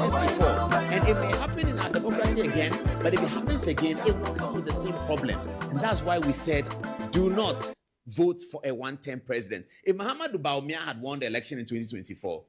it before. And it may happen in our democracy again, but if it happens again, it will come with the same problems. And that's why we said, do not vote for a one-term president. If Muhammadu Bawumia had won the election in 2024,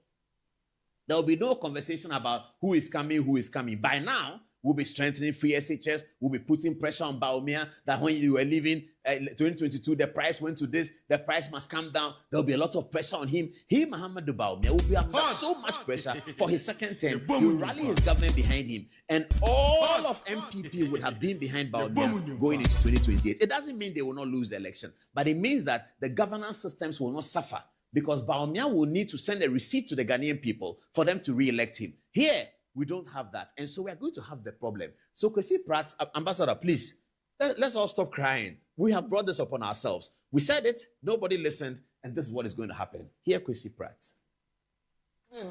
there will be no conversation about who is coming. By now, we'll be strengthening free SHS. We'll be putting pressure on Bawumia that when you were leaving 2022, the price went to this, the price must come down. There'll be a lot of pressure on him. He, Muhammadu Bawumia, will be under so much pressure for his second term. He will rally his government behind him. And all of MPP would have been behind Bawumia going into 2028. It doesn't mean they will not lose the election, but it means that the governance systems will not suffer, because Bawumia will need to send a receipt to the Ghanaian people for them to re-elect him. Here, we don't have that. And so we are going to have the problem. So Kwesi Pratt, Ambassador, please, let's all stop crying. We have brought this upon ourselves. We said it, nobody listened, and this is what is going to happen. Here, Kwesi Pratt.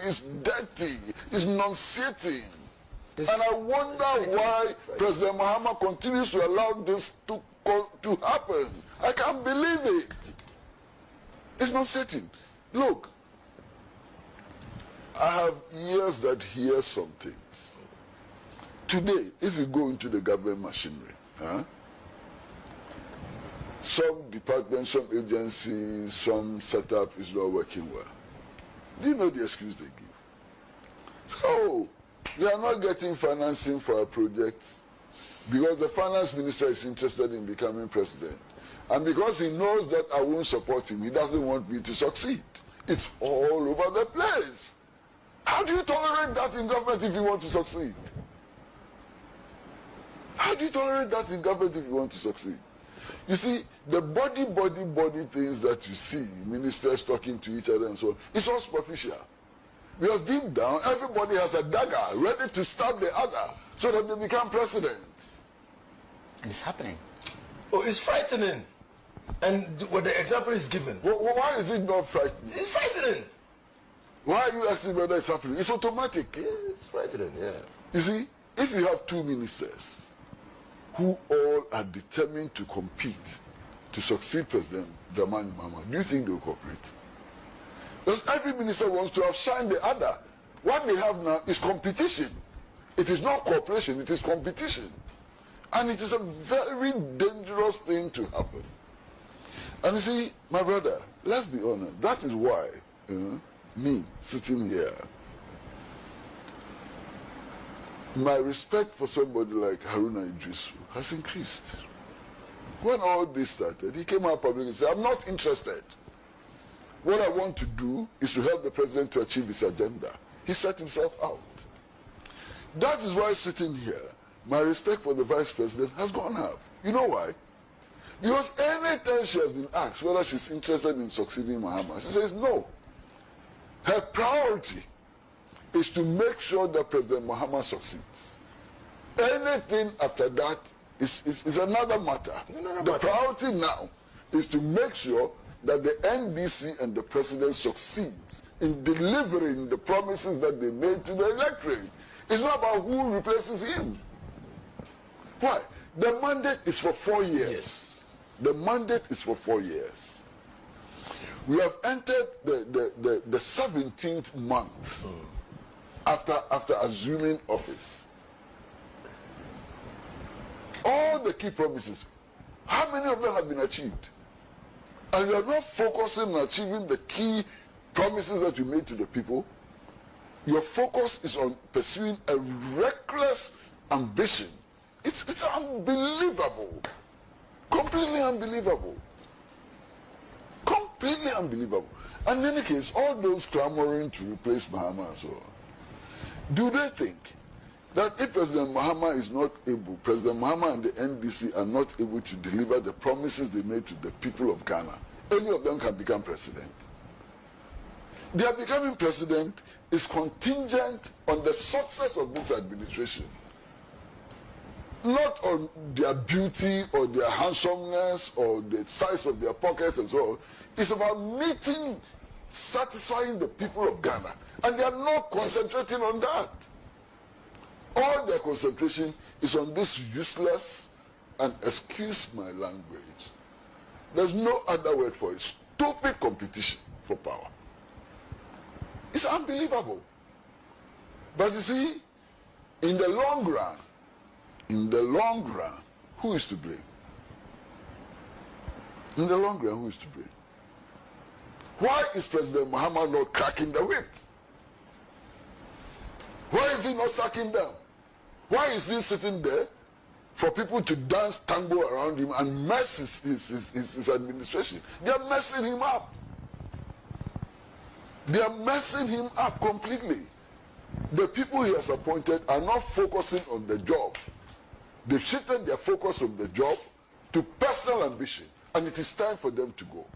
It's dirty. It's nauseating. And I wonder why President Mahama continues to allow this to happen. I can't believe it. It's nauseating. Look, I have ears that hear some things. Today, if you go into the government machinery, some departments, some agencies, some setup is not working well. Do you know the excuse they give? So, we are not getting financing for our projects because the finance minister is interested in becoming president. And because he knows that I won't support him, he doesn't want me to succeed. It's all over the place. How do you tolerate that in government if you want to succeed? How do you tolerate that in government if you want to succeed? You see, the body things that you see, ministers talking to each other and so on, it's all superficial. Because deep down, everybody has a dagger ready to stab the other so that they become presidents. And it's happening. Oh, it's frightening. And what the example is given. Why is it not frightening? It's frightening. Why are you asking whether it's happening? It's automatic. Yeah, it's frightening, yeah. You see, if you have two ministers who all are determined to compete to succeed President Dramani Mahama, do you think they will cooperate? Because every minister wants to outshine the other. What they have now is competition. It is not cooperation, it is competition. And it is a very dangerous thing to happen. And you see, my brother, let's be honest, that is why me sitting here, my respect for somebody like Haruna Idrisu has increased. When all this started, he came out publicly and said, I'm not interested. What I want to do is to help the president to achieve his agenda. He set himself out. That is why sitting here, my respect for the vice president has gone up. You know why? Because anytime she has been asked whether she's interested in succeeding Mahama, she says no. Her priority is to make sure that President Mahama succeeds. Anything after that is another matter. The priority now is to make sure that the NDC and the president succeeds in delivering the promises that they made to the electorate. It's not about who replaces him. Why? The mandate is for 4 years. Yes. The mandate is for 4 years. We have entered the 17th month after assuming office. All the key promises, how many of them have been achieved? And you are not focusing on achieving the key promises that you made to the people. Your focus is on pursuing a reckless ambition. It's unbelievable. Completely unbelievable. Completely unbelievable. And in any case, all those clamoring to replace Mahama and so on, do they think that if President Mahama is not able, President Mahama and the NDC are not able to deliver the promises they made to the people of Ghana, any of them can become president? Their becoming president is contingent on the success of this administration. Not on their beauty or their handsomeness or the size of their pockets and so on. It's about meeting, satisfying the people of Ghana. And they are not concentrating on that. All their concentration is on this useless, and excuse my language, there's no other word for it, stupid competition for power. It's unbelievable. But you see, in the long run, who is to blame? In the long run, who is to blame? Why is President Mahama not cracking the whip? Why is he not sacking them? Why is he sitting there for people to dance tango around him and mess his administration? They are messing him up. They are messing him up completely. The people he has appointed are not focusing on the job. They've shifted their focus from the job to personal ambition, and it is time for them to go.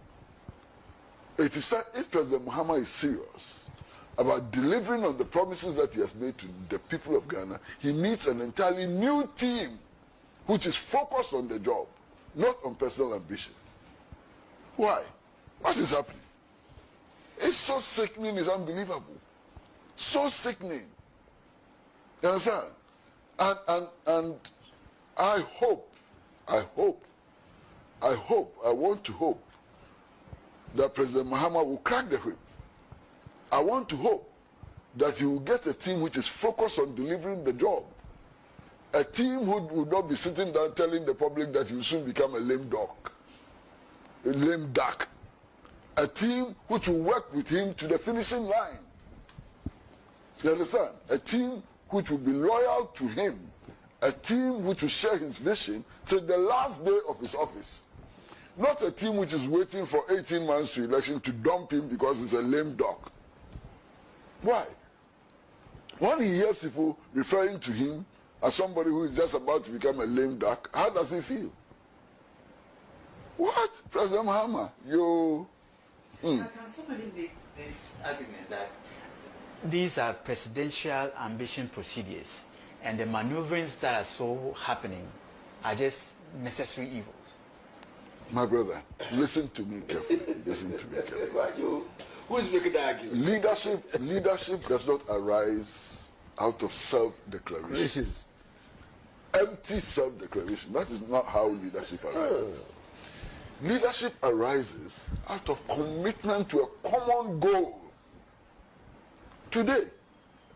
It is time, if President Mahama is serious about delivering on the promises that he has made to the people of Ghana, he needs an entirely new team which is focused on the job, not on personal ambition. Why? What is happening? It's so sickening, it's unbelievable. So sickening. You understand? And I want to hope that President Mahama will crack the whip. I want to hope that he will get a team which is focused on delivering the job. A team who would not be sitting down telling the public that you soon become a lame dog, a lame duck. A team which will work with him to the finishing line. You understand? A team which will be loyal to him. A team which will share his vision till the last day of his office. Not a team which is waiting for 18 months to election to dump him because he's a lame dog. Why? When he hears people referring to him as somebody who is just about to become a lame duck, how does he feel? What? President Mahama, you... Can somebody make this argument that these are presidential ambition procedures and the maneuverings that are so happening are just necessary evils? My brother, listen to me carefully. Listen to me carefully. Who is making the argument? Leadership does not arise out of self-declaration. Empty self-declaration. That is not how leadership arises. Leadership arises out of commitment to a common goal. Today,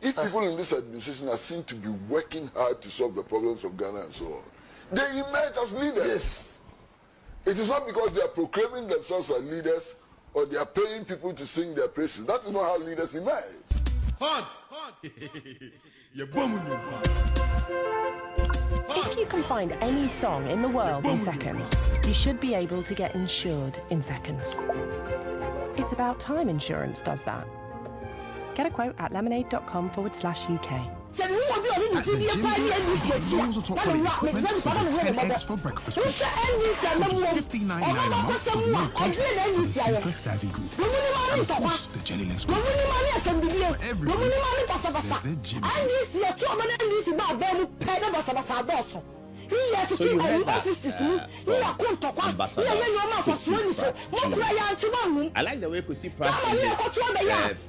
if people in this administration are seen to be working hard to solve the problems of Ghana and so on, they emerge as leaders. Yes. It is not because they are proclaiming themselves as leaders or they are paying people to sing their praises. That is not how leaders emerge. If you can find any song in the world in seconds, you should be able to get insured in seconds. It's about time insurance does that. Get a quote at lemonade.com/UK. At the gym, we've got loads of top quality equipment with 10 eggs for breakfast. Could be $59.99 a month with no contract for the super savvy group. And of course, the Jellyless group. For everyone, there's the gym. So you heard that from Ambassador Kwesi Pratt Jr. I like the way Kwesi Pratt in his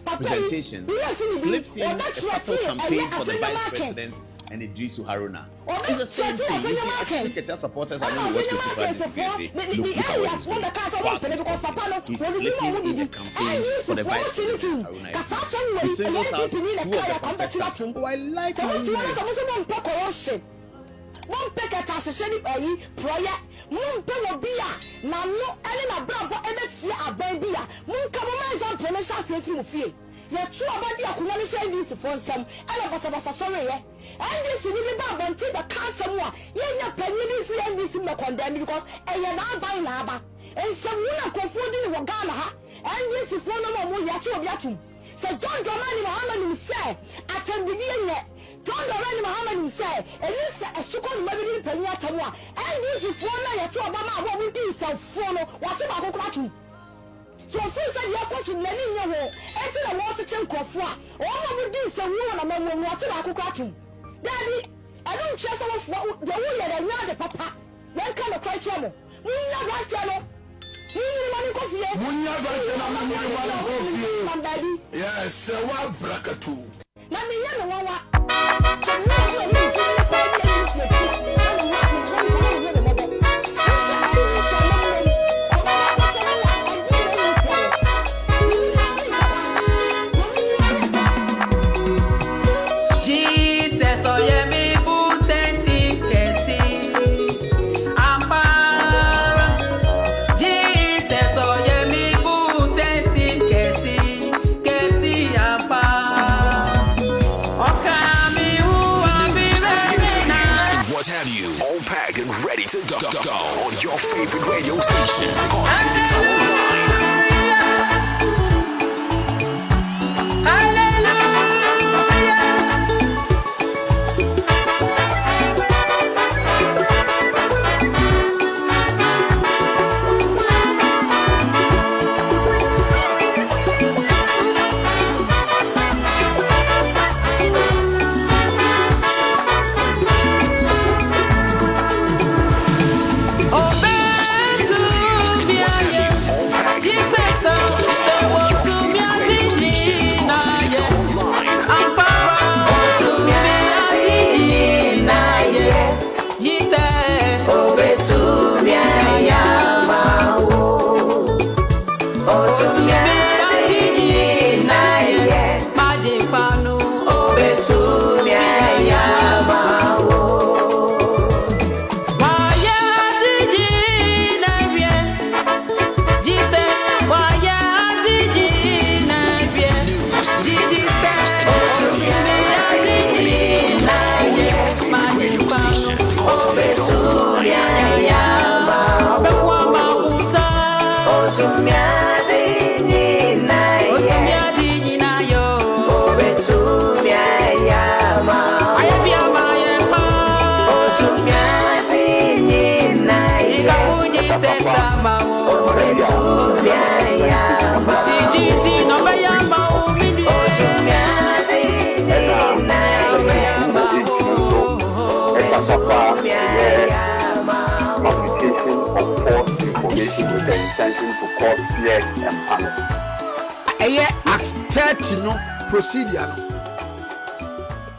presentation slips in a subtle campaign for the vice president and Idrisu Haruna. It's the same thing. You see, SPKT supporters are going to watch Kwesi Pratt this look at what he's doing. He's slipping in the campaign for the vice president Haruna. He singles out two of the contestants. Oh, I like how you Mon peke ta seseni ayi proye mon pe wo bia na no ele na brabo ebetie aban bia mon ka mo man example na sha se fi mo fie ye tu abadi akuna ni say this for nsam ele basa sorry ye and this ni bi ba banti the cancer mo a ye nya panyi bi fi and this me condemn because eye na aban na aba ensam na kofodi ni wo Ghana ha and this for no mo ya chu obi atum se John Dramani Muhammad ni say atendidi ye John Dramani Muhammad say elisa esukon mabidi panyi atamu a and this for na ye tu obama abo mo di se for no wa se ba kokura tu so for say ye kwasu nani nye ho eti na wo cheche nkofo a o mo mo di se wo na mo wa se ba kokura tu daddy I don't share some of what the way you are the papa then kind of try chemo munya right no Munya right na munya yes wa brakatu na me nya no wa your favorite radio station on digital online. Act 30 no procedure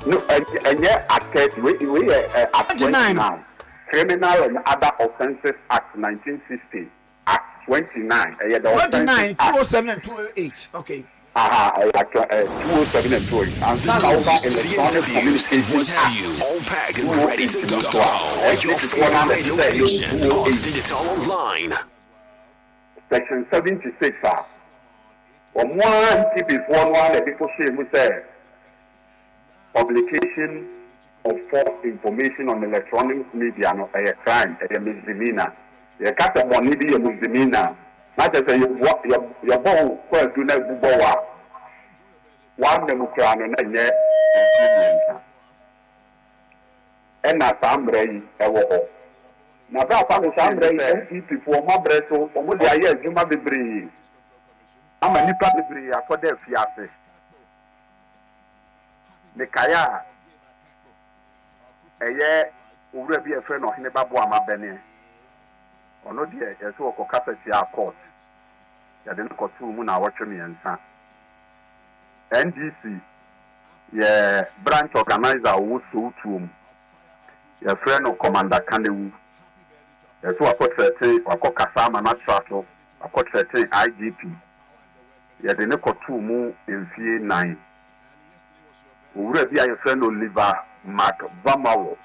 no and Act 30 we Act 29 Criminal and Other Offences Act 1960 Act 29 29 207 and 208 okay 207 and 208 and some over electronic communications all packed and ready to go with your favorite radio station on digital online. Section 76 from one tip is one that people shame we say publication of false information on electronic media no a crime a misdemeanor. You cut the money be a misdemeanor. Not just say your bone well do not buboa. One democrat and yet and na sambre ewo. Na ba fa sambre NPP for my breast so mo dia ye adwuma bebre. Ama nipa bebre akoda fiase. Ne kaya eye owura bi efe no hene babo amabene. Ono de yeso okokasa sia court. Ya de no tu mu na wotwe miensa. NDC ye branch organizer wo so tuom. Your friend of Commander Kanewu. Yes, what kasa ama na trato. What IGP. You de ne kotu mu mfie 9. Owura bi your friend Oliver Mark Vamawo.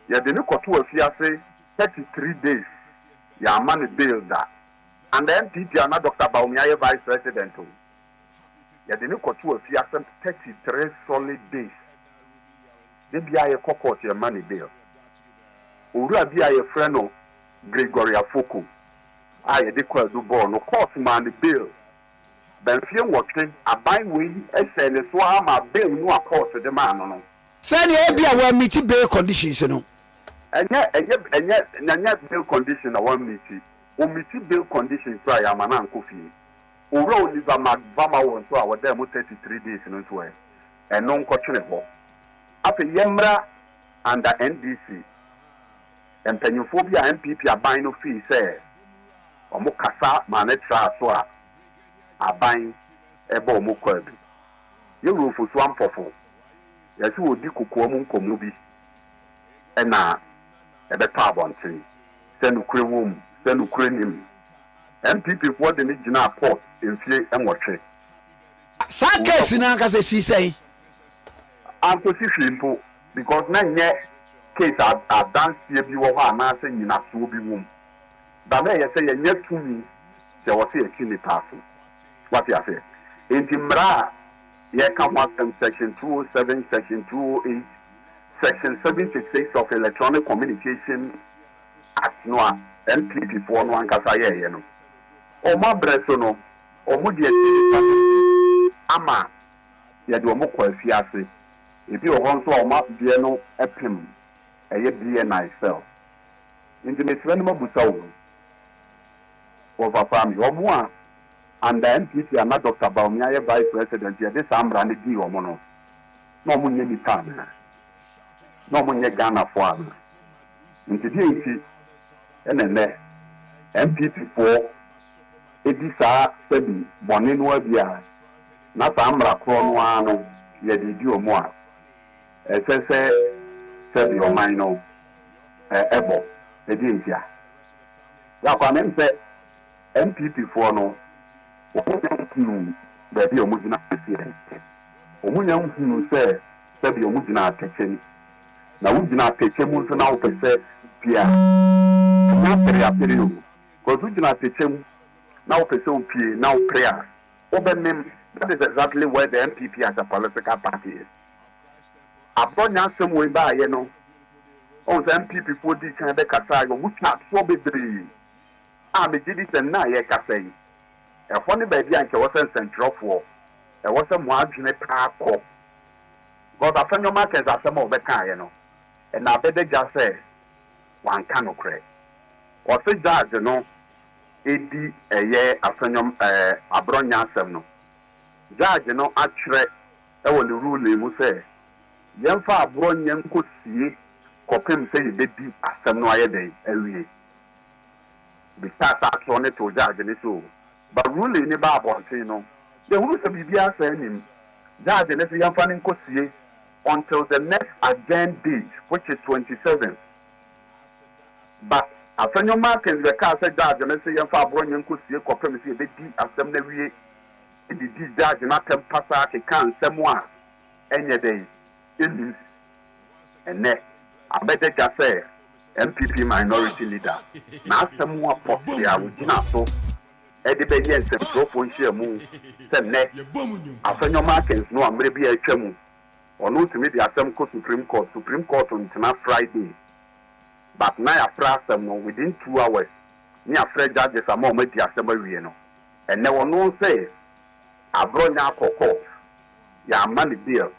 You de ne kotu afiase 33 days. Ya man bail da. And the MPP and Dr. Baumia vice president. You de ne kotu afiase 33 solid days. They be a court your money bill. Ura be a friend of Gregory Afoko. I declare do born no court man bill. Ben fear watching a buying way, I said, a swam a bill no court to the man. Send you be a meeting bail conditions, no. And yet, bill condition a one meeting. Meeting bill conditions try a man and coffee. Uro is a Magvama one to our demo 33 days in its way. And non questionable. After Yemra and the NDC and Penuphobia MPP are buying no fee, say, or Mokasa Manetra Soa are buying a bomb Mukwabi. You roof for swamp for yes, you would do Kukuamun Komubi and now a better one tree. Send Ukraine, send Ukrainian MPP for the Nijina port in Fie and Watch. Sakas in Ankas, he say. I'm position because none yet case I've done see you over and I say you not to be womb. But may I say yet to me, there was a kidney parcel. What you say? In Timra, ye come up in section 207, section 208, section 76 of electronic communication at no MPP for no ankasa ye no o ma breso no o mu de ama ye de o mu kwa fiase ebi o hon so o ma de no epem eye de na itself into me twen mo busa over family o mu a and the MPP and Dr. Baumia vice president ye this amra ne di o mo no no mu nye nipa no mu nye Ghana for am into the nti enene MPP for edisa sebi bone no abia na samra kro no ano ye di o mo a esese sebi o man no ebo edintia ya kwa nem se MPP for no omunyanu baby omugina president omunyanu se sebi omugina atecheni na wugina atechemu so na opese pia na pere o ko wugina atechemu na opese opie na prayer obenem. That is exactly where the MPP as a political party is. Abonya some way by you know on the MPP for the kind of kasa which not so bedri am did it na ye kasa e funny baby anke was central for e was a mo adwene pa ko god afenyo markets asem obeka ye no e na bede just say one can no credit o se judge no edi eye afenyo abronya asem no judge no atwere e wo the rule mu say yemfa abronya nkosie kopem say bedi asem no aye den awie bi tata so ne to judge ne so but rule ni ba abontin no the who say bibia say nim judge ne say yemfa ne nkosie until the next agenda date, which is 27th. But after your market, the car said that and I say, "If I bring you to see a copy, they did assembly. It did judge not can pass out a can someone any day in this and next. I better just say MPP minority leader. Now someone pop there with not so. Eddie Baby and some phone share move. Say next. After your markets, no, I'm maybe a chemu. Or no to me the Assembly Supreme Court on tonight Friday. But now after within 2 hours, near Fred judges are more with the Assembly, and there were no say, I brought now court, ya money bill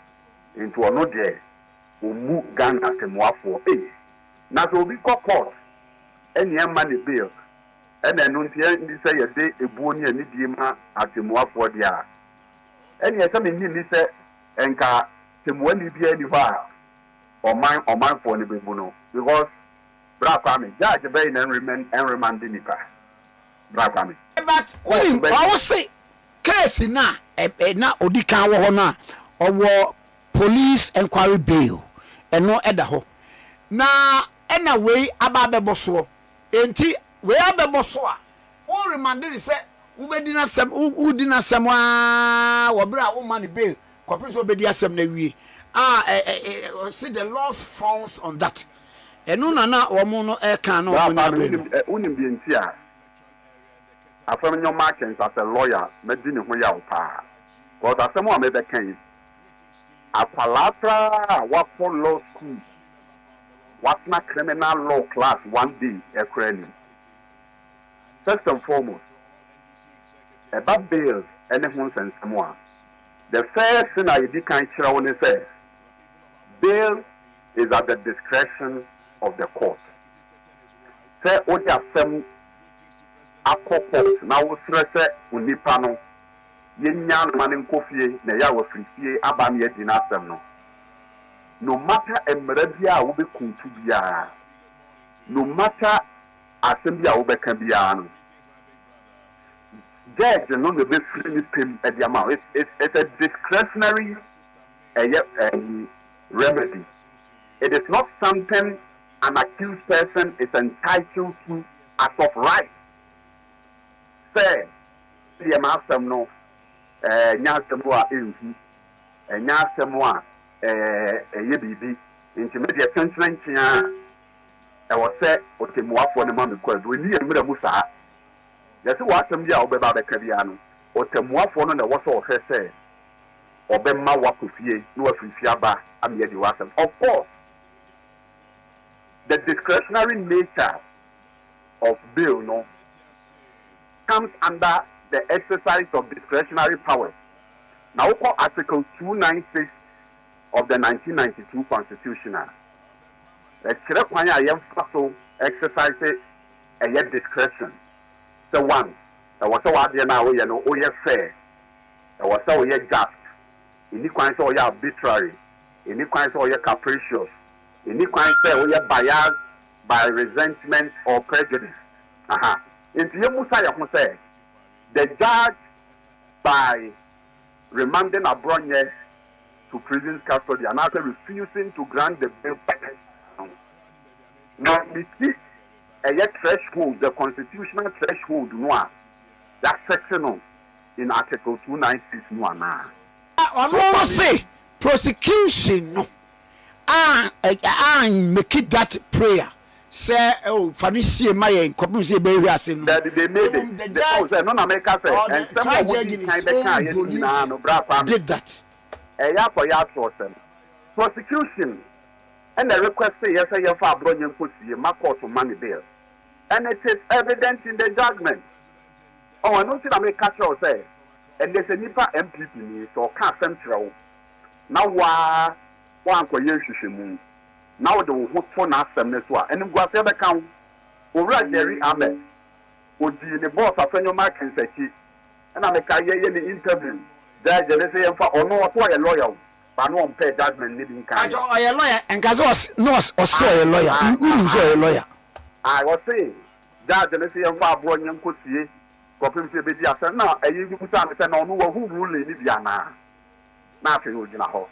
into another day, who move Ghana to more for pay. Now to be court, any money bill, and then don't say a day a bony and Nidima at the more for the hour. And yes, I mean, say, and car. When you be anywhere or mine for the Bibuno because Brakami, judge Bain and remand Dinipa. Brakami. But I will say, case na Odika Wahona or police inquiry bail and no edaho. Na anyway, Ababe Bosso, enti we are the Bossoa. All remanded is said, Ubedina Sam, Udina Samoa, or Bra money bail. See the lost funds on that. And no, or mono air can only be in tears. I found your markings as a lawyer, Medina Hoyapa. But as someone made the case, a palatra, what for law school, what's not criminal law class 1 day, a credit. First and foremost, about bills, anyone and someone. The first thing I did kind of say, bail is at the discretion of the court. Say, what you have some court now stress unipano, Yen man coffee, the yawa free, Abamia dinasem. No matter a media will be kuntubia, no matter assembly will be cambiano. Judge and not the best free at the amount. It's a discretionary remedy. It is not something an accused person is entitled to as of right. Say, the master no, Nyasamoa Infi, and Nyasamoa, Yebibi, intermediate tension. I was said, okay, more for the moment because we need a little musa. That's what some young about the Caviano, or Temoa for the was all her say, or Bemma Wakufie, no Fiaba, and yet you ask them. Of course, the discretionary nature of bail no comes under the exercise of discretionary powers. Now, Article 296 of the 1992 Constitution. The exercise a discretion. The one that was so now, you know, oh, yes, fair. That was so just. In the kind of arbitrary, in the kind of capricious, in the kind of biased by resentment or prejudice. In the Musaya say, the judge by remanding a Bronye to prison custody and after refusing to grant the bail. Now, we see a threshold, the constitutional threshold, that section in Article 296. I say prosecution no. Make it that prayer. Say, oh, Fanisi Maya, Kopumsi Baby Asim. They made it. The judge, no, America said, and some of did that. Prosecution and the request say, yes, I have a brother put you, my court to money bail. And it is evident in the judgment. Oh, I know that America say, and there's a Nipa MPP, so can't central. Now, one for years, now the whole phone asked them this one. And go to the count. Over Jerry Ahmed. Would be the boss of your market and say, and I'm a career in the interview. There's a say or no, a lawyer, but no one pay judgment living kind. I am a lawyer and Gazos knows or so a lawyer. A lawyer. I was saying that the say of our boy young could see. I said, no, a you put on the who rule in Indiana. Nothing would know.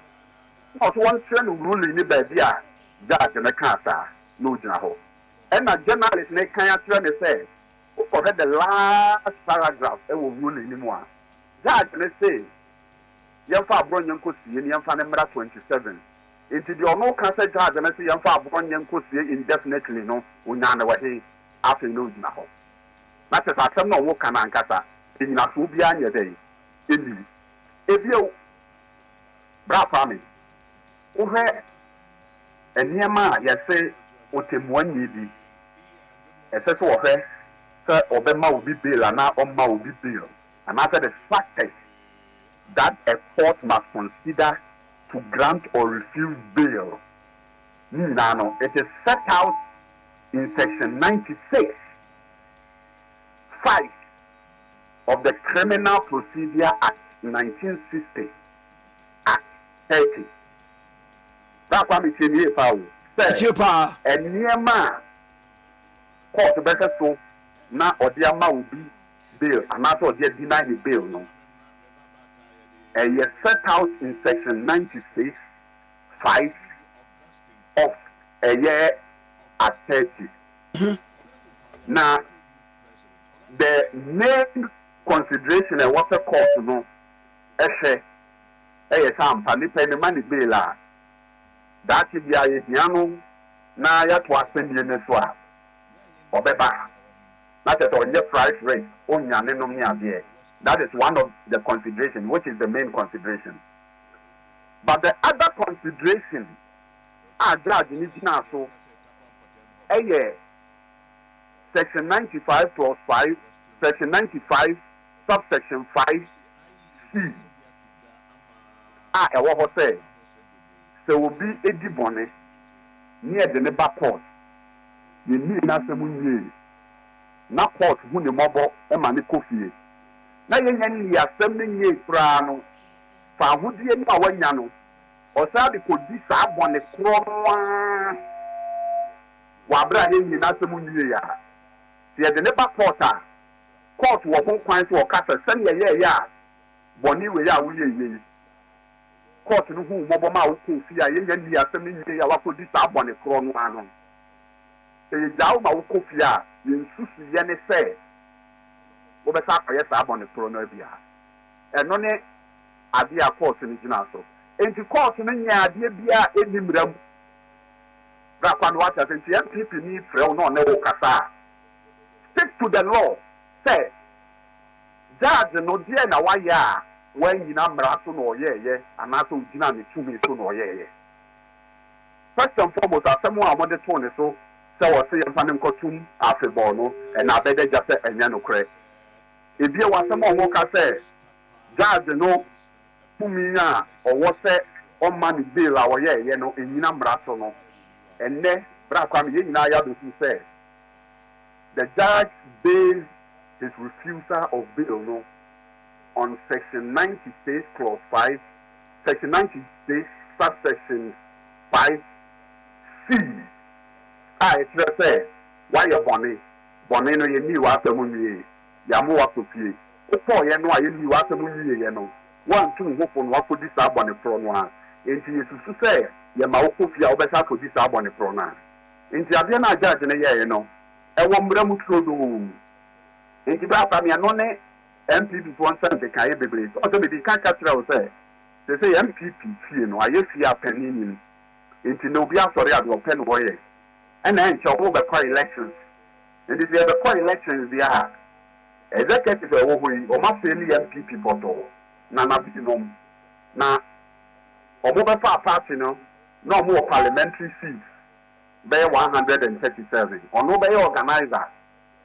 Not one friend who rule in the bed, judge and a cancer, no general. And a journalist may can't say, for the last paragraph, it will rule anymore. Judge, let's say, young far born young could see in young fan 27. Into the no cancer judge, and I say young far born young could see indefinitely, no, Unana way after no general. That's a some no work and casa in Nasubia your day. If you, bra family, over and near ma, yes, say, what him 1 year. As I saw her, Sir Obama will be bail and now Oma will be bail. And after the fact that a court must consider to grant or refuse bail. No, it is set out in section 96, 5 of the Criminal Procedure Act 1960, Act 30. That's why I'm saying here, Paul. And near ma, court better so now or the amount will be bail, and not or they deny the bail, no. And you set out in section 96, 5 of a year at 30. Now, the main consideration of what the court no, the money bail that is the piano. Now you have to spend the next one. Or better, not at all. Your price rate only an that is one of the consideration, which is the main consideration. But the other consideration, judge in now so, section 95 plus 5, section 95, subsection 5C. What say? So will be a debonnet near the neighbor port. You need not some years. Not port who the mobile and money coffee. Now you are 7 years prano. For who do you know when you know? Or so they could be sab on the crown. Wabra in the year. See the neighbor porter. Court will hold coins to a castle, send ya. Bonnie will ya. Court no who mobile mouth to see a young year 7 years. I could be sab on the crown. Down my coffee, you susi yene say. Over yes, I'm on the chronobia. And no ne idea court in the Ginaso. And to court in the idea be in him. Rapan waters and the people need for no cassa. Stick to the law. Say, Judge no dear na why ya when you number no ye, and not to Gina 2 minutes no ye. First and foremost, as someone I wanted to so. sɛ wɔse yɛmfa ne nkɔtum afebɔɔ no ɛna abɛda gya sɛ ɛnyɛ nokorɛ ebia wasɛm a ɔmo ka sɛ judge no tumi a ɔwɔ sɛ ɔma ne bail a wɔyɛɛyɛ no ɛnyina mmara so no ɛnnɛ bra kwame yɛn nyinaa yɛabɛsu sɛ the judge based his refusal of bail no on section 96 clause 5 section 96 subsection 5c a ɛkyerɛ sɛ wayɛ bɔne no yɛnni w'asɛm nwie yɛamo wakɔ fie wokɔɔyɛ no a yɛnni w'asɛm nwieeɛ no woanto wo ho no wakɔdi saa bɔne korɔ no a enti yɛsusu sɛ yɛma wokɔ fie a wobɛsa akɔdi saa bɔne korɔ no a enti adeɛ no a gyagye no yɛeɛ no ɛwɔ mmara mu turo do enti bɛ apamea no ne MPP foɔ nsa nkekaeɛ bebree ɔsɛ mede ka ka kyerɛ wo sɛ sɛ MPP fie no ayɛ fie a panin nim enti na obi asɔre ade ɔpɛ no wɔyɛ ɛna ɛnkyɛ wo bɛkɔ elections enti sɛ yɛbɛkɔ elections deɛ a executive ɛwɔ hɔ yi ɔma fɛli MPP pɔtɔɔ na nabinom na ɔmo bɛfa party no na ɔmo wɔ parliamentary seats bɛyɛ 137 ɔno bɛyɛ organizer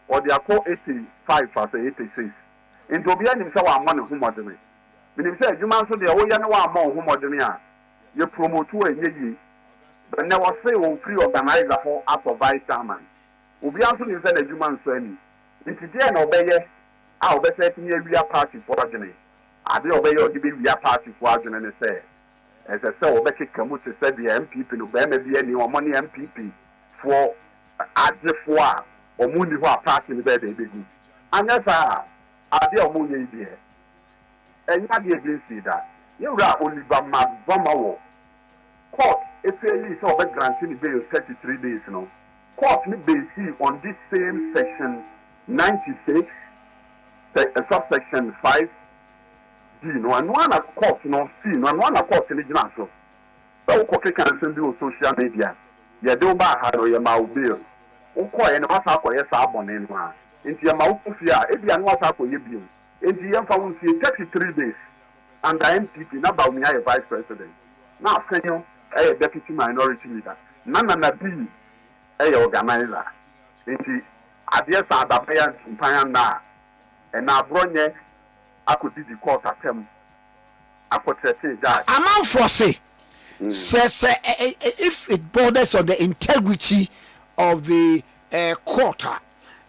ɔde akɔ 85 asɛ 86 nti obi anim sɛ wɔamɔ ne ho mmɔdene menim sɛ adwuma nso deɛ woyɛ ne wɔamɔ wo ho mmɔdene a yɛ promote wɔ ɛnyɛ yie bɛnɛ wɔse wɔn free organizer hɔ atɔ vice chairman obi nso nim sɛ n'adwuma nso ani nti deɛ na ɔbɛyɛ a ɔbɛsɛ tumi awia party foɔ adwene ade ɔbɛyɛ ɔde bɛwia party foɔ adwene ne sɛ ɛsɛ sɛ ɔbɛkeka mu te sɛ deɛ MPP no bɛrima bi ani ɔmo ne MPP foɔ agyefoɔ a ɔmo ni hɔ a party no bɛyɛ dɛ ɛbɛgu anyɛ saa ade a ɔmo yɛ yi deɛ ɛnyɛ adeɛ bi nsi da yɛwura Oliver Mazoma wɔ court efeeli sɛ ɔbɛgrante ne bail 33 days no court ne base on this same section 96 subsection 5 D no and one court no C no and one court ni gyina so so ko keka nsɛm bi wɔ social media yɛde wo ba ha no yɛ ma wo bail wo kɔ yɛ no wasa akɔyɛ saa bɔne no a nti yɛ ma wo kofi a ebia no wasa akɔyɛ bio nti yɛmfa wo nsie 33 days under MPP na ba wo yɛ vice president na afenyo ɛyɛ deputy minority leader na bi ɛyɛ organizer nti adeɛ sa adabɛyɛ mpan na ɛna abronye akɔdidi court atem akɔtɛte judge amanfoɔ say if it borders on the integrity of the court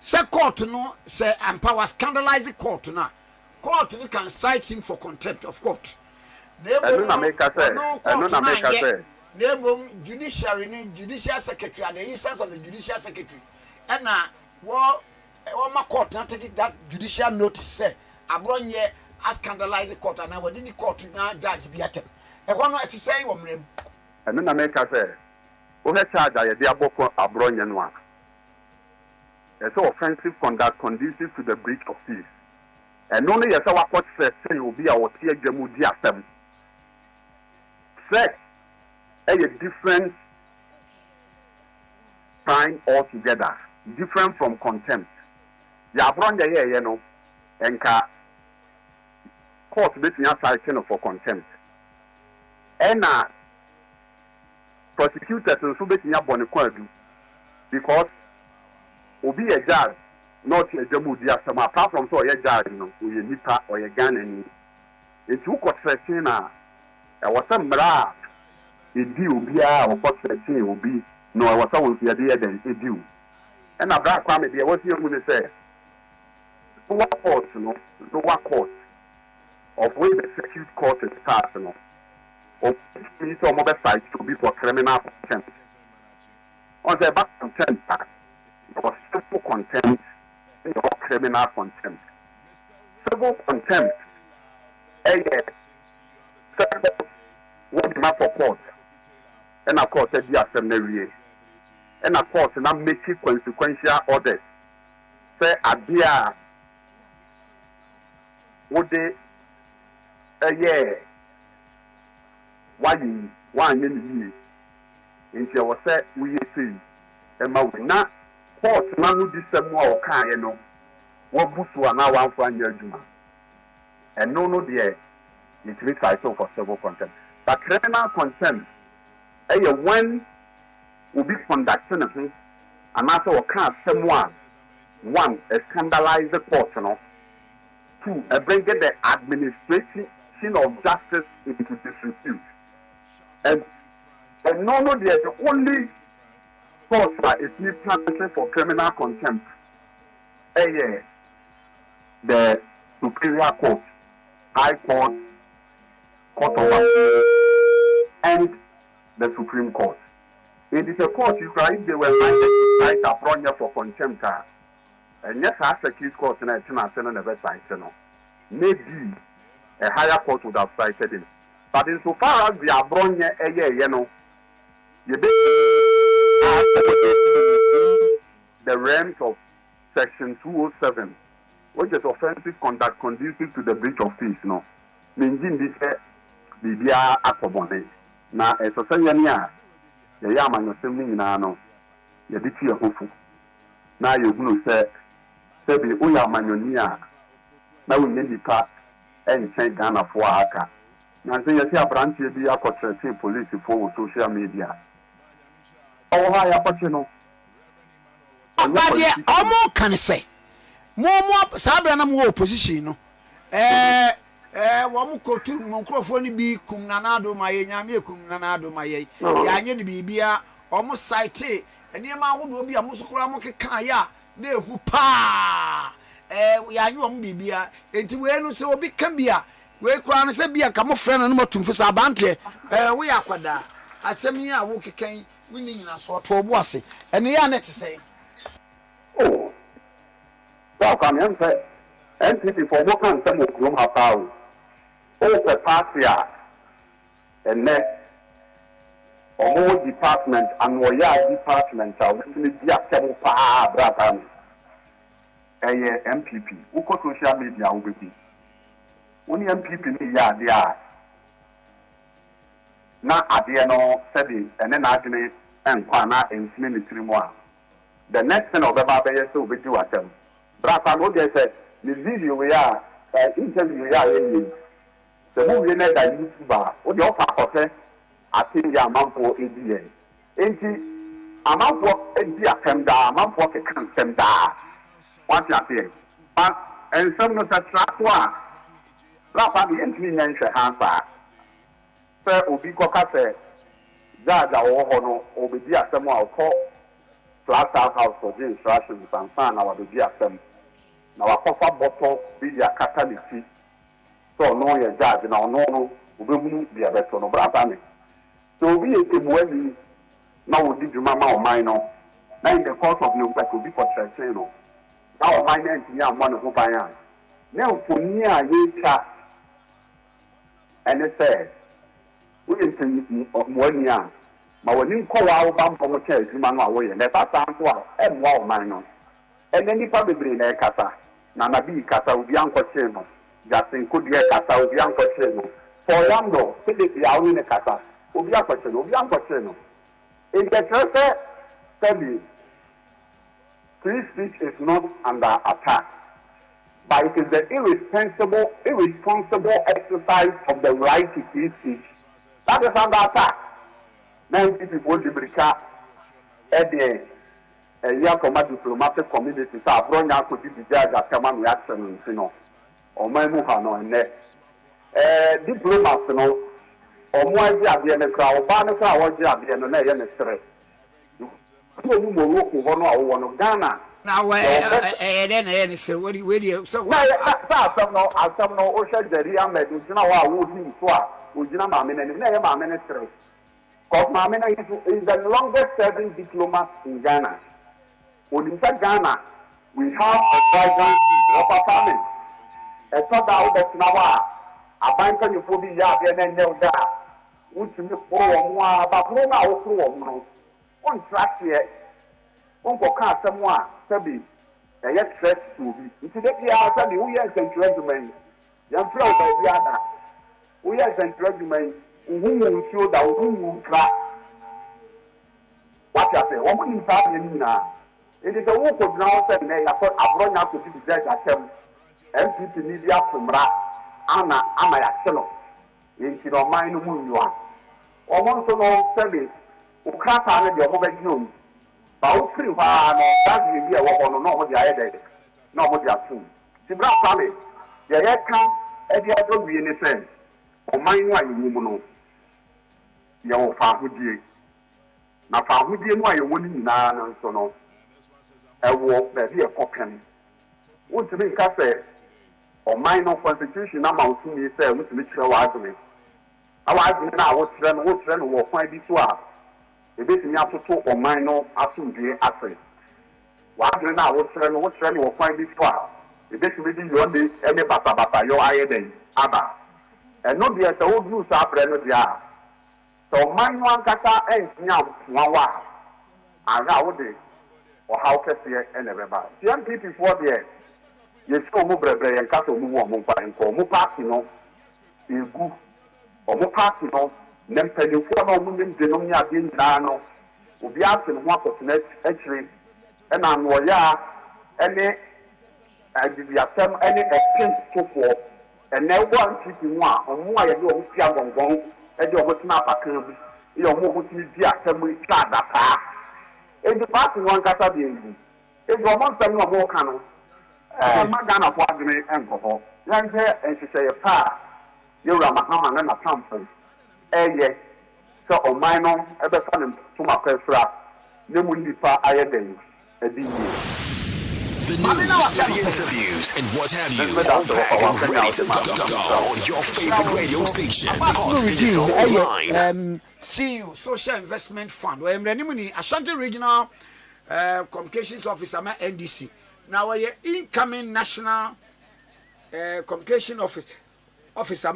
say court no say empower scandalize court na court no can cite him for contempt of court judicial secretary at the instance of the judicial secretary and my court now take that judicial notice say abronye scandalize the court and I did the court now judge be at and one to say and then I make us say we charge I dey aboko abronye no so offensive conduct conducive to the breach of peace and only yes our court say will be our tear gemu di asem sex a different crime altogether different from contempt ya abronye here no enka court between citing for contempt and prosecutors nso between abone kwadu because obi a judge not a jamu di asem apart from so a judge no we nipa or a Ghanaian it took court 13 na e was some bra e di obi a o court 13 obi no e was some we dey then e di and na bra kwame dey was here mu say lower court of where the circuit court is passed no of means or mobile site to be for criminal contempt on the back contempt or civil contempt or criminal contempt civil contempt what the map for court and of course the assembly and of course now making consequential orders say adia would they one year into our set we see and my not court now this some more kind no what busu and now 1 year juma and no dear it makes I so for civil contempt but criminal contempt when will be conducting and also someone one a scandalize the court, two a bring the administration of justice into disrepute, and no, the only court is need punishment for criminal contempt. The Superior Court, High Court, Court of Appeal, and the Supreme Court. It is a court you cry if they were minded to cite a project for contempt. And yes, I accused court and I never cited. Maybe a higher court would have cited him. But insofar as we are brought the realms of Section 207, which is offensive conduct conducive to the breach of peace, means this Bibia Akobone. Now, as a Sayania, the Yaman was sending in Ano, the Ditty of Hufu. Now you're going to say, Sebi Uya Manonia, now we need the part and send Ghana for Aka. Now, say, you see a branch of the Akotretin police for social media. Oh, hi, Apachino. Omo can say, more Sabrana more opposition. Wamu kotu microphone bi kum nanado maye nyame kum nanado maye ya anye ni bibia omo site eniema ahodo bi amusukura mo keka ya na ehu pa ya anye omo bibia enti we no se obi ka bia we kura no se bia ka mo frɛ no matumfu sa abante we akwada asɛm yi a wo kekan we ni nyina so to obo ase ene ya net say oh well come here say NPP for what can some of room have the party and next or more department and warrior department are listening to the Bratan a MPP who got social media will be only MPP in the idea now at the end said and then argument and Kwana and military more. The next thing of the Baba so we do at them. Bratan what they said the video we are interview we are the movie that YouTuber, what the offer I think the amount for ADN. Ain't amount for ADN came down, amount for a came down. What you say? But and some of the track one. Last time the entry mentioned answer. Sir, Obi Kokase, Jaja or Hono, Obedia, someone call Flat House for the instructions and sign our baby assembly. Now, a copper bottle be the catalyst. So no your judge now no we be a better no brother. So we a way now did you mama or mine now in the course of no back will be for Chelsea. Now mine and young one who buy on. Now for near ye chat and it said we in 1 year. But when you call our bump from a church, you man away and that's answer and wow mine. And then you probably bring a casa. Nana be casa will be uncle channel. Justin could get Casa Obian Cocheno. For Lando, Philip Yawin Casa, Obian Cocheno, Obian Cocheno. In the church, study, free speech is not under attack, but it is the irresponsible exercise of the right to free speech that is under attack. Now, people will be at the year from a diplomatic community, so I've run out to be the judge at command reaction, or my Muhano and net. Diplomats, or more job than a crowd, Banasa or job than a ministry. You will one of Ghana. Now, then, so what do you so? I some no Osha Jeria Medina, who Swa, Ujina Mamin and Nehema ministry. Because Mamina is the longest serving diplomat in Ghana. In Ghana, we have a vibrant upper family. A thought that now a bank on your phobia, and then that, which you for more, but no now through one track here. One for car someone, Sabi, a yet stress to be. Today, we are Sabi, we are sent regimen. Young flow by the other. We are sent regimen who will show that who will track. What you say, one in family now. It is a walk of now, and they are run out to be the judge at them. MPP media from Ra, Anna, Amayakelo, in your mind, who you are. Or want to know service, who crack on your mobile room, But free one, that will be a woman, no more the other, no more the two. The black family, the air camp, and the other be any sense. Or mine, why you know. Your family. Now, family, why you wouldn't know, so no. A walk that be a copian. What to make cafe or minor constitution amount to me, say, with literal argument. I was now what trend will find this one. A bit in your to or minor assume the assay. What now what trend will find this one. A bit within your day, any bata, your iron, Abba. And not the old rules are branded. So, mine one kata and now, one and how would they or how can they and everybody. Young people for there. You show Mubre and Castle Mumpa and call Mupakino, you go or Mupakino, then pay you for no women, Denomia Dino, will be asking one of the next entry, and I'm Waya, any exchange so forth, and now one keeping one, and why you don't see a bonbon, and you're what's not a curve, you're more with the assembly card that and the party one Casa being. If you're not saying a more canon. Magana Quadri and Coho, young hair, and she say a pa. You're a Mahama and a Thompson. Yes, so on minor, ever son to my first you will be far higher than a D. The news, the interviews, and what have you, all back and ready to go on your favorite radio station, Hot Digital Online. CU, Social Investment Fund, where I'm the Ashanti Regional Communications Officer, NDC. Now, we incoming National Communication Officer,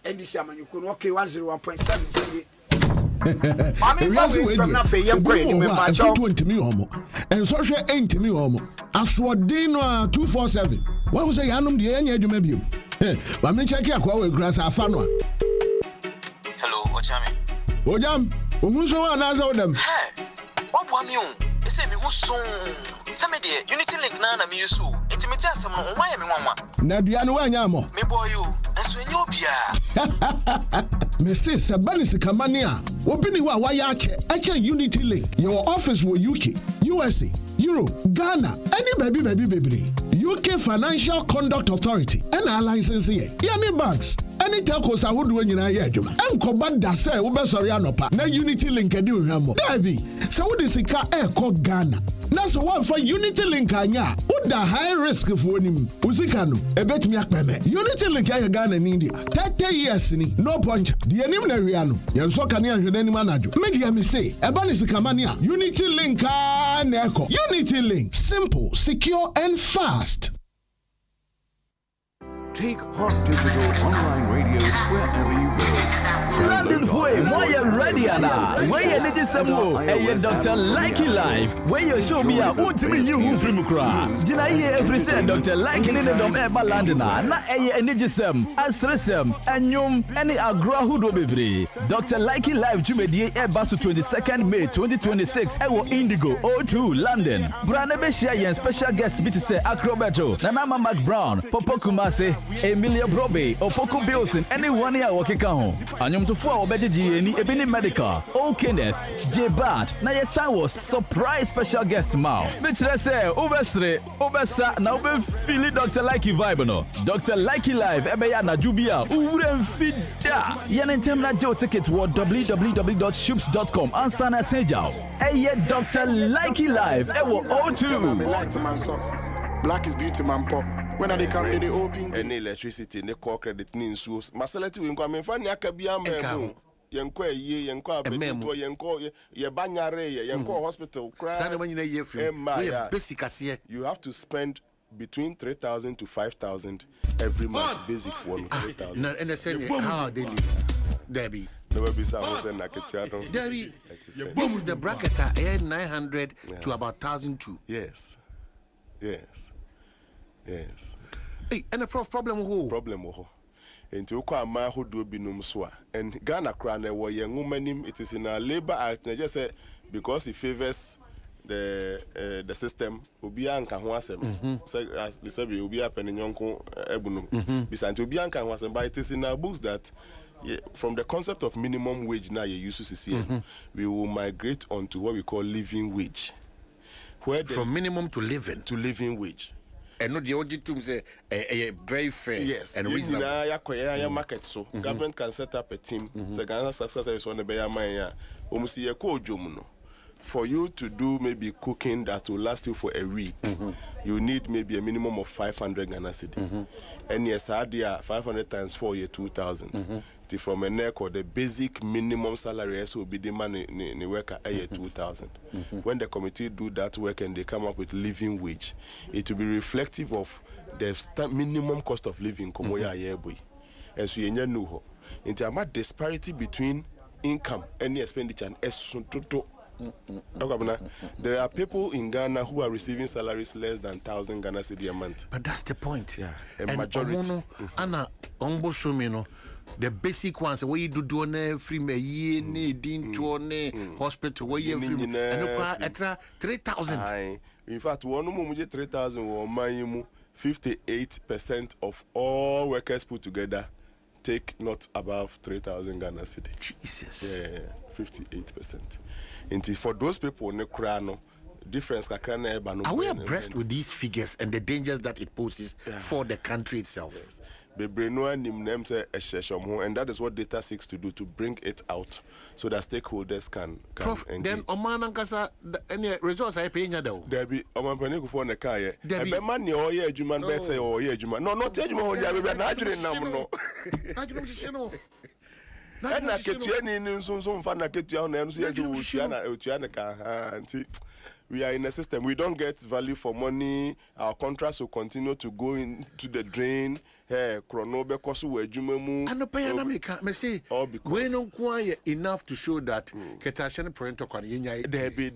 NDC, you could walk 101.7. And social ain't to me almost. As what Dino 247. What was a yanum the end you may be? But me check your call with grass afanwa. Hello, Ochami. Ojam, who's one answer them? Hey, what one you? They say me who's soon. Some idea, Unity Link Nana me so. Intimate someone, why am I? Nadiano Wanyamo. Me boy you, and so in your beer. Mrs. Sabanis Kamania, opening why actually Unity Link. Your office will UK, USA, Europe, Ghana, any baby. UK Financial Conduct Authority, and our license here. Yanni banks. Any telcos are doing in a year. And Kobanda say, Ubesorianopa, na Unity Link and do Ramo. Debbie, so what is the car air called Ghana? That's the one for Unity Link. Anya, what the high risk of winning Uzikano, a bet me a Unity Link Ghana in India. 30 years, no punch, the Animariano, Yansokania, and any manager. Media me say, a banis Kamania, Unity Link and Echo. Unity Link, simple, secure, and fast. Take Hot Digital Online Radio wherever you go. London Way, why you ready now? Where you need some more? Hey, Dr. Likey Live. Where you show me a what to me you from Kra. Did I hear every say Dr. Likey in the dom eba Londona? Na eye energism, astresem, anyum, any agra hudo bebre. Dr. Likey Live Jumedie eba so 22nd May 2026. Ewo Indigo O2 London. Brana be share yen special guest bit say Acrobato, Nana Mac Brown, Popo Kumase. Emilia Brobe, Opoko Bilson, anyone here working home. Anyum to 4 Obedi any Ebony Medical, O Kenneth, J Bart, na yesa was surprise special guest Mao. Which I say, Obesa, now be feeling Dr. Likey vibe no. Dr. Likey Live, Ebeya na Jubia, Urem Fida. Yan temna Joe ticket word www.shoops.com and Sana Sejao. Eye Dr. Likey Live, Ewo O2. Black is beauty, man, pop. When are they coming? They open any electricity, they call credit means so. Masalati will come in for Yakabia, Yanko, Yanko, Yanko, Yabanyare, Yanko Hospital, you have to spend between 3,000 to 5,000 every month, basic for 3,000. And they say, how they live, Debbie. Never be someone like a Debbie, this is the bracket I had 900 to about 1,002. Yes. Hey, and the problem who? And to call my who do binum swa. And Ghana crown a young woman, it is in a labor act. I just said because it favors the system, Ubianka wasem. So the survey will be up and Yonko Ebunum. Besides, Ubianka wasem, but it is in our books that from the concept of minimum wage now you used to see, we will migrate on to what we call living wage. where from minimum to living wage. And not the OG say a very fair and reasonable. Market so government can set up a team. So Ghana success is on the Bayamaya. Almost a co-jomuno. For you to do maybe cooking that will last you for a week, you need maybe a minimum of 500 Ghana cedi. And yes, 500 times 4 year 2,000. From a neck or the basic minimum salary will be the money in worker a year 2,000. When the committee do that work and they come up with living wage, it will be reflective of the minimum cost of living. And so you know, in terms of disparity between income and expenditure and there are people in Ghana who are receiving salaries less than 1,000 Ghana cedi a month. But that's the point. Yeah, a and majority. Anna, the basic ones where you do on free me need to hospital where you free and extra 3,000. In fact, one more 3,000 or 58% of all workers put together take not above 3,000 Ghana cedi. Jesus. Yeah, 58%. And for those people, difference. Are we abreast with these figures and the dangers that it poses for the country itself? Yes. And that is what data seeks to do, to bring it out so that stakeholders can Prof, engage. then Oman any results I paying you though? There be Oman Panic for the car. There money or yeah, Juman Betsy or yeah, Juman. No, not Juman. And I get you any some fun. I get you on we are in a system. We don't get value for money. Our contracts will continue to go into the drain. Chronobe kosu wejumemu. And the pay me say we don't quite enough to show that Ketashan parental can Debbie.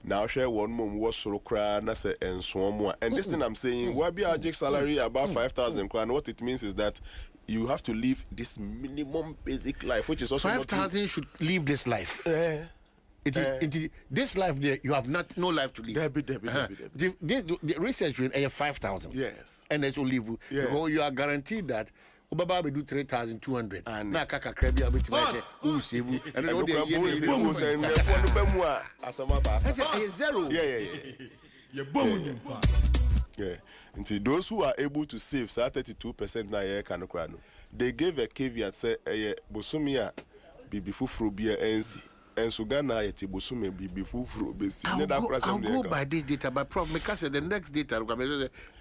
Now share one mom was so cry and say and so more. And this thing I'm saying, why be our salary about 5,000 crown? What it means is that you have to live this minimum basic life, which is also 5,000 should live this life. This life there, you have no life to live. The research will 5,000. Yes. And that's only because you are guaranteed that Obaba will do 3,200. And now Kaka Krebi say, who save you? And all the zero. Yeah. And see, those who are able to save 32% na year can they gave a caveat say bosumia be before frobia NC. And so Ghana yeti bosume be before I'll go by this data, but Prof, because the next data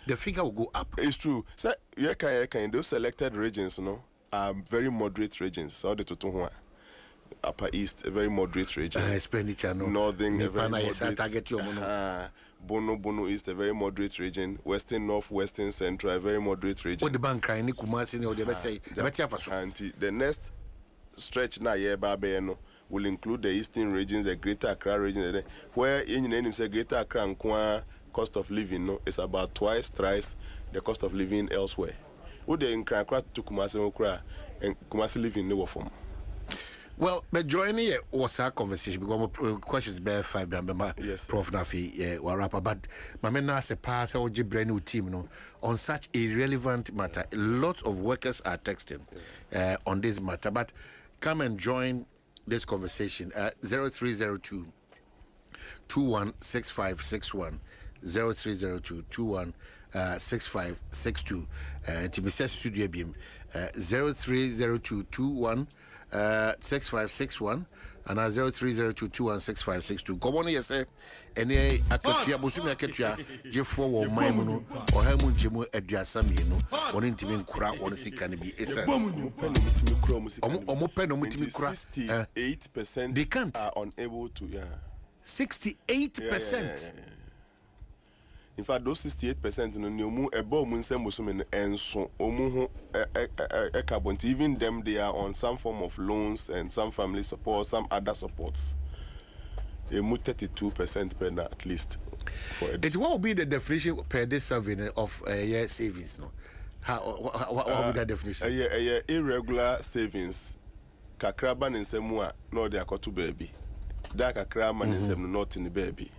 the figure will go up. It's true. So in those selected regions, are very moderate regions. So the Totonwa. Upper East, a very moderate region. Expenditure, Northern, a very moderate. Bono East, a very moderate region. Western, North, Western, Central, a very moderate region. What the bank crying, Kumasi, or the say, the next stretch now, will include the Eastern regions, the Greater Accra region, where in name say Greater Accra cost of living is about twice, thrice the cost of living elsewhere. Would they in Accra to Kumasi and Kumasi living no form? Well, but joining was our conversation because questions bear 5 member Prof Nafi Warapa, but my men as a pass or brand new team on such a relevant matter. Lots of workers are texting on this matter, but come and join this conversation 0302 216561 0302 216562 Timisia Studio BM 0302 216561 and 0302216562. Come on, yes, any akatua bosumi akatua J4 wo maimu or hamu jemu aduasami no one intimi nkura one sika ne bi esa omo pen no mutimi kura 68% they can't are unable to 68%. In fact, those 68% no nyomu ebo mu nsem bosumi enso omu ho carbon. Even them, they are on some form of loans and some family support, some other supports. They move 32% per at least. For it what will be the definition per day survey of year savings? No, what will be that definition? Irregular savings. Kakraba nsemua no de akoto baby. Da kakrama nsem not in the baby.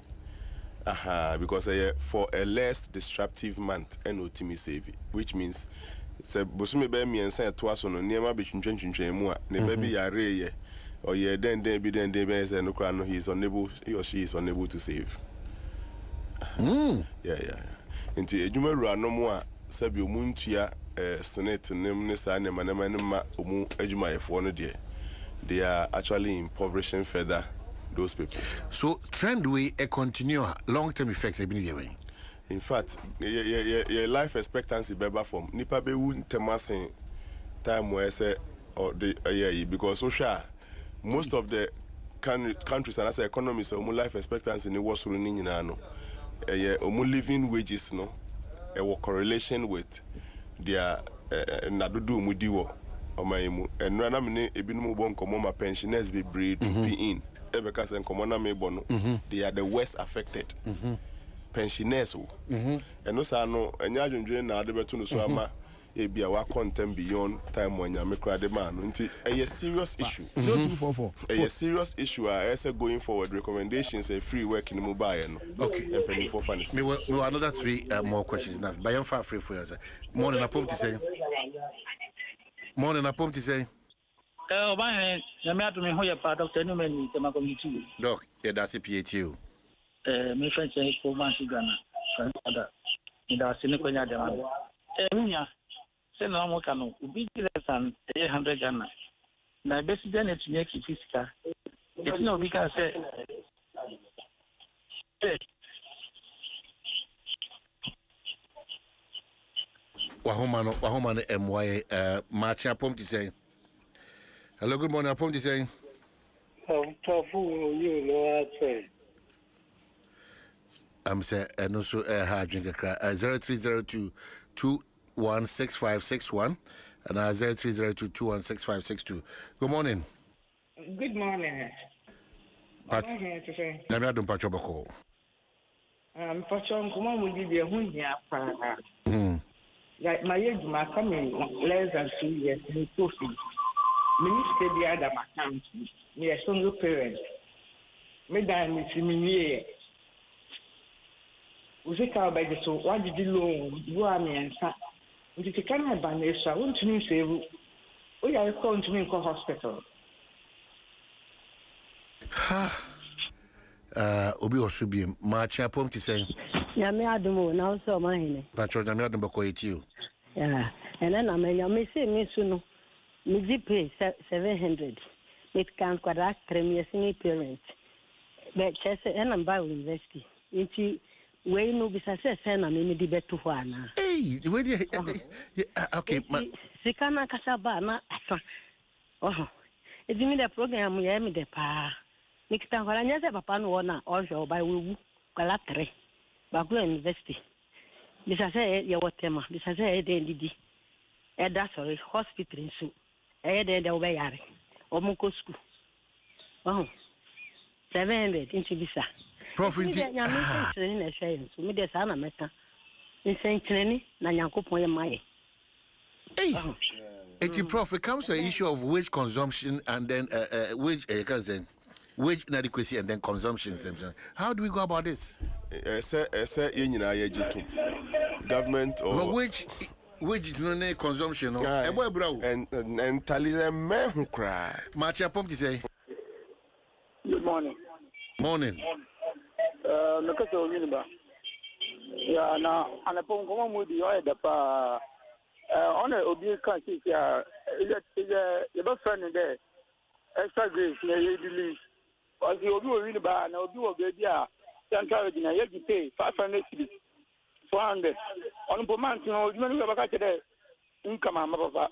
Because for a less disruptive month and ultimate saving, which means bosumi be mi ensa to aso no niema be twintwentwentwen mu a ne baby yare ye or yeah, then say no, he or she is unable to save. Yeah. Nti ejuma ru no mo a sabi omuntua senate nem ne sa ne manema omu ejuma efo no de. They are actually impoverishing further those people. So trend we a continue long-term effects. In fact, your life expectancy beba from nipa be wu ntemasin time where say or the because social most of the countries and as economies so life expectancy ni was running in ano. Living wages no correlation with their nadudu mudiwo. And when I'm in a binum bon my pensioners be breed to be in. Because in common me bono, they are the worst affected. Pensioners and also no and yajun na de betu so ama e bia wa content beyond time when you make the man. A serious issue. A serious issue as going forward recommendations a free work in mobile. Okay. And penny for funds. Me another 3 more questions now. By far free for answer. Morning I pump to say. Morning I pump to say. Obama, I'm out to me who part of the Numan to my community. Doc, yeah, that's a PATU. My friend says for one Ghana, in our Siniconia demand. Say no more canoe, be less than 800 Ghana. Now, basically, it's make it fiscal. It's no, we can say. Wahomano MY March pump to say. Hello, good morning. I pump to say. I'm saying, and also hard drink a crack 0302 216561 and 0302 216562. Good morning. Good morning. I'm here to say. Let me add Pachobako. Pachon, come on, we did a hunya. Like my age, my coming less than 2 years in Kofi. Minister the other account, me a single parent. Madame is in me. We say, by the so, what did you know? You are me and son. If you can't have an issue, I want to say, we are going to make a hospital. Obi Osubi, March, I pump to say. Yami Adamu, now so mine. Patron, Yami Adamu, quite you. Yeah, and then I mean, you say, Miss Suno, me pay 700. It can't quite ask 3 years in parents. But Chester and I'm by university. Into way no business, and I mean, the bet to one. Hey, where do you? Okay, Sikana Casabana. Oh, it's in the program we am the pa. Next time, when I never papa no one or by Wu, Galatre, Bagu University. This I say, your tema, this I say, the that's sorry, hospital in Sue. The way are Omoko school. Oh, 700 into Visa. Profit. Me the sana meta. In Saint Chenny, Nanyanko Poya Mai. Hey, Prof, comes the issue of wage consumption and then wage inadequacy and then consumption. How do we go about this? Government or well, wage no consumption and tally them who cry. Marcha pump to say. Good morning. Morning. Look at the yeah, now, and upon come with the oil, on a obvious country, is a best friend in there. Extra grace, near as you do really bad, and I'll do a baby. Central, you pay 500 cities, 400. On per month, you know, you never got the income, Papa.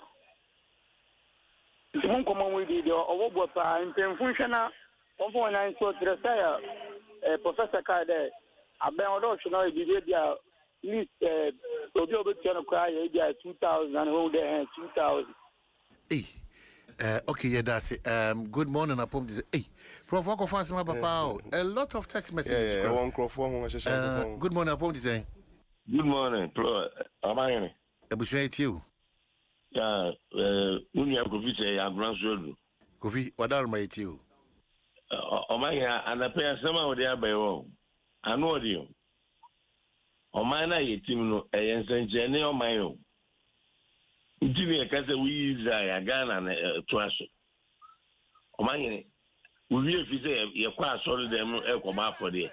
It's one common with the over in functional 1.9 so to the Professor Kade. I've been on the behavior at least to be able to cry 2,000 and hold their 2,000. Hey. Okay, yeah, that's it. Good morning, I pump this. Hey, Prof, walk off my papa. A lot of text messages. Good morning, I pump this. Good morning, Prof. Am I in? I appreciate you. Yeah, when have Kofi say, I'm grandchildren. Kofi, what are my you? Oh my God, and I pay some of the other way. I know you. Oh my, I team no, I send Jenny on my own. Jimmy, because we use a gun and a trash. Omanyene, we say you quite sorry them come out for there.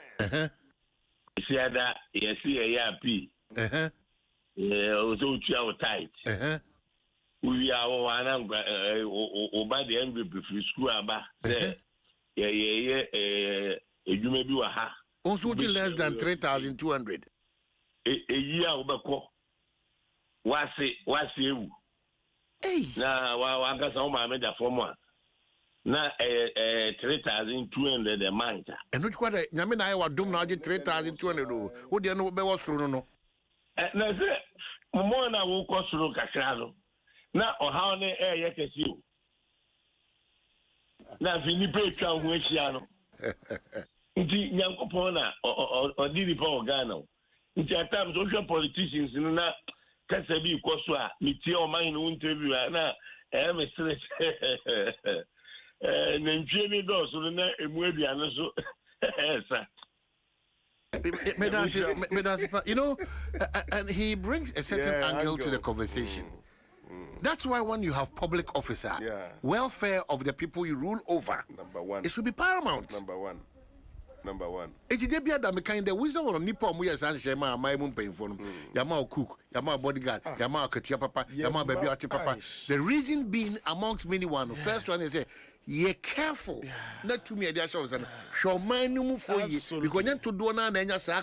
See that you see a P. Also tight. We are one over the end of school about there. You may be a ha. Also less than 3,200. A year over. What's you? Hey. Now, I got some made a form one. Now, 3,200 a month. And which quarter? Yamina, I was doing now 3,200. Who do you know about what's no? Now, Mona will cost through Cacado. Now, or how many air you can see. Now, Finipe Chauiano. Yankopona or Didi Paul Gano. It's a time social politicians in that. Kasabi Koswa, Mitio Mine interview, and I am a stress. And then Jimmy does, so the name will be another. You know, and he brings a certain angle to the conversation. That's why when you have public officer, welfare of the people you rule over, number one, it should be paramount. Number one. It's the kind of wisdom of Nippon. We are Sanshema, my moon paying for him. Yama cook, Yama bodyguard, Yama Katia Papa, Yama baby Papa. The reason being amongst many one, the first one is ye careful not to me a dash and show my new for you because you to do na and sa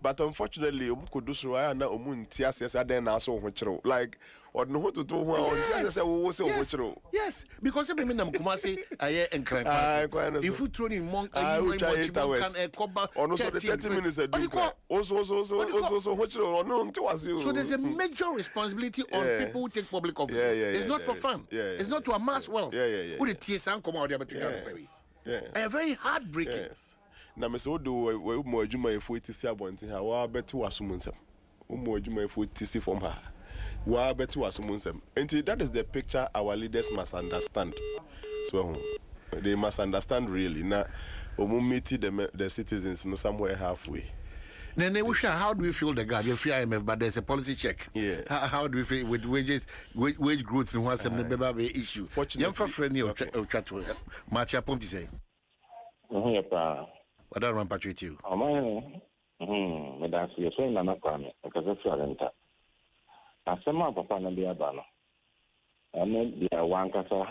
but unfortunately, you could do so. I know Omun Tias, I then also like or know to do yes, because I mean, I'm Kumasi, I and crime. If you throw in monk, I will try it also the 30 minutes a day. Also, so there's a major responsibility on people who take public office. It's not for fun. It's not to amass wealth. Who the TSA come out there, but a very heartbreaking. Now, Miss Odo, we more Juma if we see a one thing, how I bet to us more Juma if we see from her. Why bet to us and that is the picture our leaders must understand. So they must understand really. Now, meet the citizens somewhere halfway. Then they wish, how do we feel the guard? You're free IMF, but there's a policy check. Yes. How do we feel with wages, wage growth and what's the issue? Fortunately, young for friendly or chat to match up to say. What I run with you? That's your friend, and I'm because that's what I'm talking. I said, my papa, and the Abana. And then the one cassa,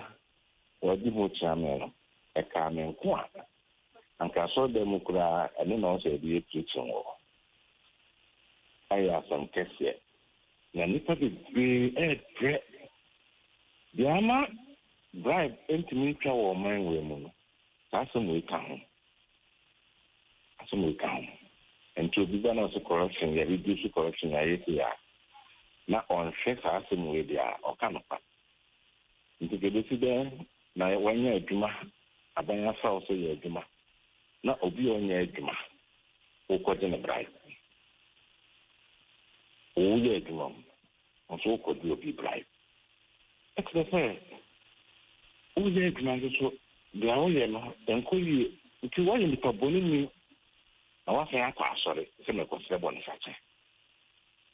or the Muchaman, a coming quan. And Casso de Mukra, and then also the teaching. I have some tests yet. Nanita be a threat. The Ama bribe intimate or man women. That's some we come. And to be done as a corruption, you reduce the corruption. Not on faith, as in with the or canopy. Into the there, now 1 year Juma, a banner also your Juma. Not Obi on your Juma, who got in a bribe. Oh, yeah, Juma, and so could you be bribe. That's the fair. Oh, yeah, Juma, so the only and could you, if you want to be me. I was saying, sorry, some of the bonfire.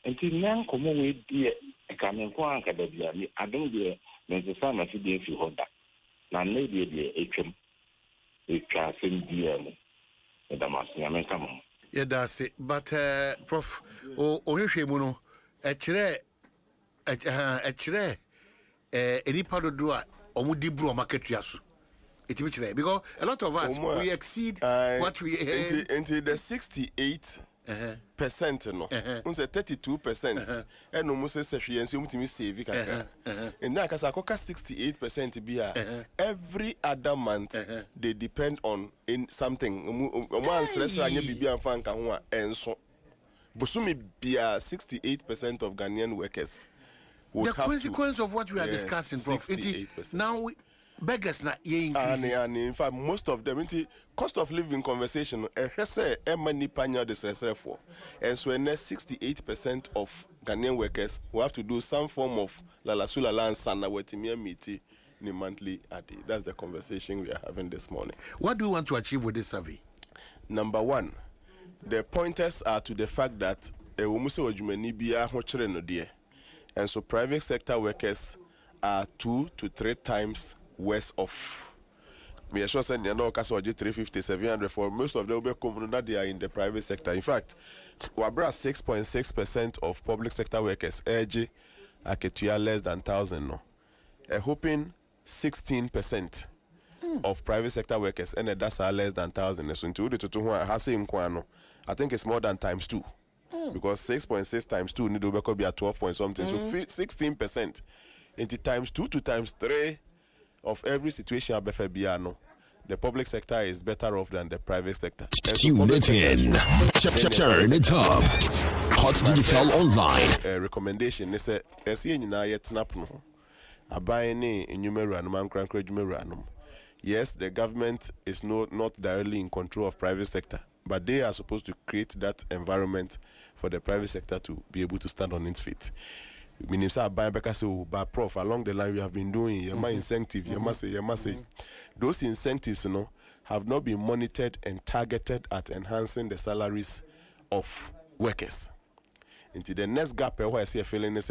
Until now, come away, dear, a coming quank at the beer. I don't dear, there's a summer to be if you hold that. Now, maybe dear, a casting dear, and I must come on. Yeah, that's it. But, Prof, Ohishimuno, a chair, any part of Dua, or would you market yasu? It which because a lot of us we exceed what we into the 68%, no, 32%, and almost a save. And that because I 68% be every other month they depend on in something. Once let's say be and so, Busumi be 68% of Ghanaian workers. The consequence of what we are discussing, Prof. Now we. Beggars not and in fact, most of them, cost of living conversation, say, many panya this for. And so, 68% of Ghanaian workers will have to do some form of Lalasula Land Sana Wetimia Miti in a monthly adi. That's the conversation we are having this morning. What do you want to achieve with this survey? Number one, the pointers are to the fact that and so private sector workers are 2 to 3 times worse off. Me sure say they know case 350 700 for most of them will come that they are in the private sector. In fact, we have 6.6% of public sector workers age aketua less than 1,000 no. Hoping 16% of private sector workers and that's less than 1,000. So into the to has in kwano. I think it's more than times 2. Because 6.6 times 2 need to be at 12 point something. So 16% into times 2 to times 3 of every situation no, the public sector is better off than the private sector. Tune it in. Turn it up. Hot Digital Online. Recommendation is a snap no. Abayene enumerate man crank. Yes, the government is not directly in control of private sector, but they are supposed to create that environment for the private sector to be able to stand on its feet. Meaning, but Prof, along the line we have been doing incentive, you must say, those incentives, have not been monitored and targeted at enhancing the salaries of workers. Into the next gap, where I see a feeling is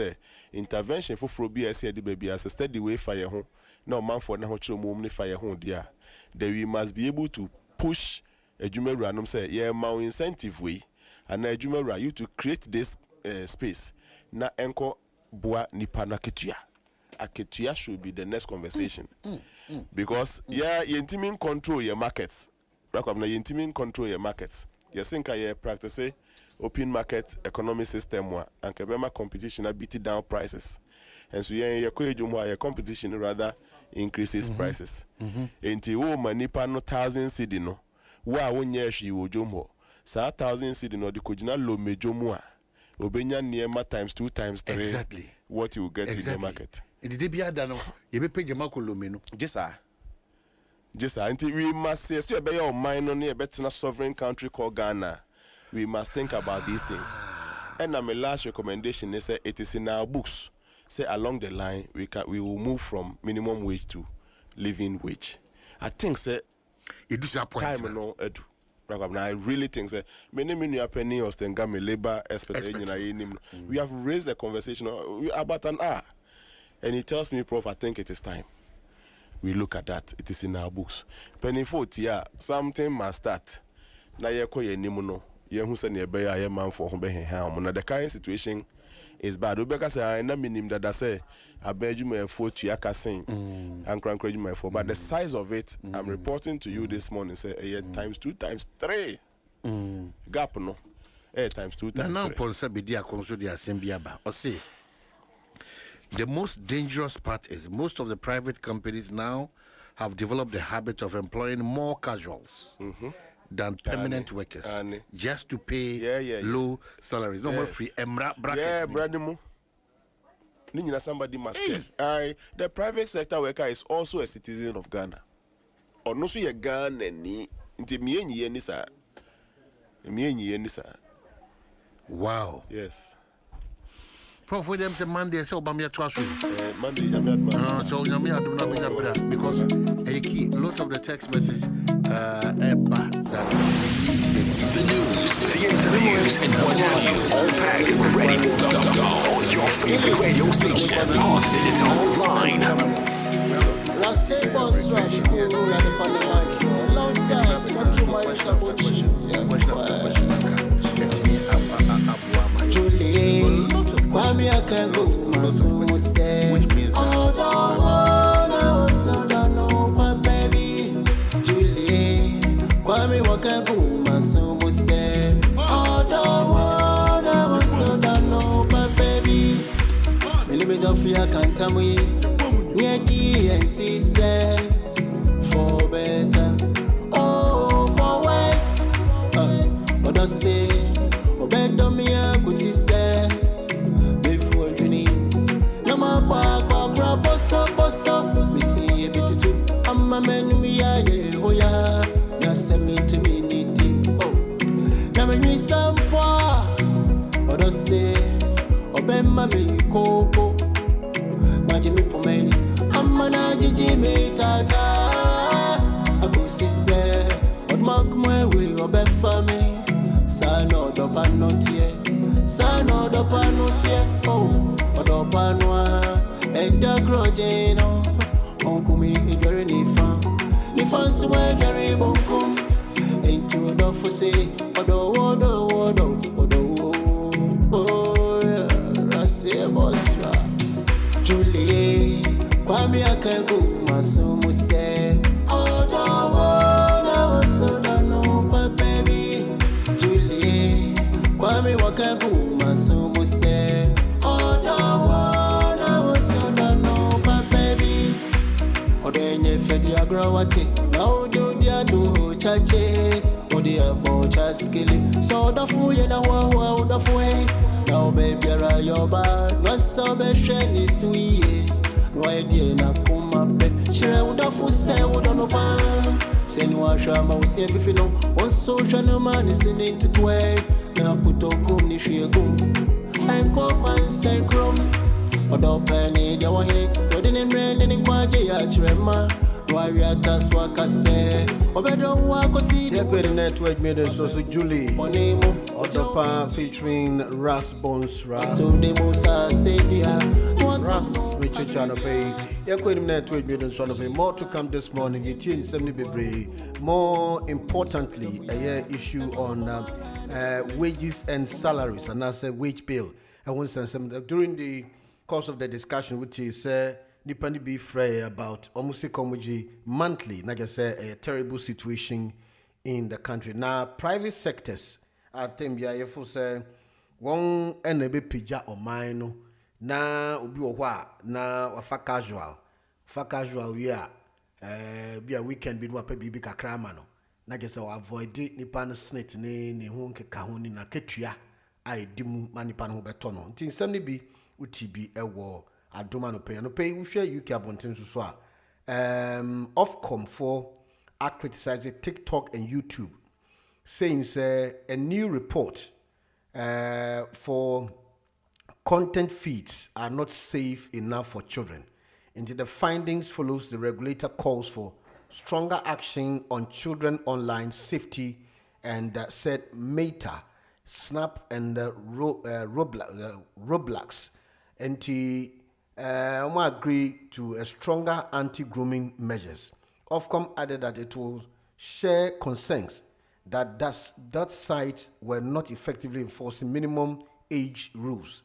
intervention for Frobi, I see the baby as a steady way fire home. No man for now, children fire home, dear. Then we must be able to push a Jumeranum say, yeah, my incentive way, and a Jumera you to create this space. Na enko bua nipana ketua. Aketua should be the next conversation. Because you intimate control your markets. You intimate control your markets. You think I practice open market economic system and kebema competition beat down prices. And so your competition rather increases prices. Enti wo manipa no 1,000 cedi no. Wa wonye hwi wo jomo. Sa 1,000 cedi no de kojina lo mejomu a. Obenya niema times 2 times 3. Exactly. What you will get in the market. It did be adano. You be pay jama kolomeno. Just until we must say so be your mind on a better sovereign country called Ghana. We must think about these things. And my last recommendation is it is in our books. Say along the line we will move from minimum wage to living wage. I think say it does a point. Time no edu. I really think that many penny or stengame labor we have raised the conversation about an hour, and he tells me, Prof, I think it is time we look at that. It is in our books. Penny 40 something must start. Na yeko ye nimuno ye hu se ne be ya man for ho be hen. Na the current situation is bad. Obeka say na minim that say abedwuma efo tua kasen and crankradwuma efo, but the size of it I'm reporting to you this morning say times 2 times 3 gap no times 2 times 3. Now ponsa be dia konso dia assembly ba o say the most dangerous part is most of the private companies now have developed the habit of employing more casuals than permanent workers just to pay low salaries. No more free brackets. Yeah, bradimu. Somebody must get. The private sector worker is also a citizen of Ghana. Or no, so you Ghana ni inti mienyi nisa. Wow. Yes. Prof, with them say Monday, so Bamia trust you. Monday, so Yamia do not bring because lots of the text message the news, the interviews, and what have you, all packed and ready to go on your favorite radio station, Hot Digital Online. Which means Kwame wakaguma somo se Odawana wasodano baby Millimeter fia kantamui Nyeki NC say for better oh for west Oda say Obedomia kusi say before dreaming Nama kwa boso Missy ebitutu Amma menu ya hoya send me to me niti oh na me sampa odo say obemma me koko maji me pome amana jiji me tata akusi say odma kumwe we obefa me sano do panotie oh odo panwa da grojeno onkumi idore ni fan ni fan so we dare bonkum into do for say odo rase bolsra Julie kwami akago masumu se odo so da no baby Julie kwami wakago masumu se odo so da no baby odenye fedi agrawati now do dia do chache odia bo chaskili so da fu ye na wa da fu now baby ara yoba no so be sheni suye no idea na kuma pe shire uda fu se uda no pa seni wa shamba usie fifino on social no man is in to twe na kutokum ni shiegum enko kwanse krom odo penny dia wa hiri odin brand ni kwaje ya chirema The network made us also Julie Odopa featuring Ras Bones Ras Richard Chanope. The network made us one more to come this morning. 1870 more importantly, a issue on wages and salaries, and that's a wage bill. I want to say during the course of the discussion, which is Nipani be free about almost monthly, like I say, a terrible situation in the country. Now, private sectors, I think, if you say, one enemy pija or mine, na ubi wa na wafa casual, we are, be a weekend be wape bibi kakramano. Na I say, avoid it, Nipan snit ni hunke kahuni na ketuya, I dimu manipan hubetono. Tin semni be, uti be a war. Adoma no pay we share UK abontin so Ofcom for are criticizing TikTok and YouTube, saying a new report for content feeds are not safe enough for children. Into the findings follows the regulator calls for stronger action on children online safety and said Meta, Snap and Roblox agree to a stronger anti-grooming measures. Ofcom added that it will share concerns that sites were not effectively enforcing minimum age rules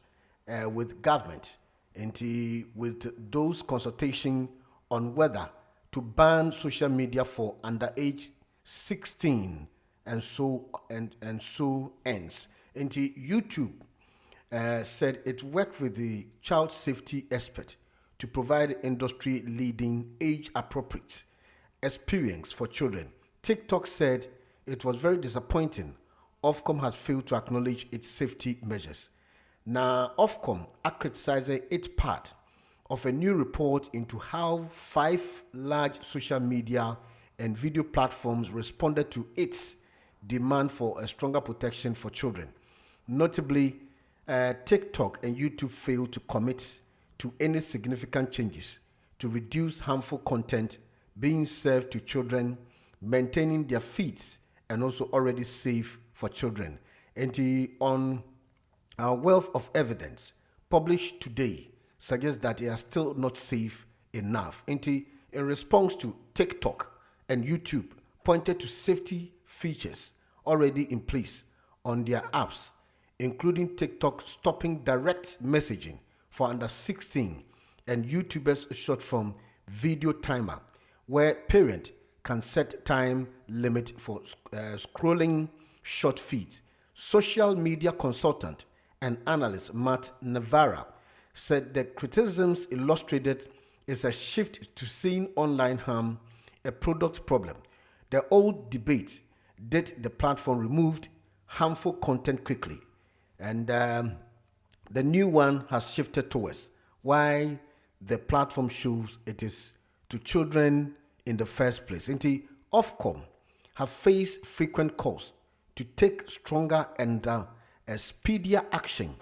with government, and with those consultation on whether to ban social media for underage 16 and so ends. And YouTube said it worked with the child safety expert to provide industry-leading age-appropriate experience for children. TikTok said it was very disappointing Ofcom has failed to acknowledge its safety measures. Now, Ofcom are criticizing its part of a new report into how 5 large social media and video platforms responded to its demand for a stronger protection for children. Notably, TikTok and YouTube failed to commit to any significant changes to reduce harmful content being served to children, maintaining their feeds, and also already safe for children. And on our wealth of evidence published today suggests that they are still not safe enough. And in response to TikTok and YouTube pointed to safety features already in place on their apps, including TikTok stopping direct messaging for under 16 and YouTubers short form video timer, where parent can set time limit for scrolling short feeds. Social media consultant and analyst Matt Navarra said the criticisms illustrated is a shift to seeing online harm a product problem. The old debate, did the platform removed harmful content quickly? And the new one has shifted towards why the platform shows it is to children in the first place. Indeed, Ofcom have faced frequent calls to take stronger and speedier action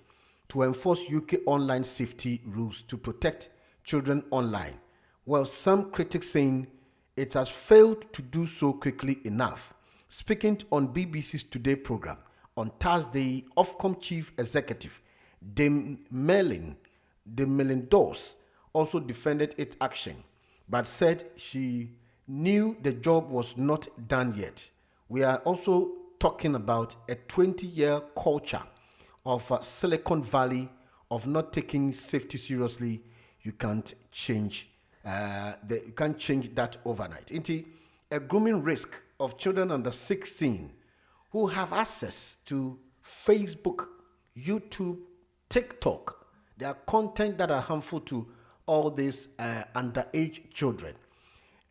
to enforce UK online safety rules to protect children online. While some critics saying it has failed to do so quickly enough. Speaking on BBC's Today program on Thursday, Ofcom Chief Executive Dame Melindors also defended its action, but said she knew the job was not done yet. We are also talking about a 20-year culture of Silicon Valley of not taking safety seriously. You can't change that overnight. A grooming risk of children under 16 who have access to Facebook, YouTube, TikTok. There are content that are harmful to all these underage children.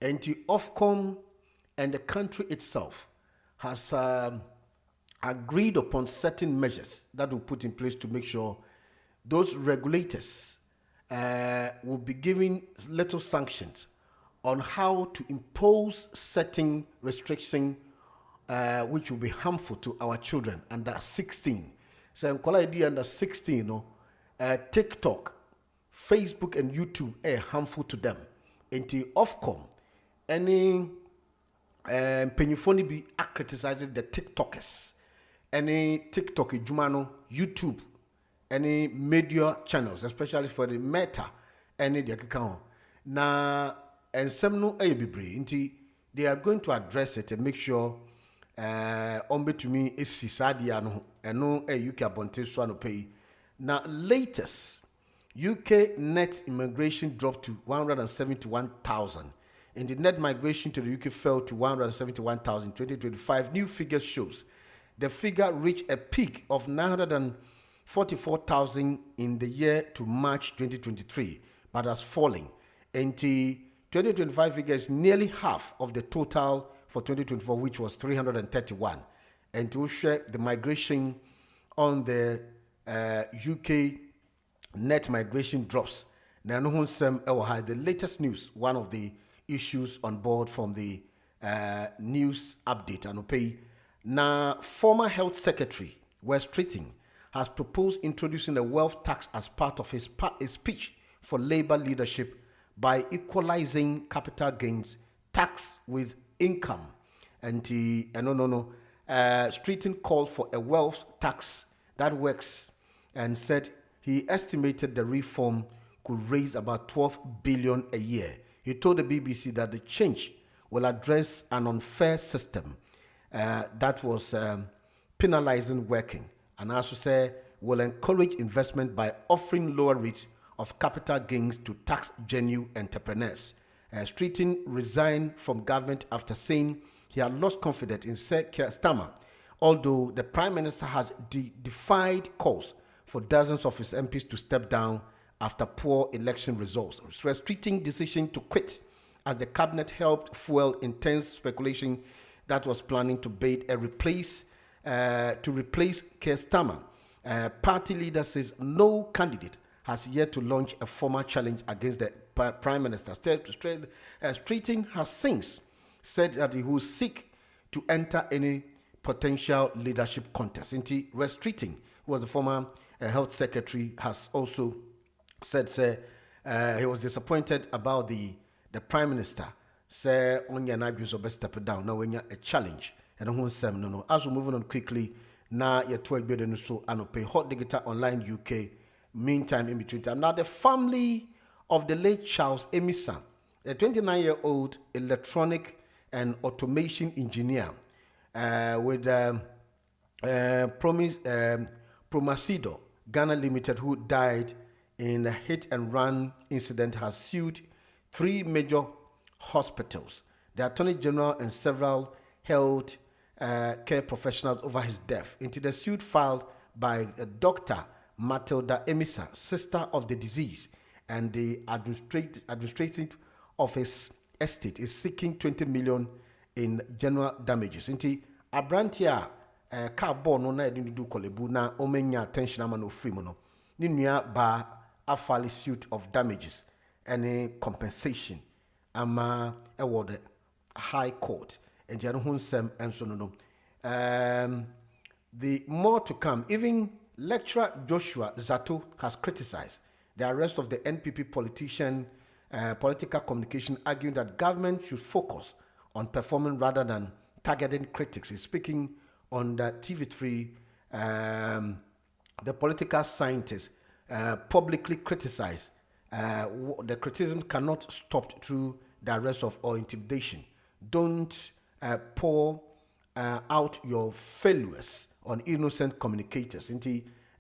And the Ofcom and the country itself has agreed upon certain measures that will put in place to make sure those regulators will be giving little sanctions on how to impose certain restrictions which will be harmful to our children under 16. So in Kola under 16, TikTok, Facebook and YouTube are harmful to them. Into Ofcom, any penyifoni be criticizing the TikTokers, any TikTok Jumano, YouTube, any media channels, especially for the Meta, any the account. Na and some no into they are going to address it and make sure ombe to me is sisadia no and no UK abonte so no pay. Now latest UK net immigration dropped to 171,000. And the net migration to the UK fell to 171,000 in 2025. New figures shows the figure reached a peak of 944,000 in the year to March 2023, but has fallen. And the 2025 figure is nearly half of the total for 2024, which was 331. And to share the migration on the UK net migration drops. Now, the latest news, one of the issues on board from the news update and pay. Now, former Health Secretary West Streeting has proposed introducing a wealth tax as part of his speech for Labour leadership by equalizing capital gains tax with income. And Streeting called for a wealth tax that works and said he estimated the reform could raise about 12 billion a year. He told the BBC that the change will address an unfair system that was penalizing working, and also say will encourage investment by offering lower rates of capital gains to tax-genuine entrepreneurs. Streeting resigned from government after saying he had lost confidence in Sir Keir Starmer, although the Prime Minister has defied calls for dozens of his MPs to step down after poor election results. Streeting's decision to quit as the cabinet helped fuel intense speculation that was planning to bait to replace Keir Starmer. Party leader says no candidate has yet to launch a formal challenge against the Prime Minister. Streeting has since said that he will seek to enter any potential leadership contest. Streeting, who was the former Health Secretary, has also said he was disappointed about the Prime Minister. Say on your night will step down. Now when you're a challenge. And no. As we move on quickly, now you're 12 billion so and pay Hot Digital Online UK. Meantime, in between time. Now the family of the late Charles Emisa, a 29-year-old electronic and automation engineer with Promasido Ghana Limited, who died in a hit-and-run incident, has sued 3 major hospitals, the Attorney General and several health care professionals over his death. Into the suit filed by Dr. Matilda Emisa, sister of the deceased, and the administrative office estate is seeking 20 million in general damages. Into Abrantia carbon no na do kolebu na omenya attention ama no free no ni nua ba afali suit of damages any compensation ama award high court and jano hunsem enso no. The more to come. Even lecturer Joshua Zato has criticized the arrest of the NPP political communication, arguing that government should focus on performing rather than targeting critics. He's speaking on the TV3. The political scientists publicly criticized the criticism cannot stop through the arrest of or intimidation. Don't pour out your failures on innocent communicators.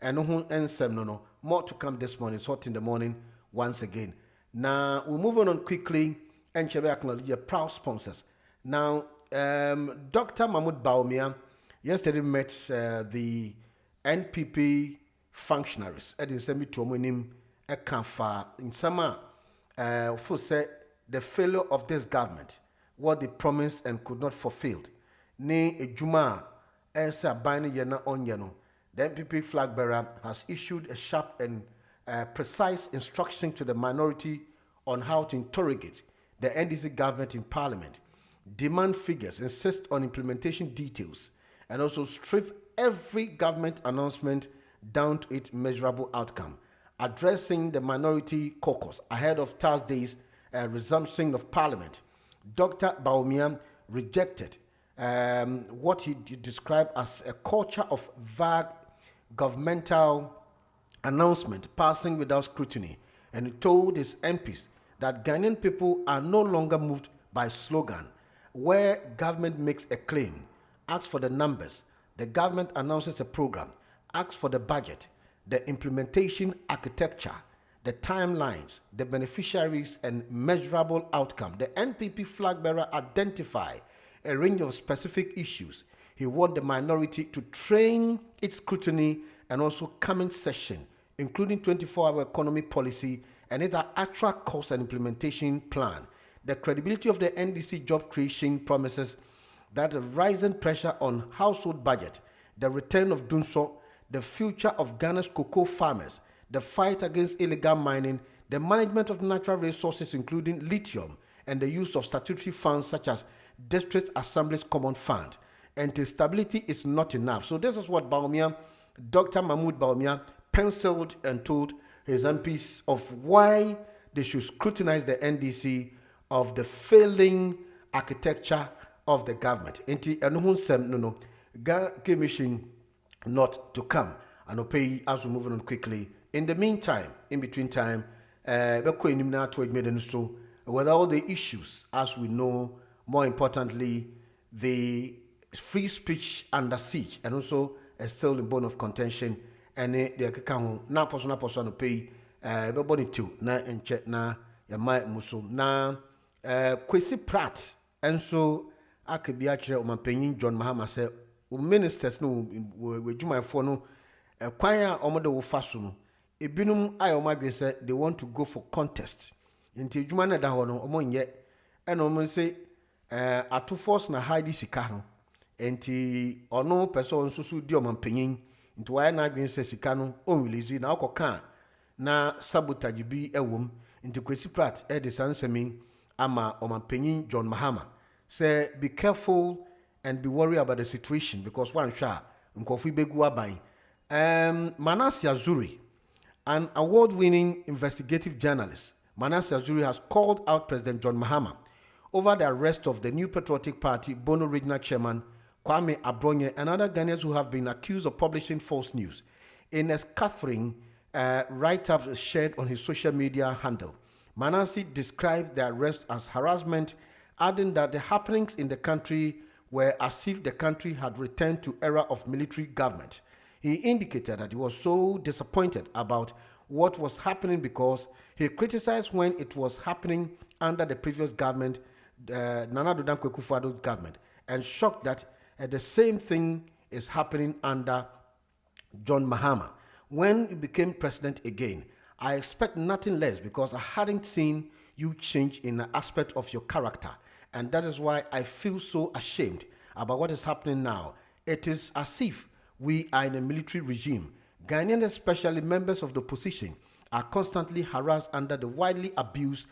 No. More to come this morning. It's hot in the morning once again. Now, we're moving on quickly and shall we acknowledge your proud sponsors. Now, Dr. Mahmoud Baumia yesterday met the NPP functionaries at the semi to Ekanfa in summer for say the failure of this government, what they promised and could not fulfill. Ne Ejuma Esa Bani Yena Onyano. The NPP flag bearer has issued a sharp and precise instruction to the minority on how to interrogate the NDC government in parliament, demand figures, insist on implementation details, and also strip every government announcement down to its measurable outcome. Addressing the minority caucus ahead of Thursday's resumption of parliament, Dr. Baumia rejected what he described as a culture of vague governmental announcement passing without scrutiny, and he told his MPs that Ghanaian people are no longer moved by slogan. Where government makes a claim, asks for the numbers, the government announces a program, asks for the budget, the implementation architecture, the timelines, the beneficiaries, and measurable outcome. The NPP flag bearer identified a range of specific issues. He want the minority to train its scrutiny and also coming session, including 24-hour economy policy and its actual cost and implementation plan. The credibility of the NDC job creation promises that the rising pressure on household budget, the return of Dunso, the future of Ghana's cocoa farmers, the fight against illegal mining, the management of natural resources including lithium, and the use of statutory funds such as District Assembly's Common Fund. And stability is not enough. So this is what Dr. Mahmoud Baumia penciled and told his MPs of why they should scrutinize the NDC of the failing architecture of the government. Commission not to come. And pay as we move on quickly. In the meantime, in between time, with all the issues, as we know, more importantly, the free speech under siege and also still in bone of contention. And the account na person no pay everybody too na enche na ya mai muso na Kwesi Pratt and so akabi akire omanpanyin John Mahama say ministers no we dwumayfo no kwan a omodo wo fa so no ebinum ayo magre say they want to go for contest nti dwuma na da ho no omonye and omon say atu force na hide sika no nti ono person susu di omanpanyin nti why na green say sika no on release na akoka na sabotage bi ewom nti Kwesi Pratt e de sansemi ama omanpanyin John Mahama say be careful and be worried about the situation because one sha nkofu begu aban. Manasseh Azuri, an award-winning investigative journalist, Manasseh Azuri has called out President John Mahama over the arrest of the New Patriotic Party Bono Regional Chairman Kwame Abronye and other Ghanaians who have been accused of publishing false news. In a scathering write-up shared on his social media handle, Manasseh described the arrest as harassment, adding that the happenings in the country were as if the country had returned to era of military government. He indicated that he was so disappointed about what was happening because he criticized when it was happening under the previous government, Nana Addo Dankwa Akufo-Addo's government, and shocked that the same thing is happening under John Mahama. When he became president again, I expect nothing less because I hadn't seen you change in an aspect of your character. And that is why I feel so ashamed about what is happening now. It is as if we are in a military regime. Ghanaians, especially members of the opposition, are constantly harassed under the widely abused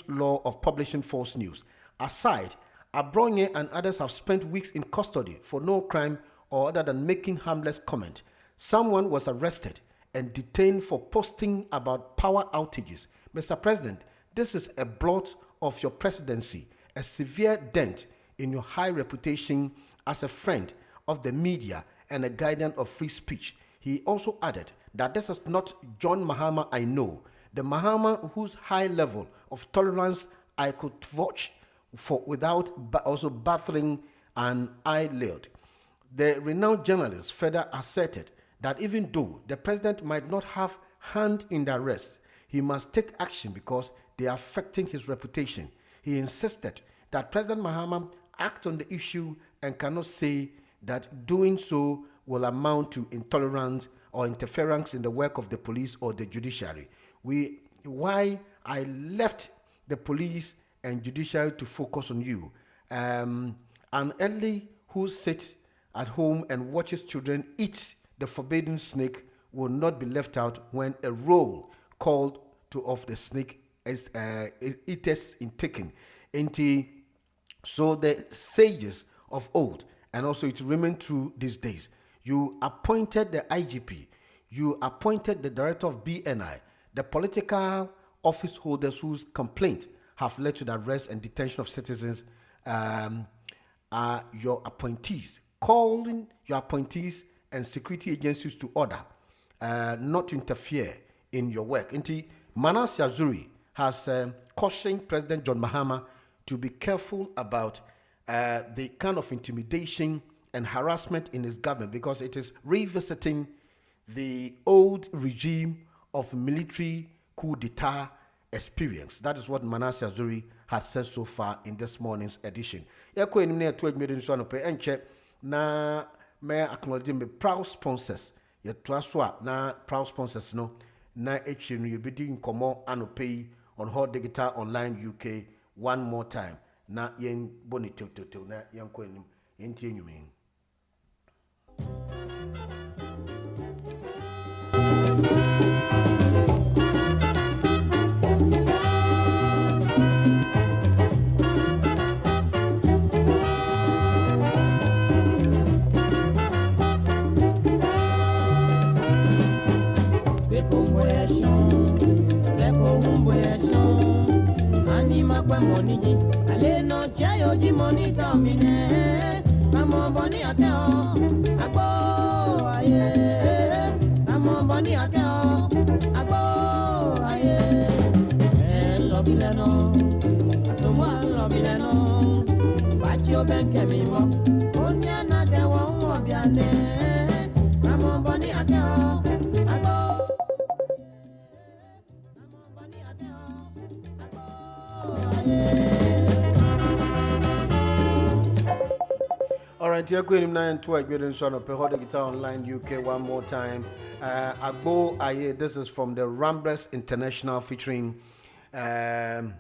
law of publishing false news. Aside, Abronye and others have spent weeks in custody for no crime or other than making harmless comment. Someone was arrested and detained for posting about power outages. Mr. President, this is a blot of your presidency, a severe dent in your high reputation as a friend of the media and a guardian of free speech. He also added that this is not John Mahama I know. The Mahama, whose high level of tolerance I could vouch for without also battling an eyelid. The renowned journalist further asserted that even though the president might not have hand in the arrest, he must take action because they are affecting his reputation. He insisted that President Mahama act on the issue and cannot say that doing so will amount to intolerance or interference in the work of the police or the judiciary. Why I left the police and judiciary to focus on you. An elderly who sits at home and watches children eat the forbidden snake will not be left out when a roll called to off the snake as eaters in taken. So the sages of old, and also it remains true these days. You appointed the IGP, you appointed the director of BNI, the political office holders whose complaints have led to the arrest and detention of citizens are your appointees, calling your appointees and security agencies to order not to interfere in your work. Manasseh Zuri has cautioned President John Mahama to be careful about the kind of intimidation and harassment in his government, because it is revisiting the old regime of military coup d'etat experience. That is what Manasseh Zuri has said so far in this morning's edition. Yako enimne atu admire nso anope enche na me acknowledge me proud sponsors. Ye traswa na proud sponsors no na echi no yebidi nkomo anope on Hot Digital Online UK one more time. Na yen boni to na yen ko enim enti enyume. Alright, you're going to Hot Digital Online UK one more time. Agbo Aye, this is from the Ramblers International featuring one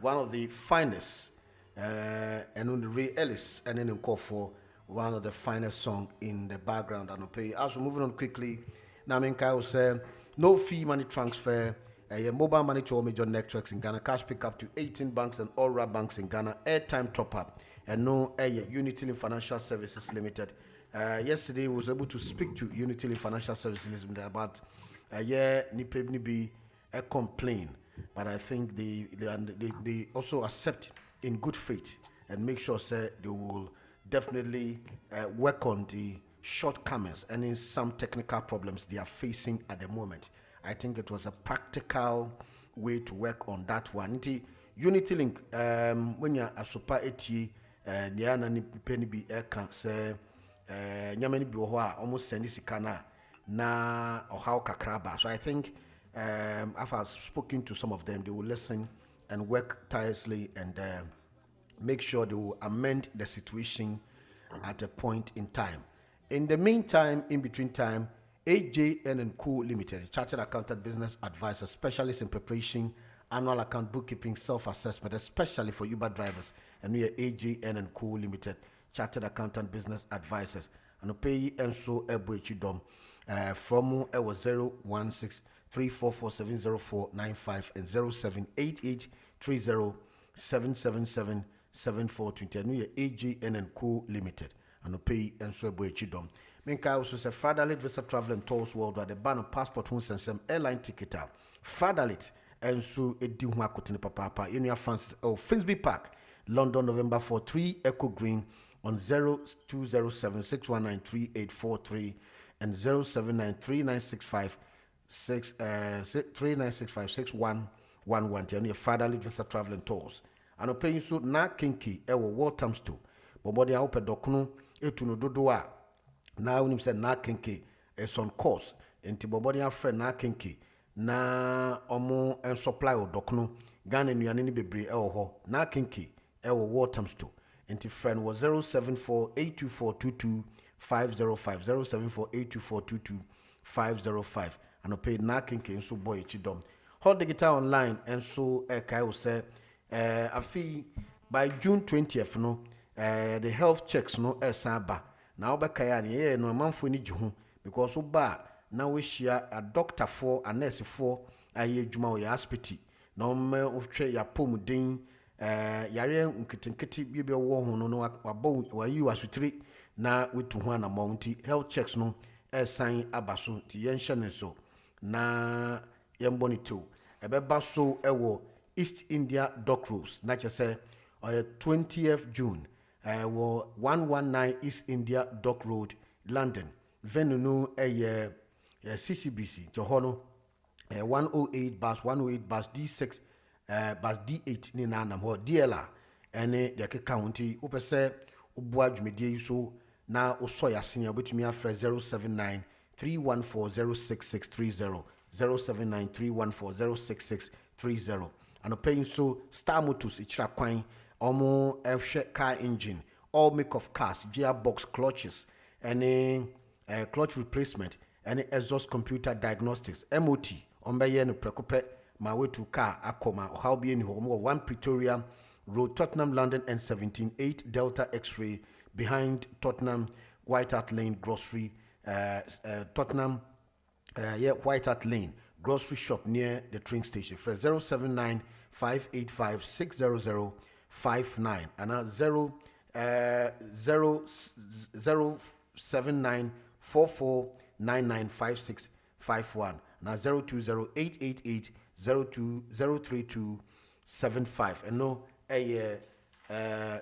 of the finest, and Ray Ellis, and then call for one of the finest song in the background. And pay. As we're moving on quickly, Naminka will say no fee money transfer. Mobile money to all major networks in Ghana. Cash pick up to 18 banks and all RAB banks in Ghana. Airtime top up. And no Unity Link Financial Services Limited. Yesterday, we was able to speak to Unity Link Financial Services Limited about be a complaint, but I think they also accept in good faith and make sure say they will definitely work on the shortcomings and in some technical problems they are facing at the moment. I think it was a practical way to work on that one. Unity Link, when you're a super AT, Niana ni penny be eka say nyamani bi ho a almost send sikana na ohaw kakraba. So I think after I've spoken to some of them, they will listen and work tirelessly and make sure they will amend the situation at a point in time. In the meantime, in between time, AJN & Co Limited, Chartered Accountant Business Advisor, specialist in preparation, annual account bookkeeping, self-assessment, especially for Uber drivers. And we are AJN & Co Limited, Chartered Accountant Business Advisors. And we pay and so Ebuechidom from 016-344-70495 and 0788-30-777-7420. And we are AJN & Co Limited. And we pay and so Ebuechidom. Minka also said Fatherlit Visa Travel and Tours Worldwide, the ban of passport homes and some airline ticket out. Fatherlit and so Ediwa Kotini Papa, Unia Francis, Finsbury Park, London, November 4, 3 Echo Green on 0207-619-3843 and 0793-965 39656111 to your fatherly visa traveling tours. And paying so na kinki ewo Waltham to. Bobody a open dokuno etuno dodoa. Na unim said na kinki is on course. Enti bobody a friend na kinki na omo and supply o dokuno. Ghana nuanini bebre ewo ho. Na kinki ewo Waltham to. Enti friend was 074-824-22505 074-824-22505 and pay na kinki and so boy chidom. Hold the guitar online and so kai will say I feel by June 20th no the health checks no saba now bakaya ni no manfo ni jihu because so ba now we share a doctor for a nurse for aye djuma o hospital na me ofhwe ya pomuden yare nkitinkiti bibe wo ho no wabo wayi wasutiri na wetu ho na mounti health checks no sign abaso ti yenhye so na yembonito ebeba so ewo East India Dock Roads na say 20th June wo 119 East India Dock Road London venue no CCBC to hono 108 bus D6 bus D8 ni na nam ho DLR ene de ke county upese ubua dwumedie so na oso ya senior betumi afre 079 3140660 079-314-06630 and paying so Star Motors ichira kwan omo efhwe car engine all make of cars gearbox clutches any clutch replacement any exhaust computer diagnostics MOT ombeye no prekope ma wetu car akoma how be any home 1 Pretoria Road Tottenham London N17 8 Delta X-ray behind Tottenham White Hart Lane grocery Tottenham White Hart Lane grocery shop near the train station for 079-585-60059 and 079-44995651 now 020-888-03275 and no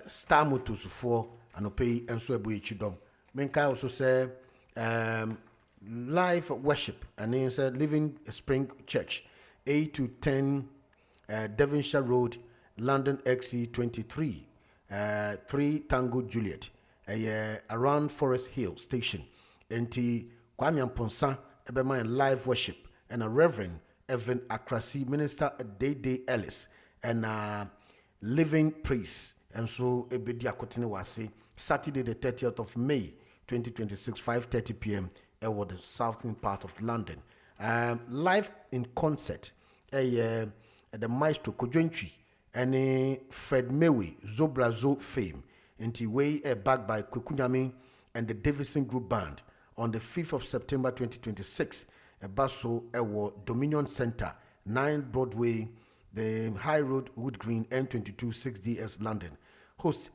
Star Motors for and pay and so ebu chidom menka also say live worship and he said Living Spring Church 8 to 10 Devonshire Road London XC23 3 Tango Juliet around Forest Hill Station enti Kwame Amponsa ebema live worship and a Reverend Evan Akrasi Minister Day Ellis and living priest and so ebedi akotene wase Saturday the 30th of May 2026 5:30 p.m. at the southern part of London. Live in concert at the Maestro Kojontri and Fred Mewe Zobrazo fame into way backed by Kwekunyami and the Davidson Group Band on the 5th of September 2026 a Basso Award Dominion Center 9 Broadway the High Road Wood Green N22 6DS London. Host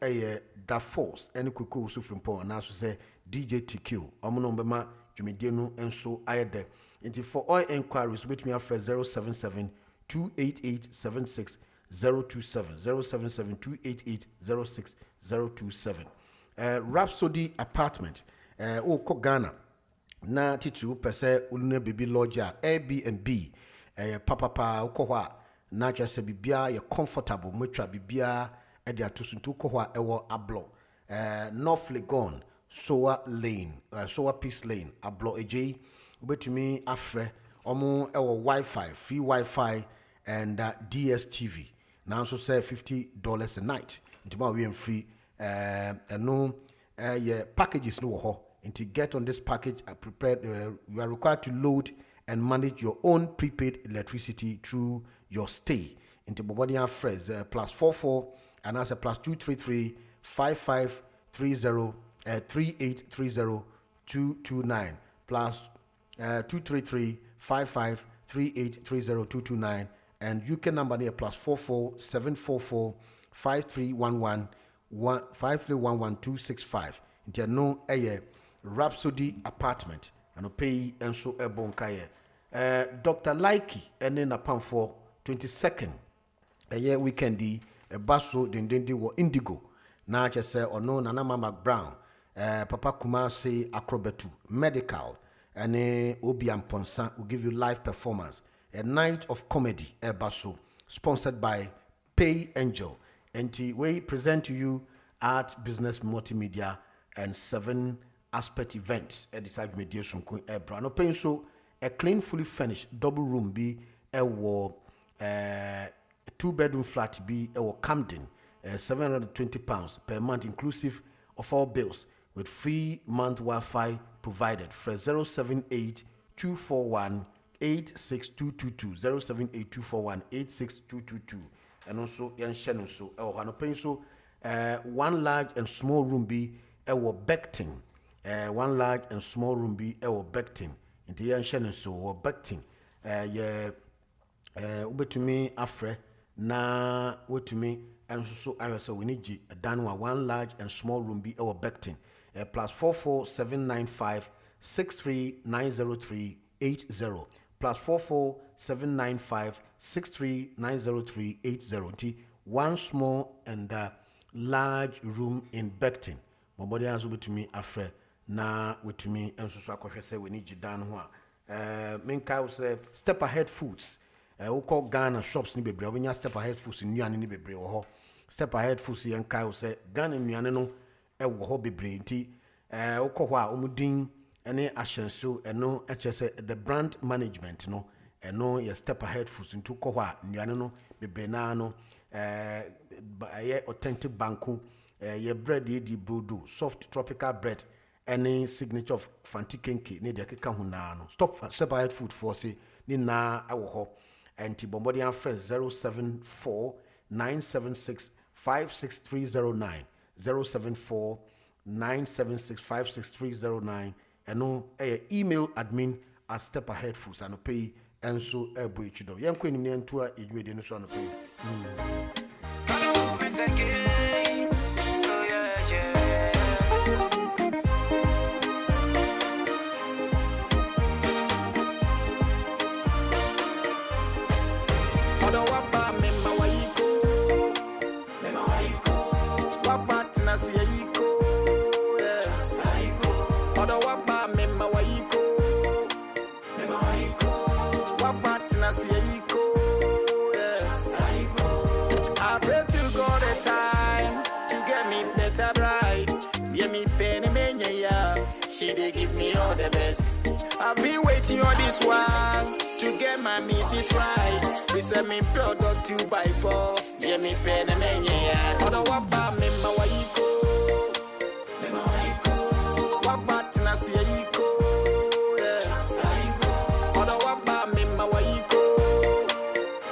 Da Force and Kuku Sufrimpo and also say DJ TQ Omonombema Jumidenu and so ayede. Into for all inquiries with me after 077 288 027 077 288 027. Rhapsody Apartment ko Ghana na titru pese ulune baby lodger Airbnb papa ko hwa na cha se bibia ye comfortable metwa bibia e dia tosuntu ko hwa ewo ablo North Legon Soa Lane Soa Peace Lane ablo eje ubetumi afre omo ewo Wi-Fi free Wi-Fi and DSTV now so say $50 a night intima we free no packages no ho to get on this package prepared you are required to load and manage your own prepaid electricity through your stay into Bobodia Frez +44 and as a +233 5530 3830 229 +233 553830 229 and UK number near +44 744 5311 5311 265 into no Rhapsody Apartment and pay and so a bonkaye. Dr. Likey and then a pound for 22nd a year weekendy a basso dindi wo indigo na just say or no Nana Mama Brown Papa Kumasi Acrobetu Medical and Obi and Ponsa will give you live performance. A night of comedy, Basso, sponsored by Pay Angel. And we present to you Art Business Multimedia and 7 Aspect Events at the side mediation Ebra. No pain so a clean, fully furnished double room be a war 2-bedroom flat be a Camden, £720 per month inclusive of all bills with free month Wi-Fi provided. For 078-241-86222 078-241-86222 and also yan channel so so 1 large and small room be a Beckton. 1 large and small room be a Beckton. Into yan channel so or Beckton. Ubetumi afre na wetumi and so I so we need a danwa 1 large and small room be our Beckton plus 44795 6390380 plus 44795 6390380 1 small and large room in Beckton. Mobody has ubetumi afre na wetumi and so akwhwese we need dan ho a menka say Step Ahead Foods. We call Ghana shops ni bebre. We Step Ahead Foods in nuane ni bebre wo ho. Step Ahead Foods yen kai wo say Ghana nuane no e wo ho bebre nti we call ho a omudin ene ahyenso eno echese the brand management no eno ye Step Ahead Foods nti ko ho a nuane no bebre na no ye authentic banku ye bread ye di brodo soft tropical bread any signature of fanti kenke ne de keka ho na no Step Ahead Food for say ni na awo ho. And Bombodian Friends 074-976-56309 074-976-56309 and no email admin at Step Ahead Foods and pay and so chido. Young Queen in to a idea no son of pay. I pray to God a time to get me better right. Give me penny mania. She they give me all the best. I've been waiting on this one to get my missus right. We send me product 2x4. Give me penny mania. Other wapa me ma waiko. Me ma waiko. Wapa tina si yiko. Other wapa me ma waiko.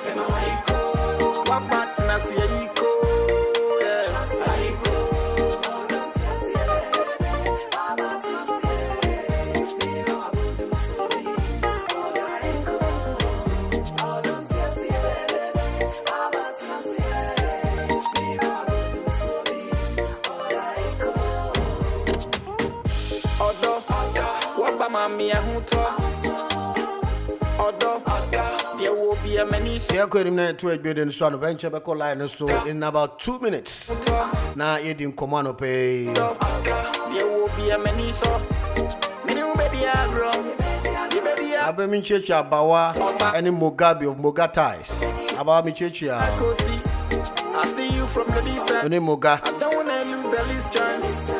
Me ma waiko. Wapa tina si yiko. Mami ahuto odo there will be a many so to a good and son of venture back line so in about 2 minutes now eating command pay there will be a many so many baby agro I've been church abawa any Mugabe of Mugatais about me church I see you from the distance any Muga I don't want to lose the least chance.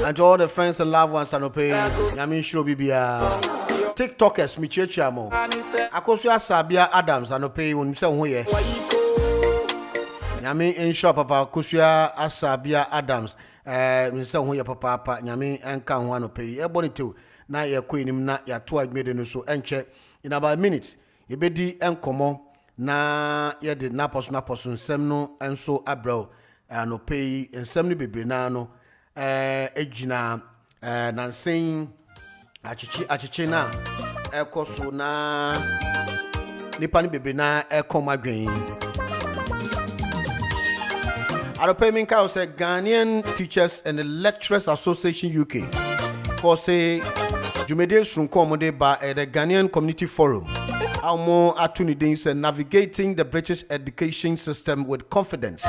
And to all the friends and loved ones and pay I mean show bibia TikTokers me checha mo akoso Asabia Adams and pay un se ho ye nyame ensure papa kosua Asabia Adams me se ho ye papa nyame enka ho an pay e bonito na ye koinim na ya to agmede no so enche in about a minute ye bedi enkomo na ye de napos nsem no enso abrel no pay nsem ni bebre na no ejina nansen achichi na ekoso na nipa ni bebre na ekomadwen Aropemin ka say Ghanaian Teachers and Lecturers Association UK for say Jumede Sunkomode ba the Ghanaian Community Forum Almo Atunidin say navigating the British education system with confidence.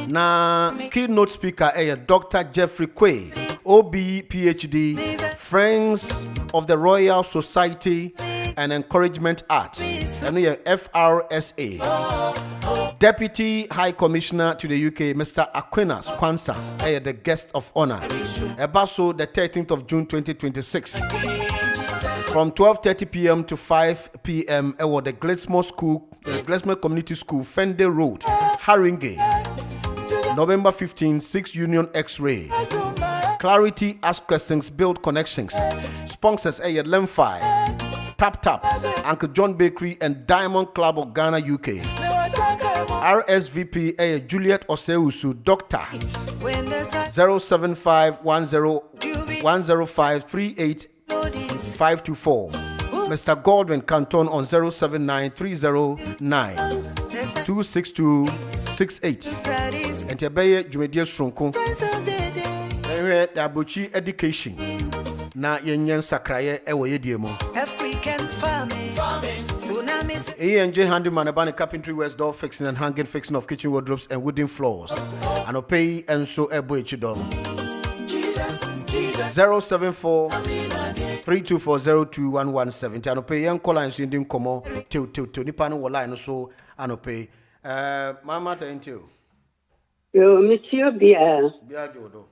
Na keynote speaker Dr. Jeffrey Quay OB, PhD, Friends of the Royal Society and Encouragement Arts, and FRSA. Deputy High Commissioner to the UK, Mr. Aquinas Kwanzaa, the guest of honor. Ebaso, the 13th of June 2026. From 12:30 p.m. to 5 p.m. at the Glesmore Community School, Fende Road, Haringey. November 15, 6 Union X-Ray. Clarity, Ask Questions, Build Connections. Sponsors Lemfi, Tap, Uncle John Bakery, and Diamond Club of Ghana, UK. RSVP Juliet Oseusu, Doctor 075-105-38524. Mr. Godwin Canton on 079-309-26268. And Tebeye Jumedia Shronko. The Abuchi Education. Na yenyen sakraye ewo yediemo. African farming. A&J Handyman about carpentry, west door fixing and hanging, fixing of kitchen wardrobes and wooden floors. And pay and so ebo chidon. 074-324-0217. And pay young call and sending komo till Nipano line so and pay. Mama thank you. Yo, Monsieur Bia. Bia Jodo.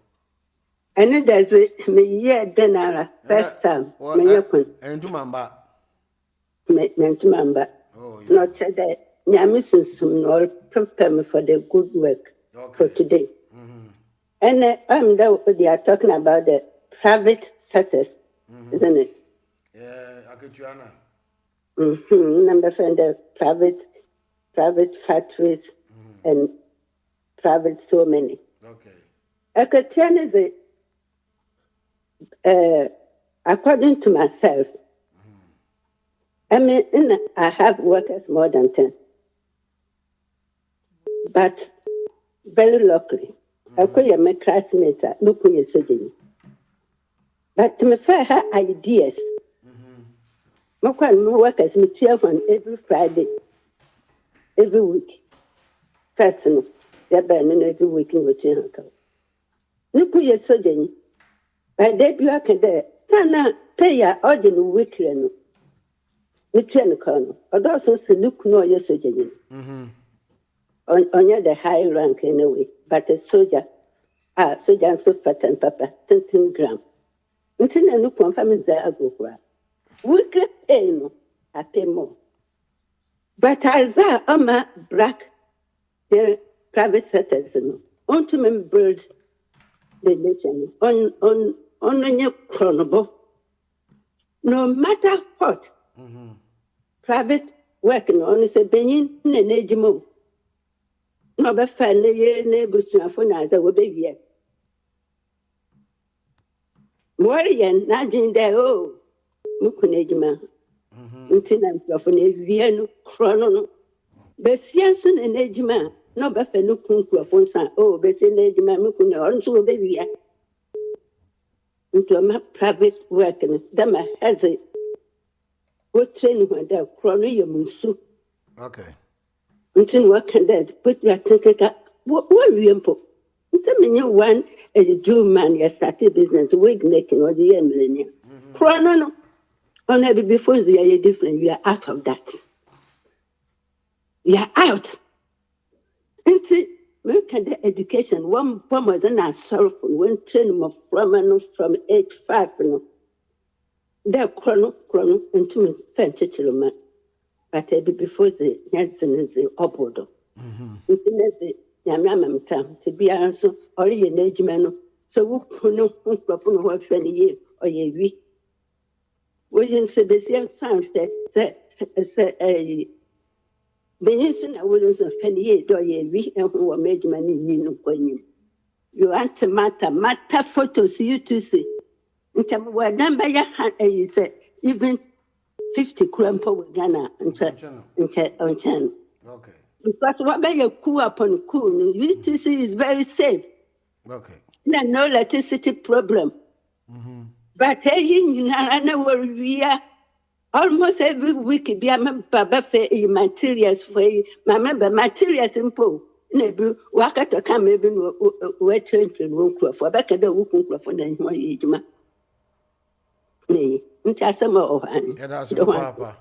And there's me year dinner first time. And to Mamba. Member. Not said that Yamisum or prepare me for the good work for today. And they are talking about the private sectors, isn't it? Yeah, I could Number for the private factories and private so many. Okay. I could tell you according to myself, I mean, I have workers more than 10. But very luckily, I could have my classmates look who you're surgeon. But to me, I have ideas. My workers me 12 on every Friday, every week. First, they're burning every week in which you have. Look who you're surgeon. By debut, I can there. Sana pay your ordinary weekly. Nitrian Colonel, or also look no yes, surgeon. On the high rank anyway, but a soldier, soldier so fat and papa, 10 gram. Until I look on family there, I go for we can pay no, I pay more. But as I am a black, the private citizens, on to me build the nation on your chronable. No matter what. Private working on is a benin and ejimo. No, but family neighbors to a phone as I will be here. Warrior, nothing there, oh, Mukunejima. Until I'm from a Viano chrono. But Sianson and Ejima, no buffalo kunku of one son, oh, Bessin Ejima Mukuna, also baby here. Into a private working, then I has it. What training when they're crawling your musu? Okay. Until what can that put your ticket up? What will you put? Until me one as a Jew man, you started business, wig making or the year millennium. Chrono, on every before the year different, we are out of that. We are out. Until look at the education, one bomber than a sorrowful, one training of from age 5. They're chrono, and 2 fancy man. But I be before the Nansen is the obodo. The Yamam time to be answered, or your age man. So who know what 20 years or ye week. We didn't say the same time that a Benison, I wouldn't say 20 years or ye week and who were made money in you want to matter photos you to see. Well, number you said even 50 crumple with Ghana on channel. Okay. Because what by your cool upon cool, UTC is very safe. Okay. No electricity problem. But you know where we are almost every week. Be a baba for materials for you. My member materials in Po. Nebu, Wakata come maybe wet train to Wonkro for back at the Wonkro for the Yuma. Nay, Intasama or Annie. That's Papa.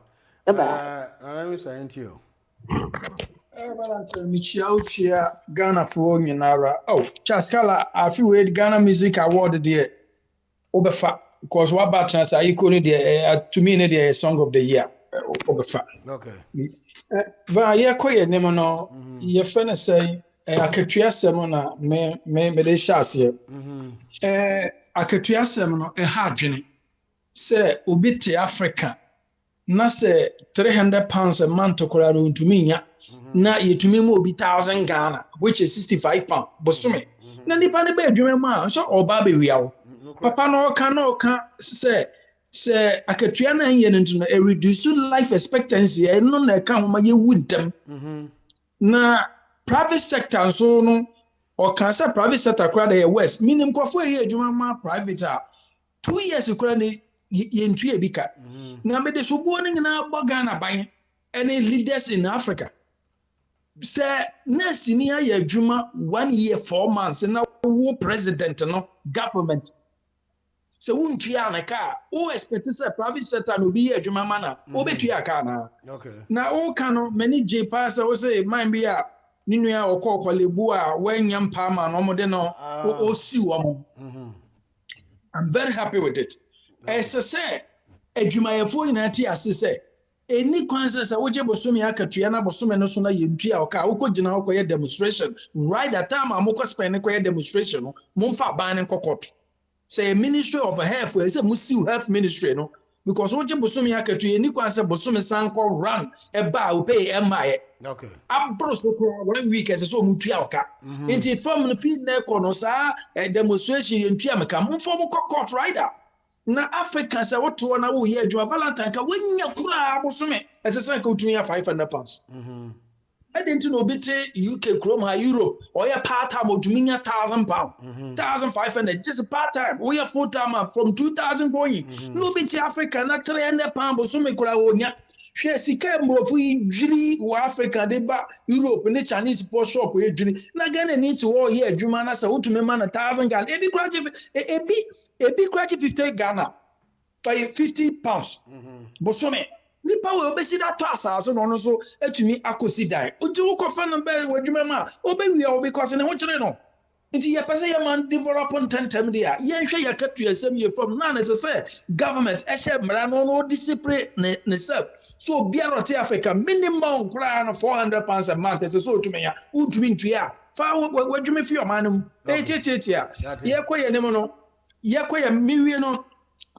I'm saying to you. Michia Ghana for Nara. Oh, Chaskala, I feel with Ghana Music Award dear. Obefa, because what about chance I could to me the song of the year. Obefa. Okay. Va ye koye nemo no ye fene say akatua sem na me de hyase akatua sem no ha adwene say obi te Africa na say 300 pounds a month kokora no ntumi nya na yetumi mu obi 1000 Ghana which is 65 pounds bosume na nipa ne ba adwuma ma so oba be wiawo papa no ka say akatua na nye no a reduce life expectancy no na ka homa ye wuntem na private sector so no or can say private sector kra the west minim kwafo ye adwuma ma private 2 years kra ne ye ntue bika na me de so bo ne nyina boga na ban any leaders in Africa say next ni ya adwuma 1 year 4 months na wo president no government. So won't you car? Oh, expect to say private sector no be a juma mana. Oh, bet you a car. Okay. Now, all can many J pass or say, mine be a Ninia or call for Libua when young Palmer no more than or see woman. I'm very happy with it. As I say, a juma for in a tea, as I say, any consensus, which Bosumi Akatriana Bosumi no sooner you tea or car, who could demonstration. Right at time, I'm going to spend a demonstration. Monfa ban and cockot. Say Ministry of Health, we say Musi Health Ministry, no, because what you Bosumi Akatri, any question Bosumi Sanko run a bow pay MI. Okay. Abroso 1 week as a so Mutiaka. Into from the field neconosa a demonstration in Tiamaka, Mumform court rider. Now Africans are what to 1 hour year, Joa Valentine, when you cry Bosumi as a cycle to me 500 pounds. I didn't know bit UK Chroma Europe or a part time of Jumia 1,000 pounds, 1,500 just a part time. We are full time from 2,000 going. No bit Africa, not 300 pounds, but some Kurawonia. She has a camera of Julie or Africa, they back Europe and the Chinese for shop with Julie. Not gonna need to all here, Jumana, so to me man 1,000 Ghana. A big crack 50 Ghana, 50 pounds. Bosome. Nipa we obesi that toss so no so etumi akosi dai oji wo kofa no be wadwuma ma obewi a because ne ho kire no nti ye pese ye man develop tentem dia ye nhwe ye katu asem ye from na na say government e she mra no discipline ne self so biara te Africa minimum kura no 400 pounds a month so otumi ya utumi ntua fa wadwuma fi o manum etietitia ye koye ne mo no ye koye miwie no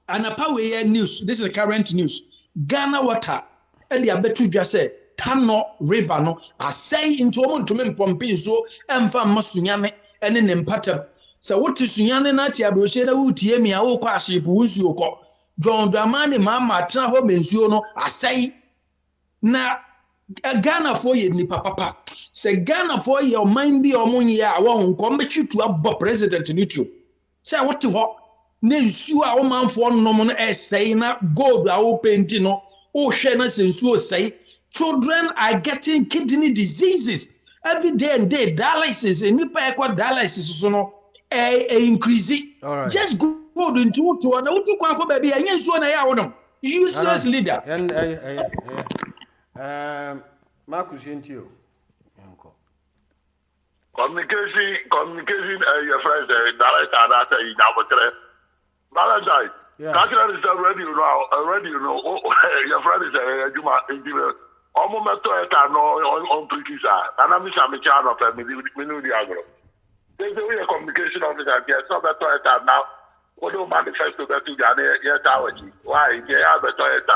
anapa we ye news. This is the current news. Ghana water and the abetu dwa say Tano river no asay into omo ntome mpompi so emfa masunyane ene ne mpatam se wote sunyane na ti abrohye na wutie mi a wo kwa ahyepu wunsuo kɔ John Dramani mama tena ho mensuo no asay na Ghana for ye ni papa se Ghana for ye oman bi omo ye a wo nkom betwitu abɔ president ni tuo se wote ho na nsuo a wo manfo nom no esay na gold a wo penti no o hwe na se nsuo say children are getting kidney diseases every day and day. Dialysis and nipa ekwa dialysis so no increase just go into to na utu kwa ko baby anya nsuo na ya wo no useless leader Marcus Yentio communication your friends director that you now Valentine, Catholic is already you know, your friend is a Juma engineer. Almost on Turkisa, and I'm a child of a minute agro. There's a way of communication officer, yes, so better now. What do manifesto that you got here, yes, why, they have a toilet.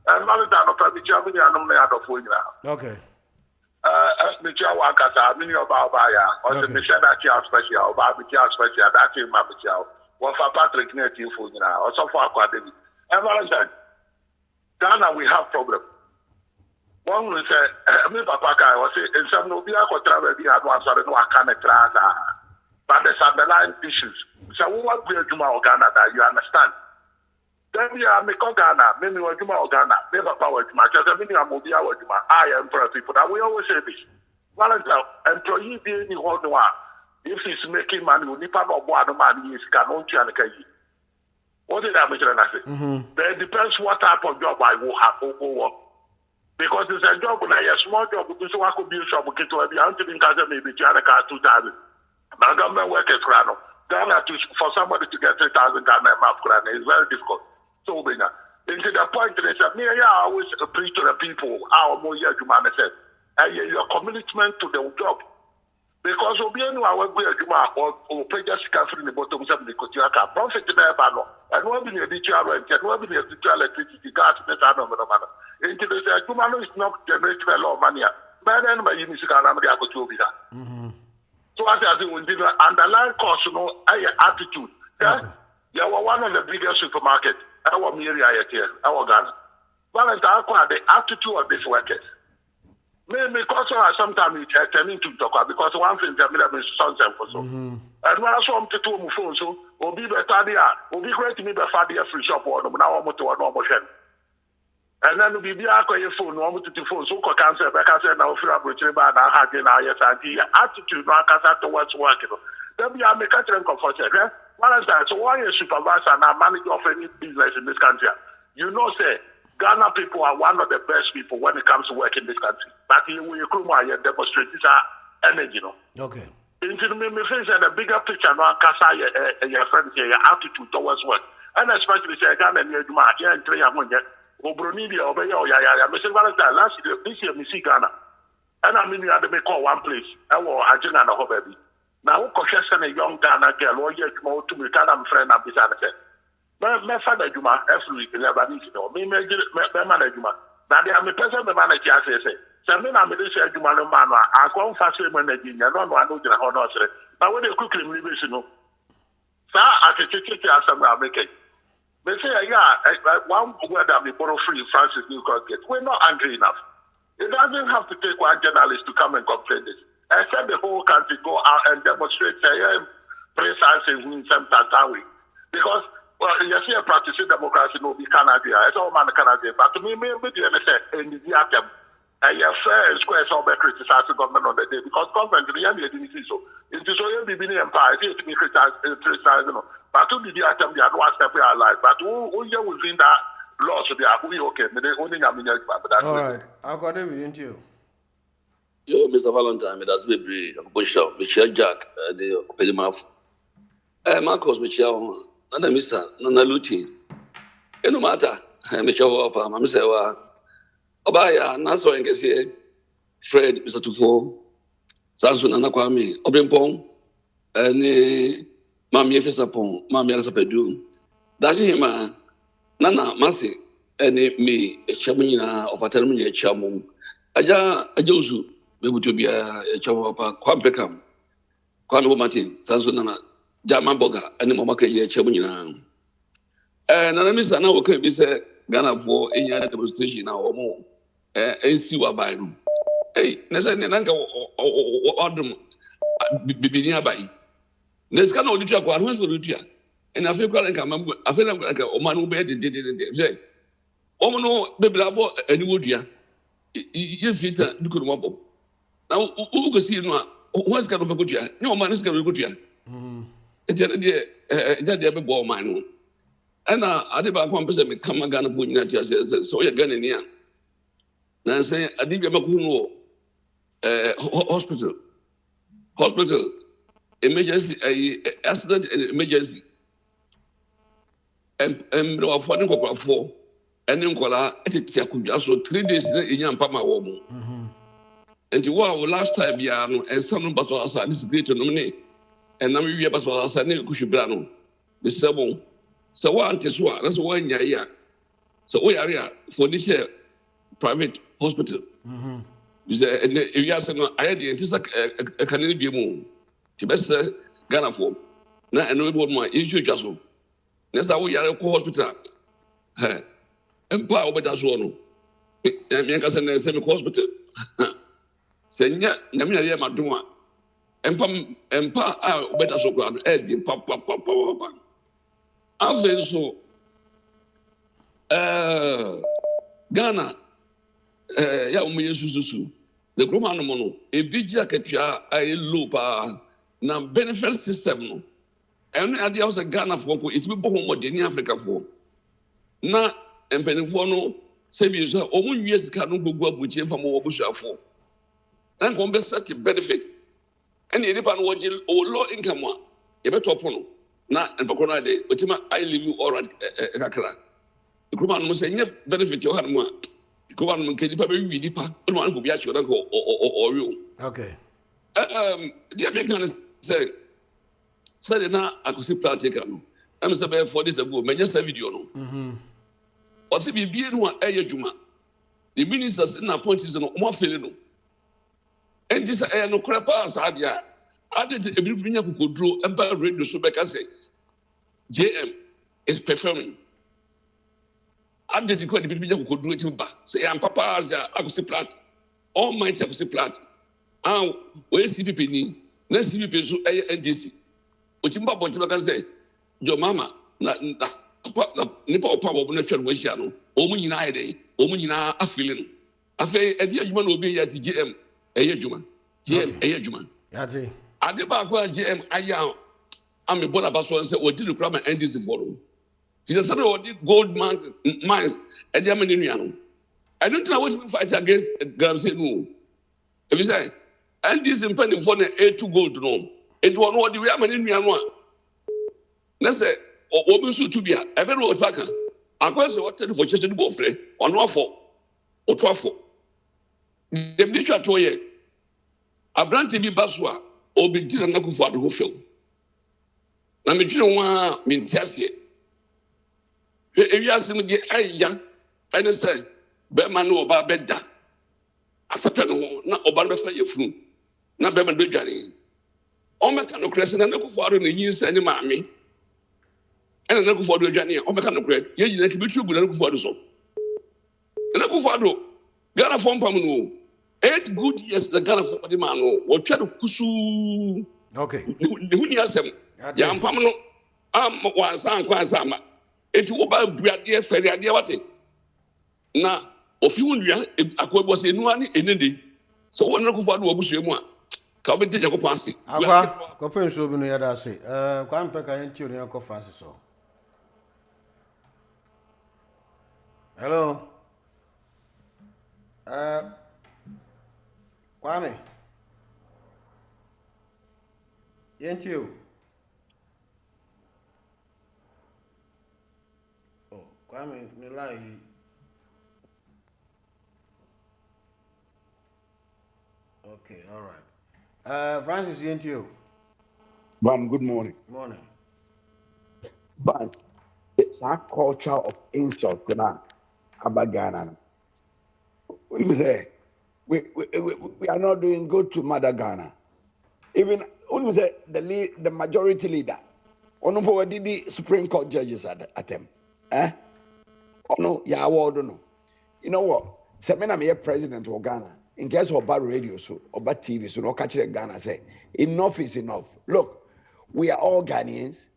And Valentine of a Germany, I don't know for you now. Okay. Michelle Wakasa, mini of Albaya, or the Michelle special, Barbecue special, that's in my Michelle. One for Patrick Native food now, or some for Academy. And Valentine, Ghana, we have problem. One will say, me Papa was saying, in some no be a travel, be at once, or no, I can't try. But there's underlying issues. So, we want to do my Ghana that you understand. Then we are making Ghana, many will do my Ghana, never power to my church, many are moving out to my I am for people that we always say this. Valentine, employee being in one one. If he's making money, you need to know what money is. Cannot you and what did I mention? Then it depends what type of job I will have to work. Because it's a job when I a small job, because I could be a shop, okay, to be hunting in Gaza, maybe to a car 2,000. My government work is Grano. Ghana for somebody to get 3,000 Ghana map Grano is very difficult. So, into the point they said, me, I always preach to the people, our more year humanity said, your commitment to the job. Because we know our way or pay just in the bottom of the Kotiaka, profit in the banner, and one be a teacher rent, and one be a teacher electricity, gas, and no manner. Into the human is not generating a lot of money. But then my music and I'm going to be that. So as I think we did underline cause, attitude. Yeah, you are one of the biggest supermarkets. Our area here, our Ghana. Valentine, the attitude of these workers. Maybe because sometimes it's turning to talk because one thing that is something for so. And when I saw him to two phone, so will be better there, will be great to me before the free shop or now I'm to a normal shed. And then will be a phone, normal to phone, so cancer, back I said now for a butcher, but I had in our attitude, not towards working. Then we are making them comfortable. Valentine, so why a supervisor and a manager of any business in this country? You know, say, Ghana people are one of the best people when it comes to work in this country. But you demonstrate this energy, Okay. Into the things and the bigger picture, no, Kasa, your friends, your attitude towards work. And especially say Ghana and your Juma, here and three among you, Obronidia, Obey, Mr. Valentine, last year, this year, we see Ghana. And I mean, you had to make call one place, our agenda and a hobby. Now, question a young Ghana girl, or yet more to me, I'm friend, I'm beside the my father Juma, every Lebanese, me manage Juma. Now they are my person, the manager say, Samina Medicine Juma, man, I come fast when they did, I don't know the honor. But when they quickly leave, sir, I can take it as some American. They say, one word that we borrow free Francis New Colgate. We're not angry enough. It doesn't have to take one journalist to come and complain this. I said the whole country go out and demonstrate, precise in some Tantawi. Because well, you see a practicing democracy no be Canada. It's all man Canada. But to me, maybe the say in the atom, a fair and square so be criticize the government on the day because government really didn't see so. It is so you be in empire, it to be criticized, but to be the atom, they are one step we are alive. But who you within that law so they are okay. They only have all right, I'll go there with you. Yo, Mr. Valentine, that's baby, Bushel, Michelle Jack, the Pedimaf. Marcos Michelle. Nana misa nana luti eno mata mecho pa ma misa wa obaya na so ngese Fred Mr. Tufo Sansu nana kwame obrempon ni mami efesa pon mami ala sapedu daji ma nana masi eni mi echamunyina ofatanu nyina echamu aja uzu bebutu bia echamu pa kwampekam kwame Martin Sansu nana Jama boga ani mama ke ye chemu nyina na misa na wo kan bi se Ghana for enya demonstration na wo mo NC wa bai no na se ne nanka odum bibini abai na ska na oditua kwa no so oditua na afi kwa nka mambu afi na nka o ma no be de se o mo no bebla bo ani wodua ye fita dukuru mabo na u ko si no a wo ska no fa kodua ne o ma no ska no kodua Jadi be bo man no ana ade ba ko pese me kama Ghana fo nyina tia se so ye Ghana ni a na se ade bi ma ko no hospital emergency accident emergency no afọ ne kokofo ene nkola etete akudwa so 3 days na enya mpama wo mu enti wo last time ya no ensam no bato asa this great no me enam wiye baso asa ne kushibra no be sebo so wa ante so a na so wa nya ya so wo yare a for this private hospital is if you ask no I dey ntisa kanene bi mu ti bese Ghana for na eno bo mo issue twa so na sa wo yare ko hospital empa obeda so no me nka se na se me hospital senya na me yare madom a empa a obeda so ko no di pa afen so Ghana ya umu yesususu the Groma no mono, a Bija Katia, a loop, na benefit system. No, and idea was a Ghana for it will be more than Africa for. Na, and Penifono, Sabius, or years can go up with you from Obusha for. And compensate benefit. And you depend on low income one. You better upon na and Pocona day, but I leave you all right. The Groma must say, benefit your hand one. Go on, can you probably read it? One could be actually or you. Okay. The American said, now I could see Platicano. I'm saying for this ago, many just a video. No, or see, be one air Juma. The ministers in appointees and more feeling. And this air no crap as idea. I did a brief who could draw Empire Radio Subeka say, JM is performing. I did the people who could do it back. Say, I'm Papa, I could see plat. All minds I could see plat. Where CPP ni, na CPP so NDC. Ochimba bontima can say, your mama, nipa opa wo na chwa wahia no. Omu nyina ede, omu nyina afilin. Afi edi adwuma na obi ya ti GM, eye adwuma. GM eye adwuma. Yati. Ade ba kwa GM aya am be bona baso say odi the crime NDC for no. He said, gold mines, and the Amanian. I don't know what to fight against Ghana. Say no. If you say, and this impending for the A2 gold, no, it was what the Amanian one. Let's say, or Obusu to be a very old packer. I was what for just to go free, or no for, or truffle. The Bishop Toye, a brand to be Baswa, or be dinner Naku for the Hofil. Namijino mean Tessie. If you ask me, I young, I understand. Beman no about bedda. A certain not about the fire flu. Not Beman do Johnny. All mechanical crescent and look for the years and mammy. And look for the Johnny, all mechanical credit. You need to be true, but look for the soul. And look for the Ghana from Pamano. 8 good years the Ghana for the man or try to kusu. Okay. The Huniasem. Yam Pamano. One son, Quasama. It will about Bradia Ferry idea what it. Now, of you, I was in one in Indy. So one look for what was your one. Come and take a passing. Aqua, Copin should be near that say. Quam Pekka and Uncle Francis. Hello. Kwame. Ain't you? Kwame, Nilai. Okay, all right. Francis, ain't you? Van, good morning. Morning. Van, it's our culture of insult about Ghana. We say we are not doing good to Mother Ghana. Even we say the majority leader, one of the Supreme Court judges at them. Oh no, yeah, I don't know. You know what? Say me na me president of Ghana. In case of bad radio so or bad TV so no catch Ghana say enough is enough. Look, we are all Ghanaians,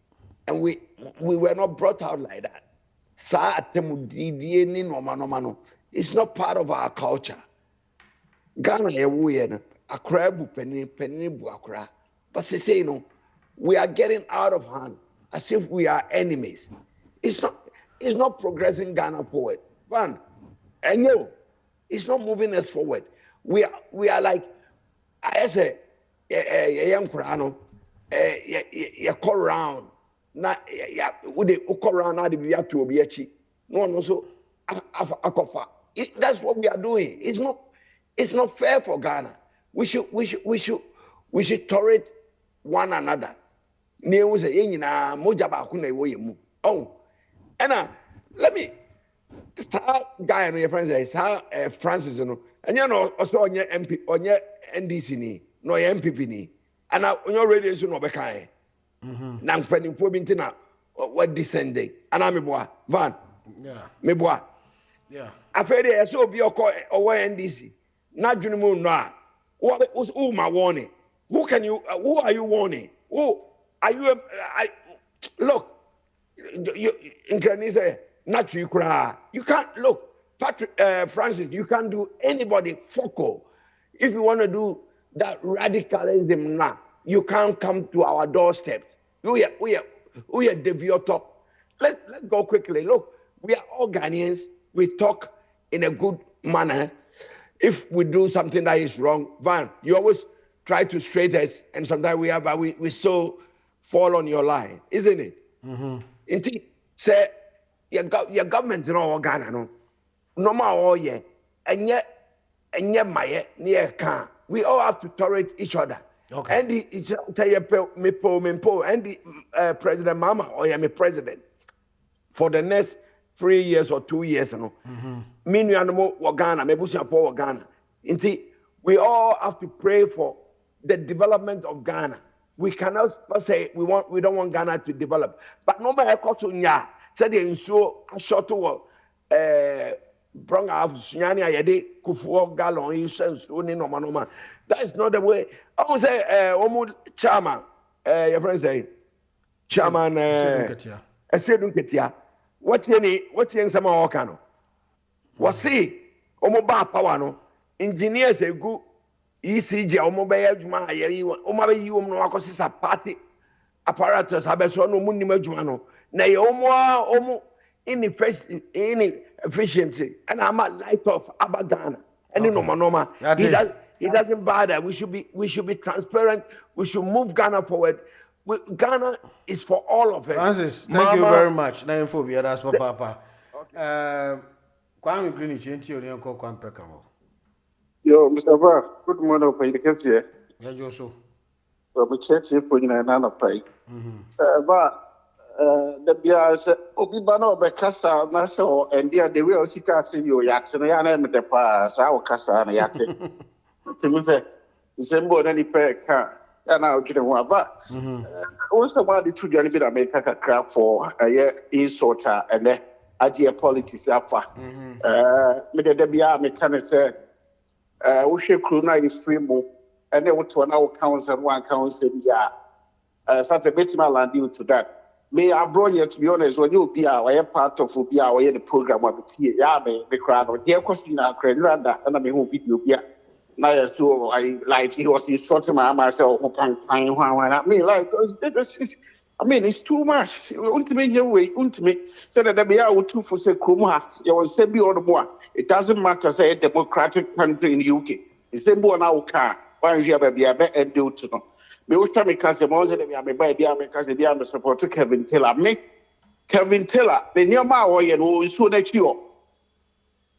and we were not brought out like that. It's not part of our culture. Ghana but say you know, we are getting out of hand as if we are enemies. It's not progressing Ghana forward. One, and you, it's not moving us forward. We are like I say, young Kurano, you call around. Na would they call around now? We have to obiachi. No, so akofa. That's what we are doing. It's not fair for Ghana. We should tolerate one another. Oh, and let me start guy and your friends say how Francis and you know also on your MP on your NDC ni no your MPP ni and on your radio so no be kai na mpanimfo bi ntina what descending and am boa van me boa afere e so obi okọ owo NDC na dwunu mu no a who my warning who are you warning who are you look you in Ghanaian not you cry. You can't look, Patrick Francis. You can't do anybody focal. if you want to do that radicalism now, you can't come to our doorstep. We are deviator. Let's go quickly. Look, we are all Ghanaians. We talk in a good manner. If we do something that is wrong, Van, you always try to straighten us, and sometimes we still fall on your line, isn't it? Indeed, say your government in all Ghana, no more all year, and yet my near can. We all have to tolerate each other. Okay. And the President Mama or me president for the next 3 years or 2 years, Ghana, Ghana. We all have to pray for the development of Ghana. We cannot say we don't want Ghana to develop. But no matter what said they so a short to bring up Sunyani Ayede Kufuor Gallon you sense no. That is not the way. I would say chairman, your friend say chairman Esedun Ketia. What you some Okano? Was see Omoba power no engineers a good ECG Omobaya Juma Omabe you no akosisa party apparatus abeso no munima jumano. Na omo inefficiency and I'm a light of Abagana. And no he doesn't bother. We should be transparent. We should move Ghana forward. Ghana is for all of us. Francis, thank you very much. Now phobia that's papa. Kwame Greenwich enti ori enko kwampe kamo. Yo, Mr. Bar, good morning for you. Yeah, Joso. So we chat here for you na pay. The bias obi bana obekasa na so and there the way osika say you yakse no ya na me de pa sa o kasa na yakse. Timi say December na ni pe ka na o jire ho aba. Also one the truth be that make a crack for insulter and agie politics afa. Me de bia me kan say wo hwe kru na is free mo and then what na council one council ya something bit my land due to that. Me abroad here, to be honest, when you be a part of be the program of the the crowd, dear question, and I mean, who beat you here. Now, so I like he was insulting myself, I mean, like, I mean, it's too much. Ultimately, so that be out too for say, Kuma, you will say, be all the more. It doesn't matter, say, a democratic country in the UK. It's the more now car, why you have a better do to know. Me usta me kase moze de me buy dia me kase dia me support Kevin Taylor. Kevin Taylor, the nyoma wo ye no nso na chiwo.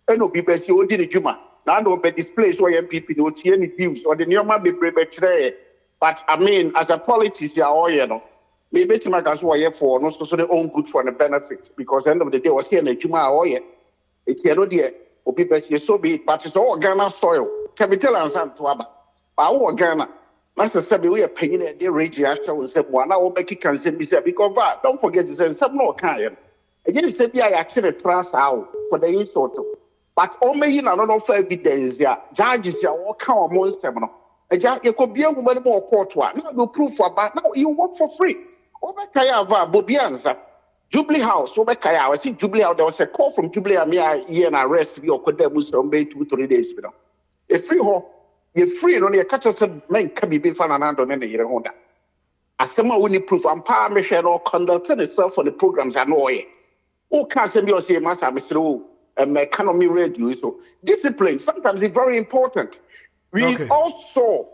Eno bi be si odi ne dwuma. Na no be display so MPP no tie ni views or the nyoma be be kire. But I mean as a politician ya wo ye no. Me beti ma kase wo ye for no so the own good for the benefit because end of the day was here na dwuma wo ye. E tie no de obi be si so be but it's all Ghana soil. Kevin Taylor ansan to aba. Ba wo Ghana Master said we are paying a dear rage after we said one hour back can send me because don't forget to send some more kind. Again, said I actually trust out for the insult. But only in another evidence, judges are all come amongst them. A judge could be a woman more court one. No proof for but now you work for free. Over Kayava, Bobianza, Jubilee House, over Kaya. I see Jubilee House. There was a call from Jubilee here and arrest me or could them Muslim 2-3 days. A free home. You're free, only a catcher said, men can be fun and under any year. As someone will need proof and power mission or conducting itself for the programs I know. Who can't send me or say, Master, Mr. Economy radio. So discipline sometimes is very important. We also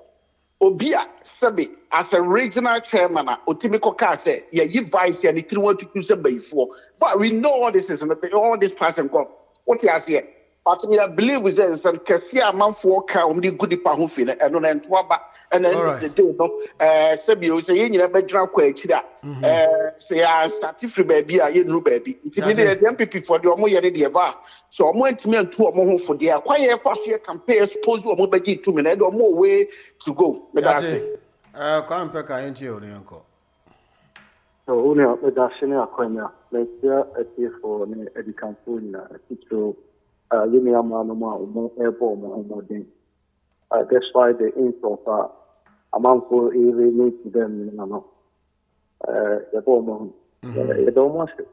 Obia Sabi as a regional chairman, Otimiko Kase, you vice and it want to use a before. But we know all this is all this person go. What you say? But I believe we say some Cassia man for count the good pahufin and on and Twaba and then the day no Sabio say you never drunk quechida. Say I started free baby, I no baby. Intimidated the MPP for the Omo Yadi Eva. So I went to me and 2 more for the quiet first year campaign, suppose we will be 2 minutes or more way to go. Come back into your uncle. So only a dashing aquina, let's hear a tear for the campaign, teacher. You may have more airborne more thing. That's why the insult amount for even need to them, you know. The bomb, you don't want it.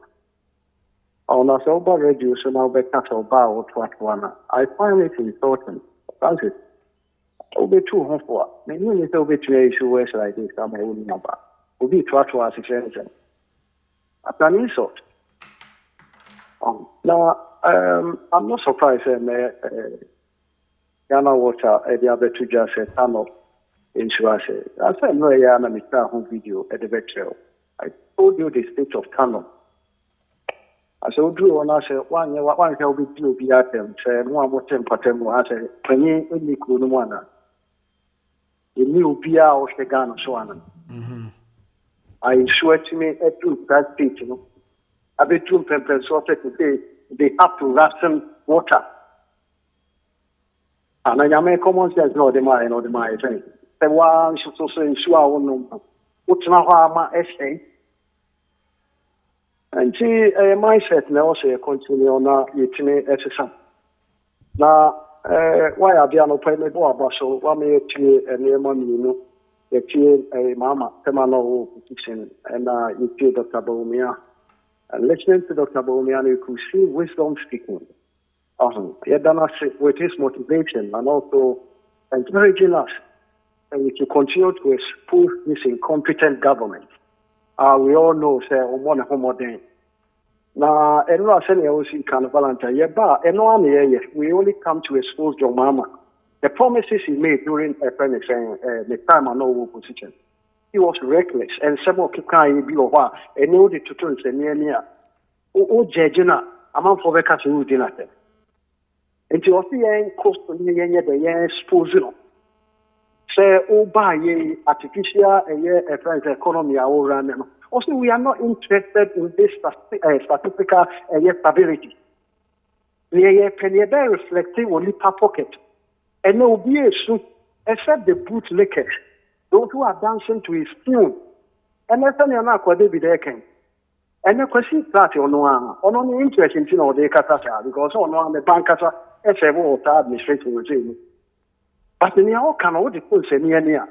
On a sober reduction of the cattle bow to one. I find it important. Francis, be too home for. Many little bit issue where like this, I'm a number. Will be try to ask anything. After an insult. Now, I'm not surprised Ghana Water, the other two just said, tunnel insurance. I said, no, yeah, I'm a home video at the betrayal. I told you the state of tunnel. I said, Drew, and I said, one shall be due be at them, said, one more 10%. I said, when you only could one. You knew Pia or the Ghana Swan. I swear to me, a true that speech, you know. I be true pepper sorted today, they have to ration water. And I make common sense, no, the my thing. The one should also ensure no. What's now my essay? And see, mindset now say continue on eating exercise. Now, why are there no payment for so what may you near money, you know, a mama, Temano kitchen, and you feel Dr. Bomia. And listening to Dr. Bomia, you could see wisdom speaking. He done us with his motivation and also encouraging us and to continue to expose this incompetent government. We all know, say, one homoden. Now, and I say, I can Valentine, yeah, but and one year, we only come to expose your mama. The promises he made during a the time I know opposition. He was reckless, and some of the be over, and know the tutorials and near. Oh, Jejina, a month for the country who did nothing. And you also cost the exposure. Say, oh, buy artificial a friend's economy, our run. Also, we are not interested in this statistical stability. We are reflecting on the pocket. And no be a suit, except the bootlickers, those who are dancing to his tune. And that's not what they be there. And the question that you know, on only interest in the Katasa, because on the bankers, as a water administrative regime. But in your can all the pulse near.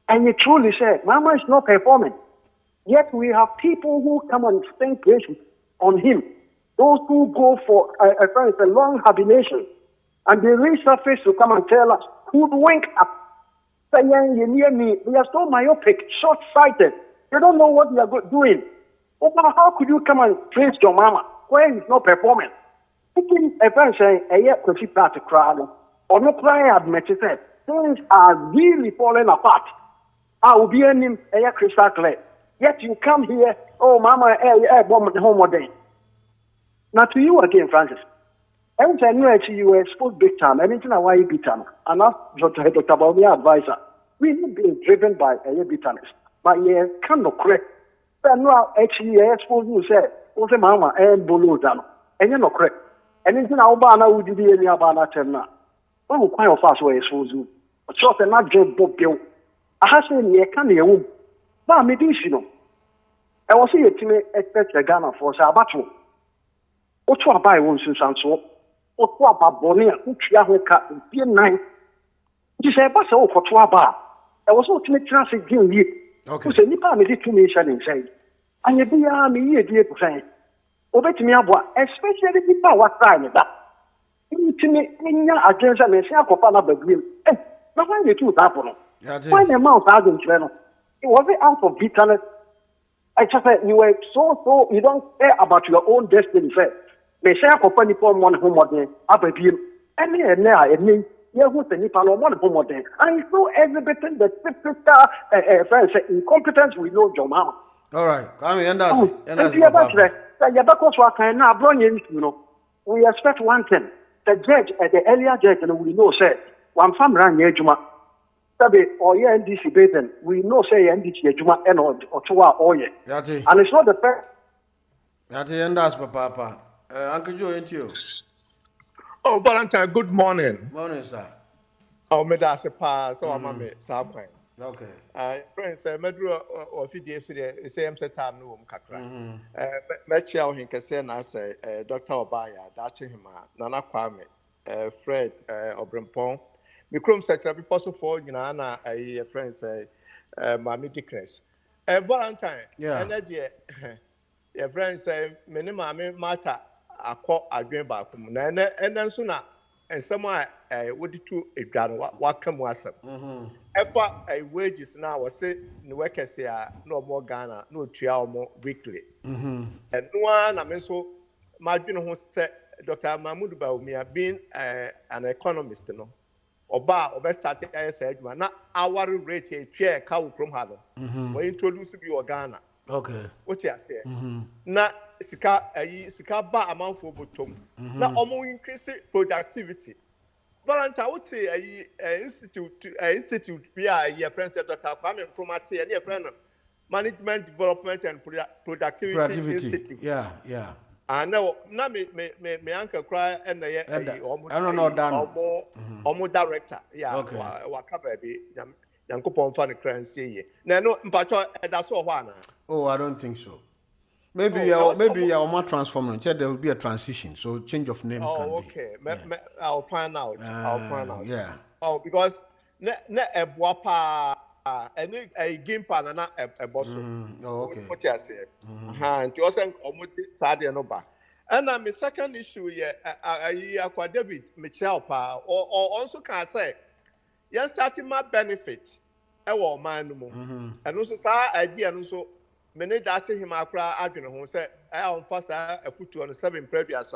And you truly say, Mama is not performing. Yet we have people who come and spend places on him. Those who go for a long hibernation. And they resurface to come and tell us who wink up. Saying you near me, we are so myopic, short-sighted. They don't know what they are doing. Oh, how could you come and praise your mama when he's not performing? Thinking a friend saying, a year could keep that crowd. Or no prayer admitted that things are really falling apart. I will be in him a year crystal clear. Yet you come here, oh, mama, bomb the home day. Now to you again, Francis. Every time you were exposed big time, anything I want you beat time. And that's Dr. Bawumia advisor. We need being driven by a bitterness. But you cannot correct. But now, actually, you expose you say, what's a mama and below down. And you're not correct. Anything I would be any about that. What will quite fast way expose you? But short and not job Bob Bill. I have seen you can't hear womb. But medicinal. I was here to me expect a Ghana for Sabato. What's what I buy one since I'm so. What about Bonia, which you have a beer nine? You say, but so for 2 bar. I was not to make transit give you. Okay. Say, Nipa made it to me, say. And you be a me, dear to say. Obey me, especially the power time. To me, against a messiah for Panama Green. Eh, but why the two happen? Why the mouth hasn't channel? It was out of bitterness. I just said, you were so, you don't care about your own destiny, sir. Messiah for Penny Pom one home again, up a beam. And now, and me. Yeah, who's the Nippon or one home again? I know exhibiting the typical friends incompetence we know your mama. All right, come in, and that's we expect one thing. The judge, the earlier judge, and we know, say, one family ran Juma. Sabi, or yeah, NDC Basin, we know, say, NDC Juma, and or two or yeah. And it's not the first. Yati, and that's Papa. Uncle Joe, ain't you? Oh, Valentine, good morning. Morning, sir. Oh, me that's a pass. So I'm a sabine. Okay. Friends, Medro or Fiji, the same time, no, Kakra. Metchel, he can say, I say, Dr. Obaya, Dachi Hima, Nana Kwame, Fred, Obrimpon. Mikrom sector, because of all, you know, a friend say, Mammy Dickness. Valentine, energy, your friend say, Minimum matter. Akọ adwen ba kum na and then sooner and someone would do a gun what come was Efa wages now was say no workers here no more Ghana no 3 more weekly and no one I mean so my who said Dr. Mahmoud Baumia being an economist no oba start say na hourly rate a chair cow from Hano we introduce be Ghana okay what you say na sika ba amount for bottom na omo increase productivity volunteer what institute be your friend Dr. Kwame Nkrumah and your friend Management Development and Productivity Institute yeah and now me uncle cry and almost director wa cover be yankopon fan currency ye na no mpacho that's all one. Oh, I don't think so. Maybe your more transforming. There will be a transition, so change of name. Okay. I'll find out. Yeah. Oh, because ne a boapa any a game pan na a boss. Okay. What you say? And you also almost sad no ba. And my second issue here, Akwa David Michelle pa or also can say, you starting my benefit. And also sa idea and also many that him akra adwene ho say on fast a foot on 7 previous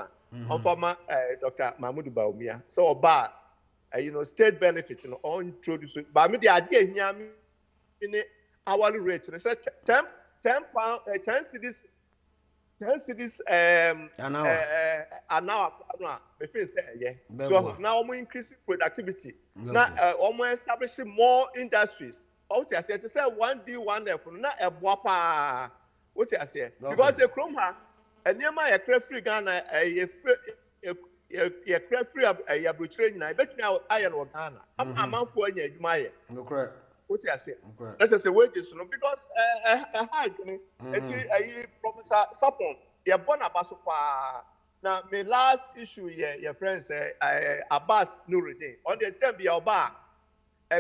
on former Dr. Mahmoud Baumia so oba state benefit no on introduce but me the idea here in hourly rate no say 10 pound 10 cities an hour me feel say yeah so now we increase productivity now we establishing more industries. What I say to say 1D 1F not a boapa. What I say because the chrome ha and near my free Ghana a free a butchering I bet now iron or Ghana. I'm out for my correct. What I say that's just a wages no because a hard Professor Sapon you're born about so far. Now my last issue your friends Abbas Nuruddin on the time be bar.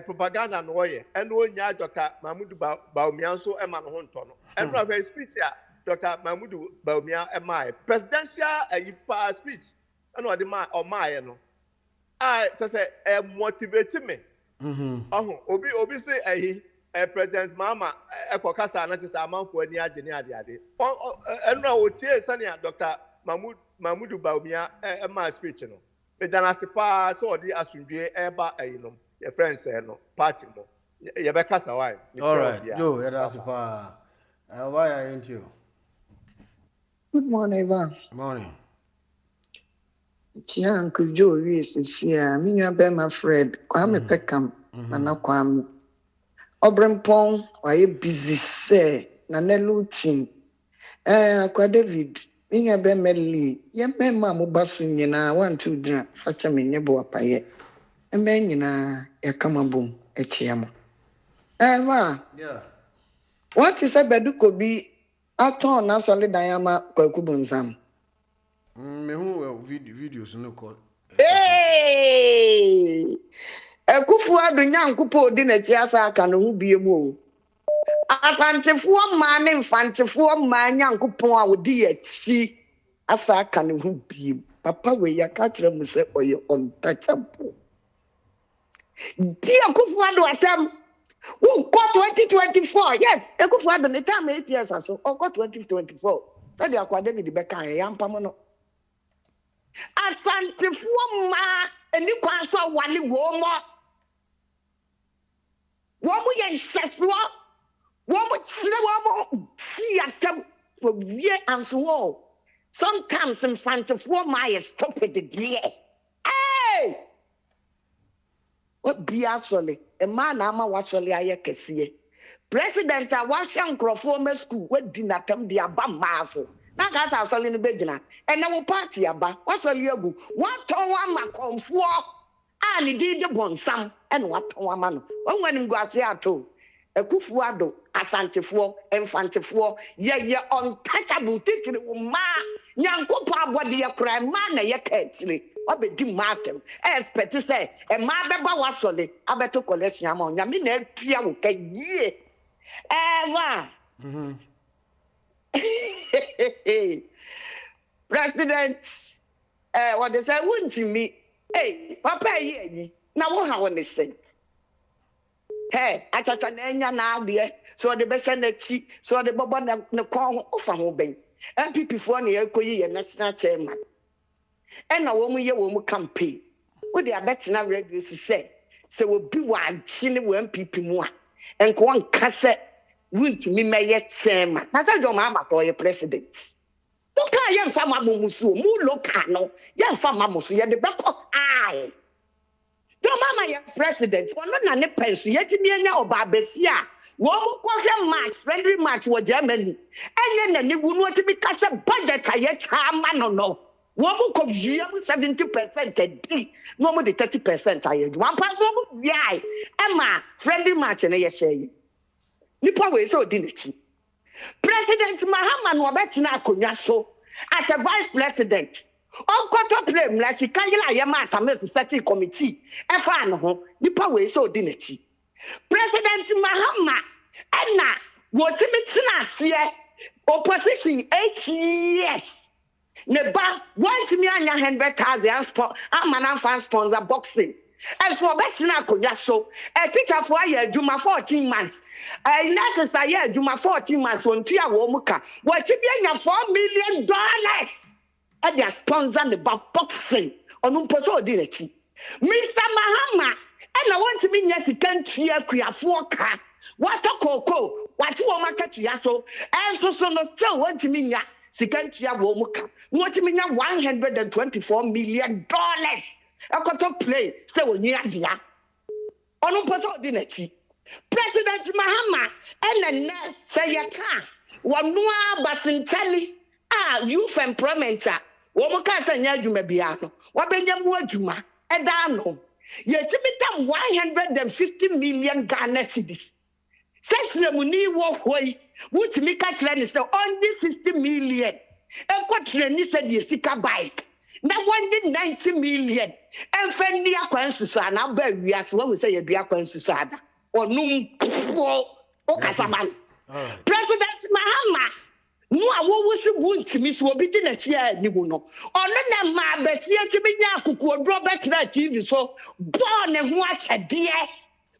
Propaganda no way and when ya Dr. Mahmoud Baumia so e man ho nto no and from speech ya Dr. Mahmoud Baumia e my presidential speech and what the man or my no I just say motivate me obi say President Mama e kokasa na just amount for any agene ade and no tie sania Dr. Mahmoud Baumia e my speech no me dana sepa so odi asundwe e ba no your friends say no party no you be kasa why all right Joe that's why aren't you good morning Ivan morning tia Uncle Joe is here me nua be my friend Kwame Pekam na Kwame Obrempon why busy say na nelutin Akwa David me nua be Melly ye mema mo baso nyina 1 2 3 facha me nyebo apaye Emenyina yakamabum etiamo. Eva. Yeah. What is a beduko bi aton na solid dayama kwakubunzam. Me who videos no call. Hey! Ekufu adu nyankupo di na ti asa aka no hu biemu o. Asantefuo ma ne mfantefuo ma nyankupon a wodi achi asa aka no hu biem. Papa we yakatra mu se oye untouchable. Dear Kufuado atam who got 2024 yes Kufuado the time 8 years or so or got 2024 so they are David Beka yampamono asante fuoma eni kwanso wale womo yen sefwo womo tsire womo si atam for wie anso sometimes in front of my stupid dear hey what be asole a man ama wasole aye kesiye president a washa nkrofo ma school what dinatam dia ba maaso na ga sa asole no begina ene wo party aba wasole agu waton wa makonfo a ne di de bonsam ene waton wa ma no wanwani ngwase ato Ekufuado asantefo enfantefo ye untouchable tikiri wo ma nyankopo abode ye kra ma na ye ka atire obedi matem expect say e ma beba wasole abeto collection ama nyame na atua wo ka yie eva president what they say wouldn't me Hey, papa ye. Now what I want to say. Hey, achacha na enya na ade. So the best na chi, so the baba na kwa ofa ho ben. MPP for na ekoyi ye national chairman. And na wo mu ye wo mu campaign. Wo de abetena radio say wo bi wa chine wo MPP mu a. Enko anka se wuntimi meye chairman. Na say do ma amato ye president. Don't call young farmer musu, mu local no, young farmer musu, ya the back of eye. Don't mama your president, one on a pension, yet me and your babesia. Woman coffee match, friendly match with Germany. And then you would want to be cast a budget, I yet man no. Woman could 70% a day, no more than 30% I had. One person, yeah, Emma, friendly match, and I say, Nipa way so didn't you? President Mahama Wabetina Kunyaso as a vice president. On quarter play like you can't yamata miss the committee. And fan home, Nipa way so dinity. President Mahama Anna what Mitzina see opposition 8 years. Neba want me on your 100,000 I'm fan sponsor boxing. And so Betina Kunyaso, a teacher for a year, do my 14 months. A nurse a year, do my 14 months on Tia Womuka. What to be $4 million at their sponsor the boxing on Umposo Dinity. Mr. Mahama, and I want to mean yes, you can't hear Kuyafoka. What's a cocoa? What you want to yaso? And so still want to mean ya, Sikantia Womuka. What to mean $124 million. I got to play, so near dia. On Umpoto Dinati. President Mahama, and then say ya can. One noa basintali. Youth employment. Womoka sanya jumebiano. Wabenya mwajuma. Edano. Yetimita 150 million Ghana cedis. Since the money walkway, which me catch land is only 50 million. And what training said Yesika bike. Now one did 90 million. And friendly acquaintances are now very as what we say a acquaintances or no Okasaman. President Mahama. No, I was a wound to Miss Wobbitin a chair, Niguno. On the ma bestia to be Yaku, draw back that TV so born and watch a dear.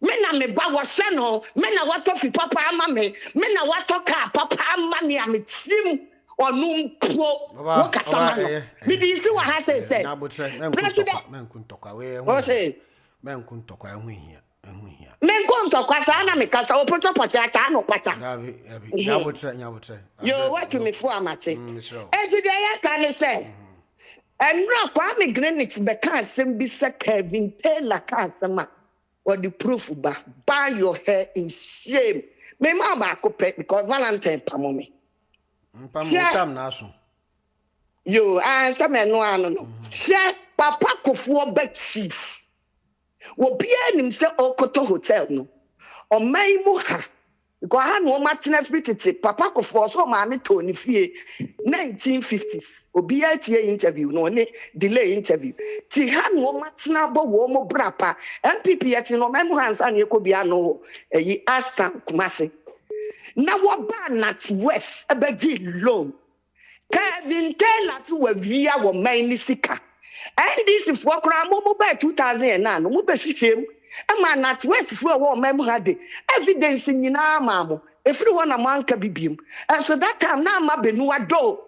Men me bawa seno, men a what of papa mammy, men a what car, papa mammy, I'm it sim. Or no pro Casamano. Did you see what I said? President, men couldn't talk away. What say? Men couldn't talk away here. Men couldn't talk Casana because I put up a chatano pata. You what to me for Mate? Every day I can say. And no, Kwame Greenwich because be Kevin Taylor Casama or the proof by your hair in shame. Me mama could because Valentine Pamomi. You answer me no. Share Papa Kofu bet chief. Will be himself Okoto Hotel no. Or May Muha. Because I had no Martinez British Papa Kofu so Mammy Tony Fee 1950s. Will be at your interview, no delay interview. Ti had no Martinabo Womo Brapa. MPP at no Memohans and Yakobiano. Ye asked Kumasi. Now what ban at West a beji loan. Kevin tell us where we are mainly sicker. And this is for Cramomo by 2009. Mube shame. A man at West for what memo had evidence in our mammo. Everyone a man can be beam. And so that time now ma benua do.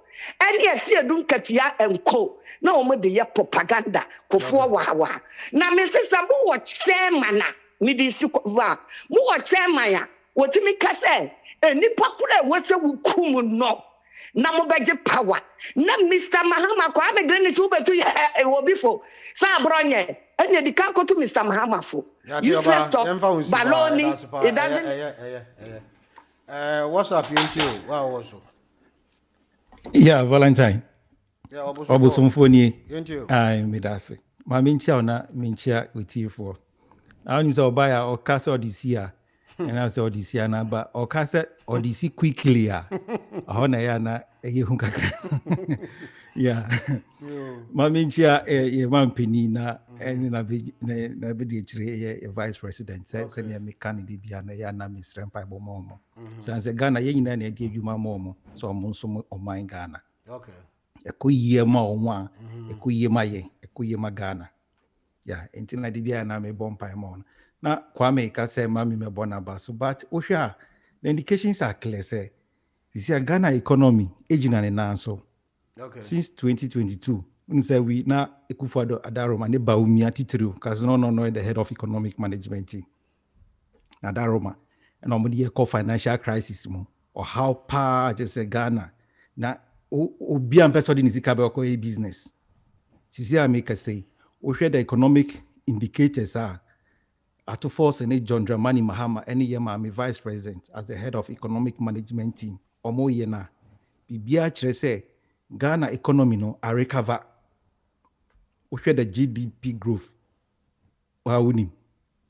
And yes, you don't cut ya and co. No more the propaganda. Kofo wawa. Now, Mr. Sabu, what same manner? Midi Sukova. More chamaya. What to me say? And the popular was a wukumu no. Namo beje power. Na Mr. Mahama Kwame Greenwich over to you before. Sabronye. And you can't go to Mr. Mahama for. You first stop. Baloney. It doesn't. What's up, you? Wow, also. Yeah, Valentine. Yeah, Obusumfoni. You. I midase. Ma mincha na mincha utifo. I only saw buy or cast or this year. And I saw this year, but or cast or this quickly. Honayana, a hunka. Yeah. Mamincha, a man penina, and na a vice president says, and me candidate Biana Yana Miss Rampa Momo. Since a Ghana, you gave you my momo, so I'm also on my Ghana. Okay. A kuye ma one, a kuye ma Ghana. Yeah, until na dibia na me bomb paimon. Na Kwame ka say mami me born about so, but Osha, the indications are clear. Say, you see, a Ghana economy aging and so. Okay. Since 2022, we say we na Ekufuado Adaroma ne Baumia Titru, because no the head of economic management team. Adaroma, and omudi call financial crisis mo, or how power just say Ghana. Na obi am person in Zikabe or business. Sisi I make a say, we share the economic indicators are at to force and John Dramani Mahama any yema vice president as the head of economic management team. Omo yena bibia chere say Ghana economy no a recover. We share the GDP growth,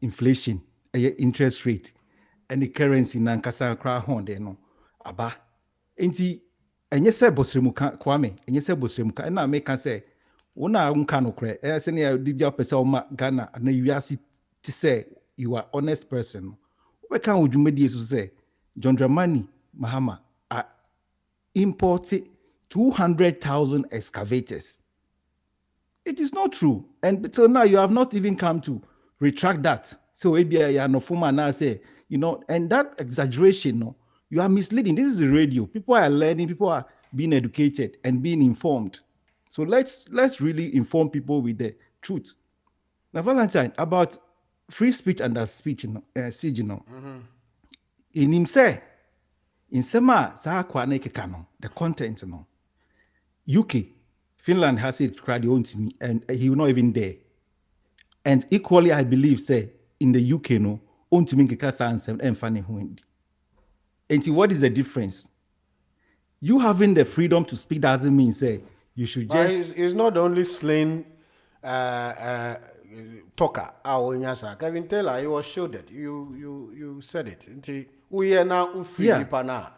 inflation, interest rate, and the currency na nkasa kra honde no aba. Enti enye se bosremu Kwame, enye se bosremu ka na make can say una unka no kre se na dibia pese o ma Ghana na wiase to say you are honest person. We can udwumadi so say John Dramani Mahama imported 200,000 excavators. It is not true. And so now you have not even come to retract that. So maybe I no former now say, and that exaggeration, no, you are misleading. This is the radio. People are learning, people are being educated and being informed. So let's really inform people with the truth. Now, Valentine, about free speech and speech, in him say, in Sema, the content, UK, Finland has it cried own to me, and he will not even there. And equally, I believe, say, in the UK, no, own to me and funny hundi. And see, what is the difference? You having the freedom to speak doesn't mean, say, you should just. It's not only slain talker. Kevin Taylor, you was shielded. You said it. We are now free now.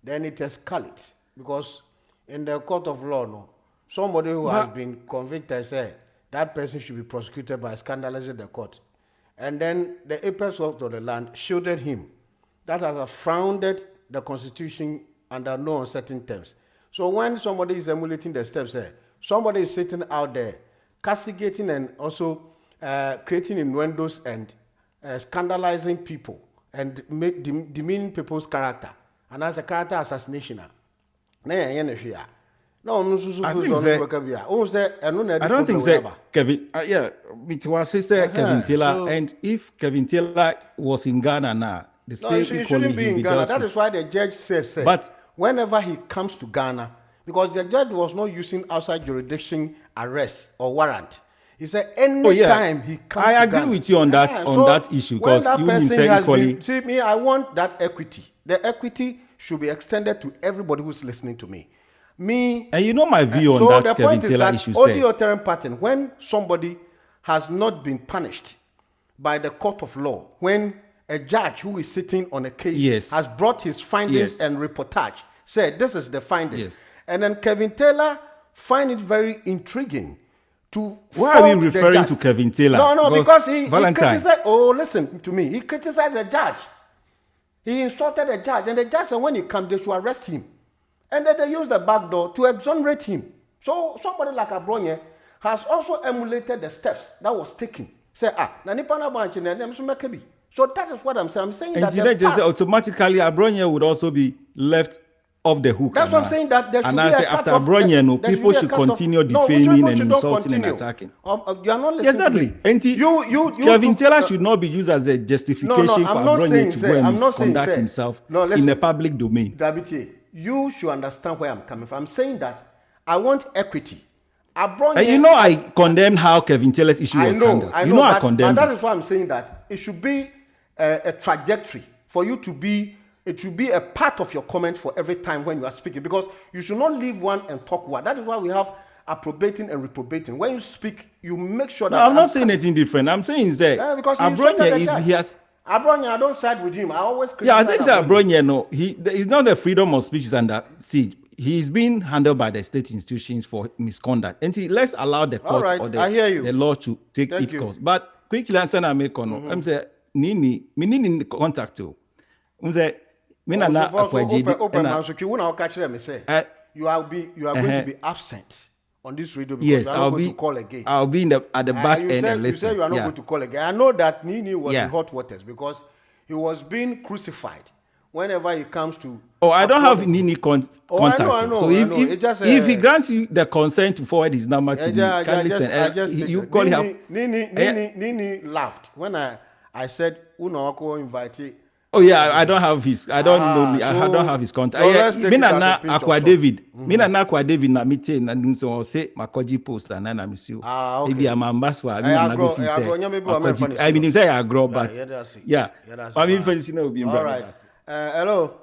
Then it escalates because in the court of law, no, somebody who has been convicted say that person should be prosecuted by scandalizing the court, and then the apex of the land shielded him. That has founded the constitution under no uncertain terms. So when somebody is emulating the steps there, somebody is sitting out there castigating and also creating innuendos and scandalizing people and demeaning people's character. And as a character assassination. I don't think that Kevin, it was Kevin Taylor, so, and if Kevin Taylor was in Ghana now, the same he shouldn't be in Ghana. That is why the judge says, but whenever he comes to Ghana, because the judge was not using outside jurisdiction arrest or warrant. He said anytime he comes to Ghana. I agree with you on that that issue because you mean say equally. See me, I want that equity. The equity should be extended to everybody who's listening to me. And you know my view on that Kevin Taylor issue. Audio pattern, when somebody has not been punished by the court of law, when a judge who is sitting on a case has brought his findings and reportage, said this is the finding. And then Kevin Taylor find it very intriguing to why are we referring to Kevin Taylor? No, because he criticized, listen to me, he criticized the judge. He instructed the judge, and the judge said when he comes, they should arrest him. And then they used the back door to exonerate him. So somebody like Abronye has also emulated the steps that was taken. Say, Nanipana Banchi, and so that is what I'm saying. I'm saying and that just automatically Abronye would also be left off the hook. That's what I'm saying. That there should and be I say after Abronye, people should continue defaming and insulting and attacking. You are not listening. Exactly. And Kevin Taylor should not be used as a justification for Abronye to go and misconduct himself in the public domain. You should understand where I'm coming from. I'm saying that I want equity. And you know I condemned how Kevin Taylor's issue was handled. I condemned that is why I'm saying that it should be a trajectory for you to be, it should be a part of your comment for every time when you are speaking, because you should not leave one and talk one. That is why we have approbating and reprobating. When you speak, you make sure that... No, I'm not saying anything different. I'm saying that because Abronye, if he has... Abronye, I don't side with him. I always criticize. Yeah, I think that Abronye, no, he's not the freedom of speech is under siege. He's being handled by the state institutions for misconduct. And let's allow the court or the law to take its course. But quickly answer I make on. I'm saying, Nini contact you. I'm saying, you are going to be absent on this radio because Yes, you are not going to call again. I'll be at the back end and You listen. said you are not going to call again. I know that Nini was Yeah. in hot waters because he was being crucified whenever he comes to. Oh, I don't have Nini contact. I know. So if he grants you the consent to forward his number to me, you call him. Nini laughed when I said Uno invite. Oh yeah, I don't have his. I don't know. I don't have his contact. Me na Aqua David. Me na Aqua David na meeting and so say Makoji post and na miss you. Okay. Maybe I'm ambassador. I mean, say I grow, but yeah. I mean, fancy no be. All right. Hello.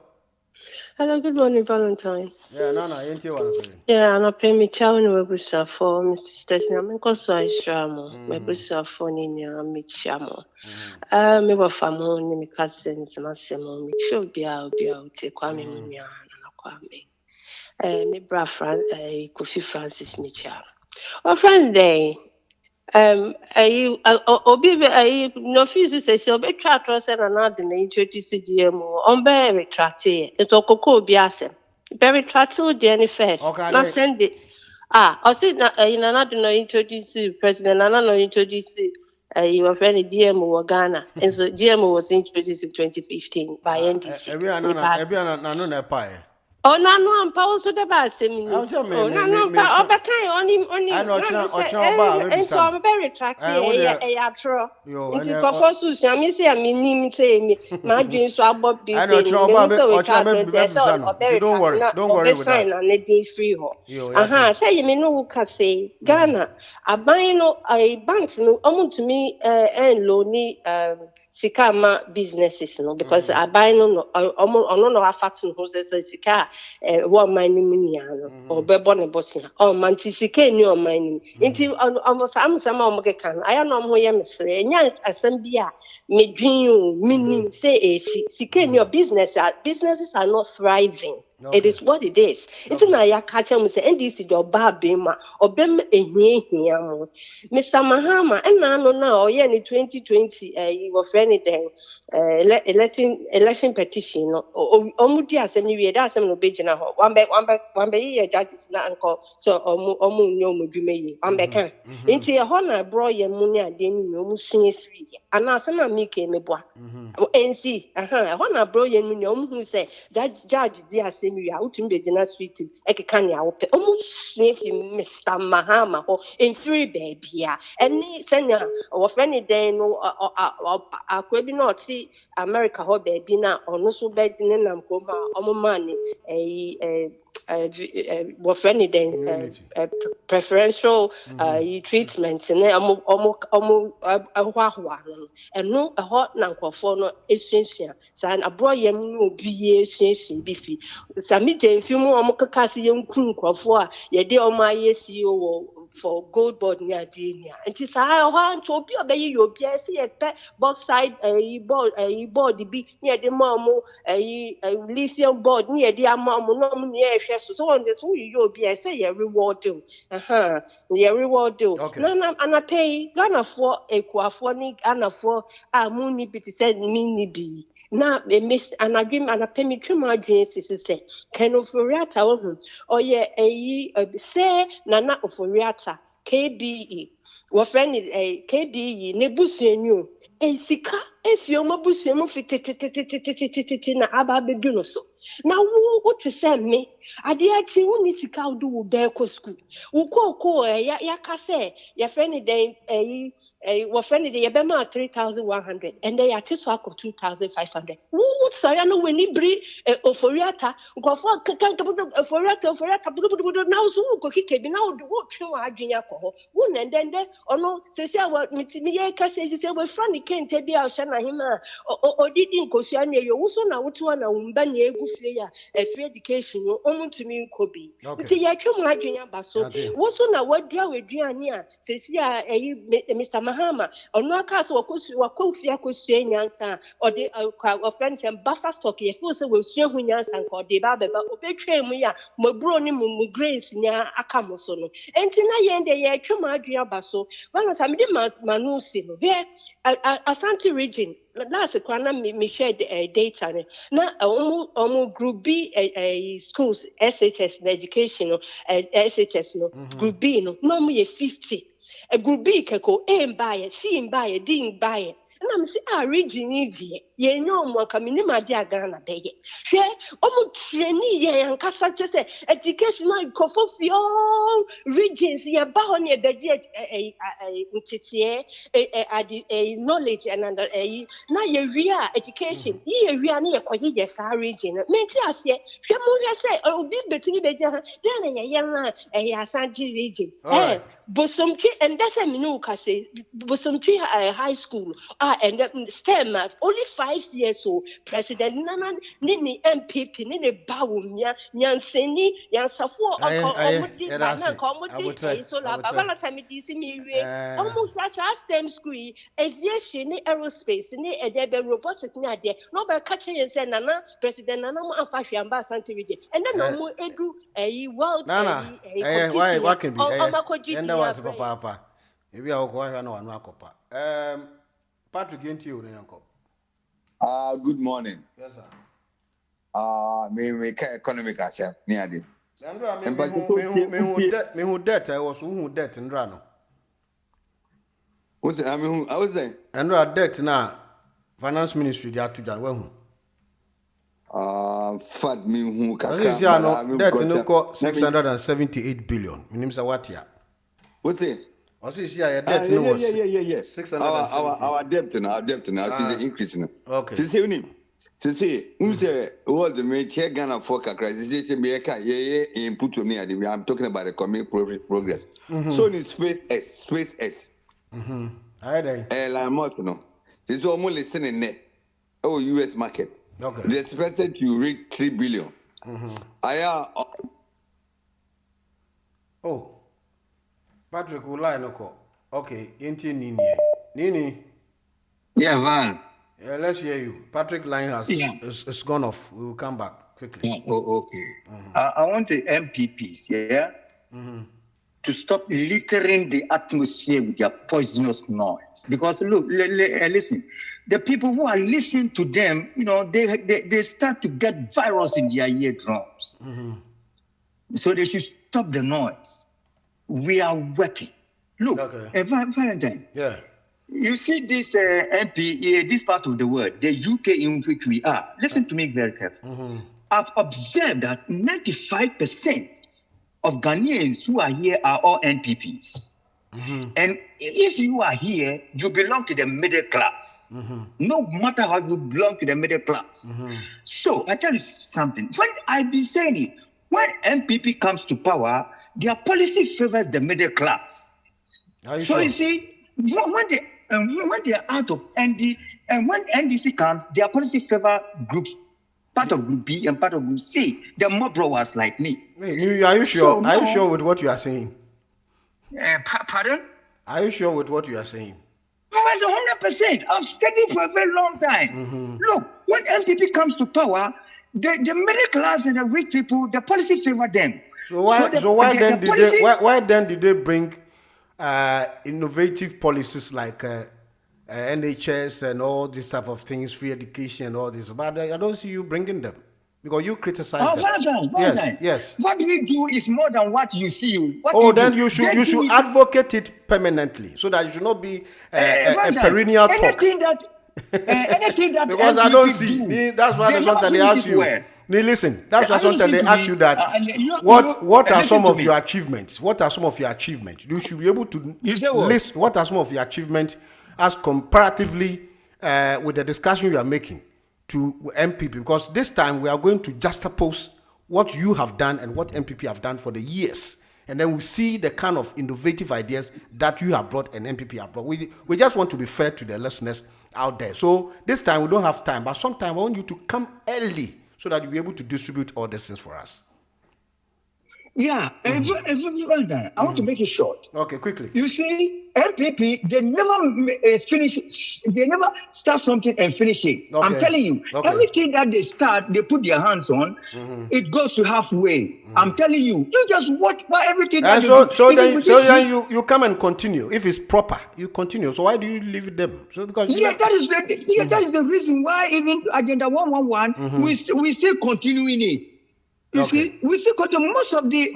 Hello, good morning, Valentine. Yeah, Nana, you ain't here. Yeah, and I pay me chow no webusa for Mr. Stacey. I'm in Koso Aishramo. Webusa for Nina, me chamo. Me wa family, me cousins, my semo, me show be out, take Kwame Munya and Kwame. Me bra Kofi Francis Micha. Oh, friend day. Obi no physics says you'll be tracked and another introduce GMO on very retracted. It's a cocoa biasem. Very retracted, Jenny first. Not send it. I see in another no introduce President, another introduce your friend GMO Ghana. And so GMO was introduced in 2015 by NDC. Everyone, Oh, no, I'm also the best. No, I'm very attractive. It's a first, I mean, say, I mean, say, my dreams are about being don't worry with that. On a day free. Say, you may know who can say Ghana. I buy no banks, no, almost to me, and lonely. Sika businesses, no, because I buy no factory who says Sika, one mining miniano, or Bebon Bosnia, or Mantisika, new mining. Until almost some can. I don't know who you miss, and yes, Assembia, me dream, meaning say, Sika, your businesses are not thriving. Okay. It is what it is. It's not ya catch him say, and this is your babima or bem a here. Mr. Mahama, and now, yeah, in 2020, you were friendly then, election petition, or Mudia, and you that's some obedient. One bay, judges not uncle, so Omu no Mujime, one back. Into a honor, bro, your money, and then you must sing three. And now some of me came a boy. And see, honor, bro, your money, who say that judge, dear. We are out in the General Street. Ekanya almost sniffing Mr. Mahama or in 3 baby. And send our friend then I could not see America or baby now or no so bad in them come money what friendly then preferential treatment and then and no a hot nanko for no essential. San a boy no be essential beefy. Samite few more Mokakasi young queen for ye dear my CEO for gold board near Dina. And tis I want to be obey your BSC a pet box side a board be near the mammo a lithium board near the mammo no near so on the 2 you'll be a reward do. Yeah, reward do. No, and I pay Ghana for a quaphonic and for a moony bit said mini be. Now they missed an agreement and a penny to my dreams is to say, can of Riata or ye say Nana of Riata KBE. What friend is a KBE Nebusian you. A sika if you're Mabusian fit na Ababeduno so. Now what to send me? I dear see when you see cow do bear school. Uko yakase, your friend then what friend the Yabema 3,100 and they are tiswak of 2,500. What sorry, I know when you bring Oforiata, go for Oforiata, now so cookie now do what you are junior coho. One and then or no, say what me say well friend can't be our shana him or didn't go see you also now what one umbanya a free education almost to me could be. Okay. Ya chuma junior baso. Also now what deal with Giania says yeah Mr. Mahama or no cast or Kofia Kusian Yansa or the friends and buffer stock. Yes, also will see who Yansan or the Baba obey me ya Mobroni mu grace near Akamosono. And tonight the ya chuma junior baso. One of them Manusi here Asante region. last kwana me share data ne na group B schools SHS education no SHS no group B no ye 50 group B keko A mbaye C mbaye D mbaye na me say region yi ye nyomo aka minima de agana beye hwe trainee ye yankasa say educational kofofio regions ye ba ho ne beje ntete knowledge and na ye wia education ye wia na ye koye ye sa region me ti ase hwe mo hwe say obi betini beje ha de na ye na asanji region bosomtwi and that's a minu ka say bosomtwi high school and STEM only 5 years old president nana ni MPP ni bawumia nyanseni yansafo omudi bana komudi so la baba time disi mi we almost like STEM school aviation ni aerospace ni edebe robotics ni ade no be catch yen say nana president nana mo afa hwamba asante region and then no mo edu world why can be enda was papa ebi awoko ahwa na wanu akopa Patrick, you good morning. Yes, sir. Me economic asset near the. Me who debt, I was who debt and run. What's I mean, I was saying. And debt now, finance ministry, they are to John. Fat me who can. Debt no co 678 billion. Minimum what here? What's it? Also, see, our debt no was 600. Our debt now, see the increase now. Okay. See, all the major Ghana for crisis. This is input to me. I'm talking about the economic progress. So in space S. Like no. This is almost listening net. US market. Okay. They expected to reach 3 billion. Patrick will lie no. Okay, into Nini. Yeah, Val. Yeah, let's hear you. Patrick line has gone off. We will come back quickly. Yeah. Oh, okay. I want the MPPs, to stop littering the atmosphere with their poisonous noise. Because look, listen, the people who are listening to them, they start to get virus in their eardrums. So they should stop the noise. We are working. Look, Valentine. Yeah. You see this MP, this part of the world, the UK in which we are. Listen to me very carefully. I've observed that 95% of Ghanaians who are here are all NPPs. And if you are here, you belong to the middle class. No matter how you belong to the middle class. So I tell you something. When I've been saying it, when MPP comes to power, their policy favors the middle class. So you see, when they are out of ND, and when NDC comes, their policy favor groups, part of Group B and part of Group C. The mob brewers like me. Are you sure? Are you sure with what you are saying? Pardon? Are you sure with what you are saying? 100%. I've studied for a very long time. Look, when MPP comes to power, the middle class and the rich people, the policy favor them. So why then did they bring innovative policies like NHS and all these type of things, free education and all this? But I don't see you bringing them because you criticize them. Yes. What we do is more than what you see. Then you should advocate it permanently so that you should not be a perennial talk. Anything that because MPP I don't see. That's why sometimes they ask you. Listen, that's why sometimes they ask you that what are some of your achievements? What are some of your achievements? You should be able to list what are some of your achievements as comparatively with the discussion you are making to MPP, because this time we are going to juxtapose what you have done and what MPP have done for the years. And then we see the kind of innovative ideas that you have brought and MPP have brought. We just want to be fair to the listeners out there. So this time we don't have time, but sometime I want you to come early so that you'll be able to distribute all these things for us. Yeah, I want to make it short. Okay, quickly. You see, MPP, they never finish, they never start something and finish it. Okay. I'm telling you, everything that they start, they put their hands on, it goes to halfway. I'm telling you, you just watch everything that And they so, do. so Even then you come and continue. If it's proper, you continue. So why do you leave them? So because that is the reason why even Agenda 111, we still continuing it. You see, we still continue most of the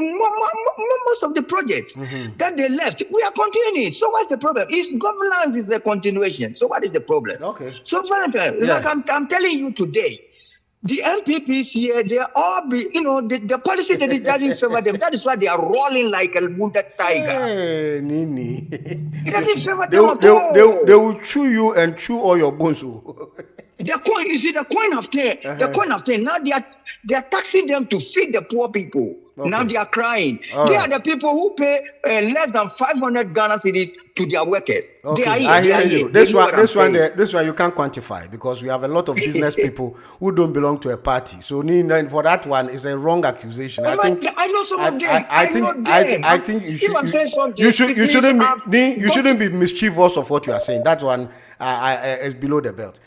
projects that they left. We are continuing it. So what's the problem? It's governance is the continuation. So what is the problem? Okay. So Valentine, like I'm telling you today, the MPPs here, they all be, the policy that it doesn't favor them. That is why they are rolling like a wounded tiger. Hey, Nini. It doesn't favor them at all. They will chew you and chew all your bones. The coin, you see, the coin of 10. The coin of 10. Now they are taxing them to feed the poor people. Okay. Now they are crying. They are the people who pay less than 500 Ghana cedis to their workers. Okay, They are here. I hear you. This one you can't quantify because we have a lot of business people who don't belong to a party. So for that one, it's a wrong accusation. I know some of them. I think you shouldn't be mischievous of what you are saying. That one is below the belt.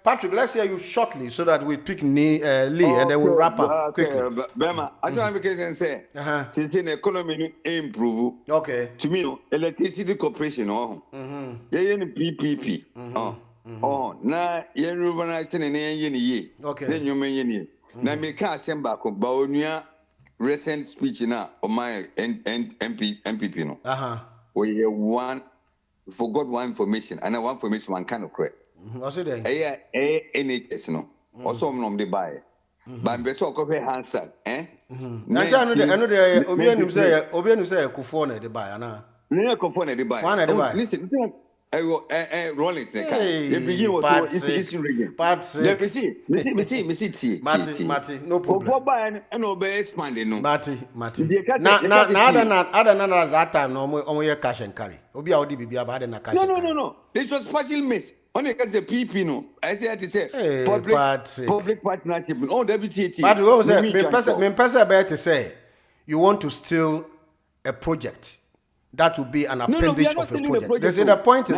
Patrick, let's hear you shortly so that we pick Lee and then we'll wrap up quickly. Bema, I can say, since the economy improve, okay. To me, electricity corporation, PPP, now you're urbanizing and ye, okay. Then you mean now me can't send back about recent speech now of my MPP no. We forgot one information, and one information one kind of correct. What's it then? NHS no. Also nom de buy. But be so ko answer, eh? I know the Obianu say Kufo na de buy ana. No Kufo na de buy. One na de buy. Listen, Rollins the car. The begin was it's region. But let me see. Mati, no problem. For buy and obey expanding no. Mati. Now other that time no omo cash and carry. Obi a odi bibia ba na cash. No. It was partial miss. Only because the PP no. I say public partnership. Oh, WTT. But what was that? Me person about to say you want to steal a project. That will be an appendage of a project. The point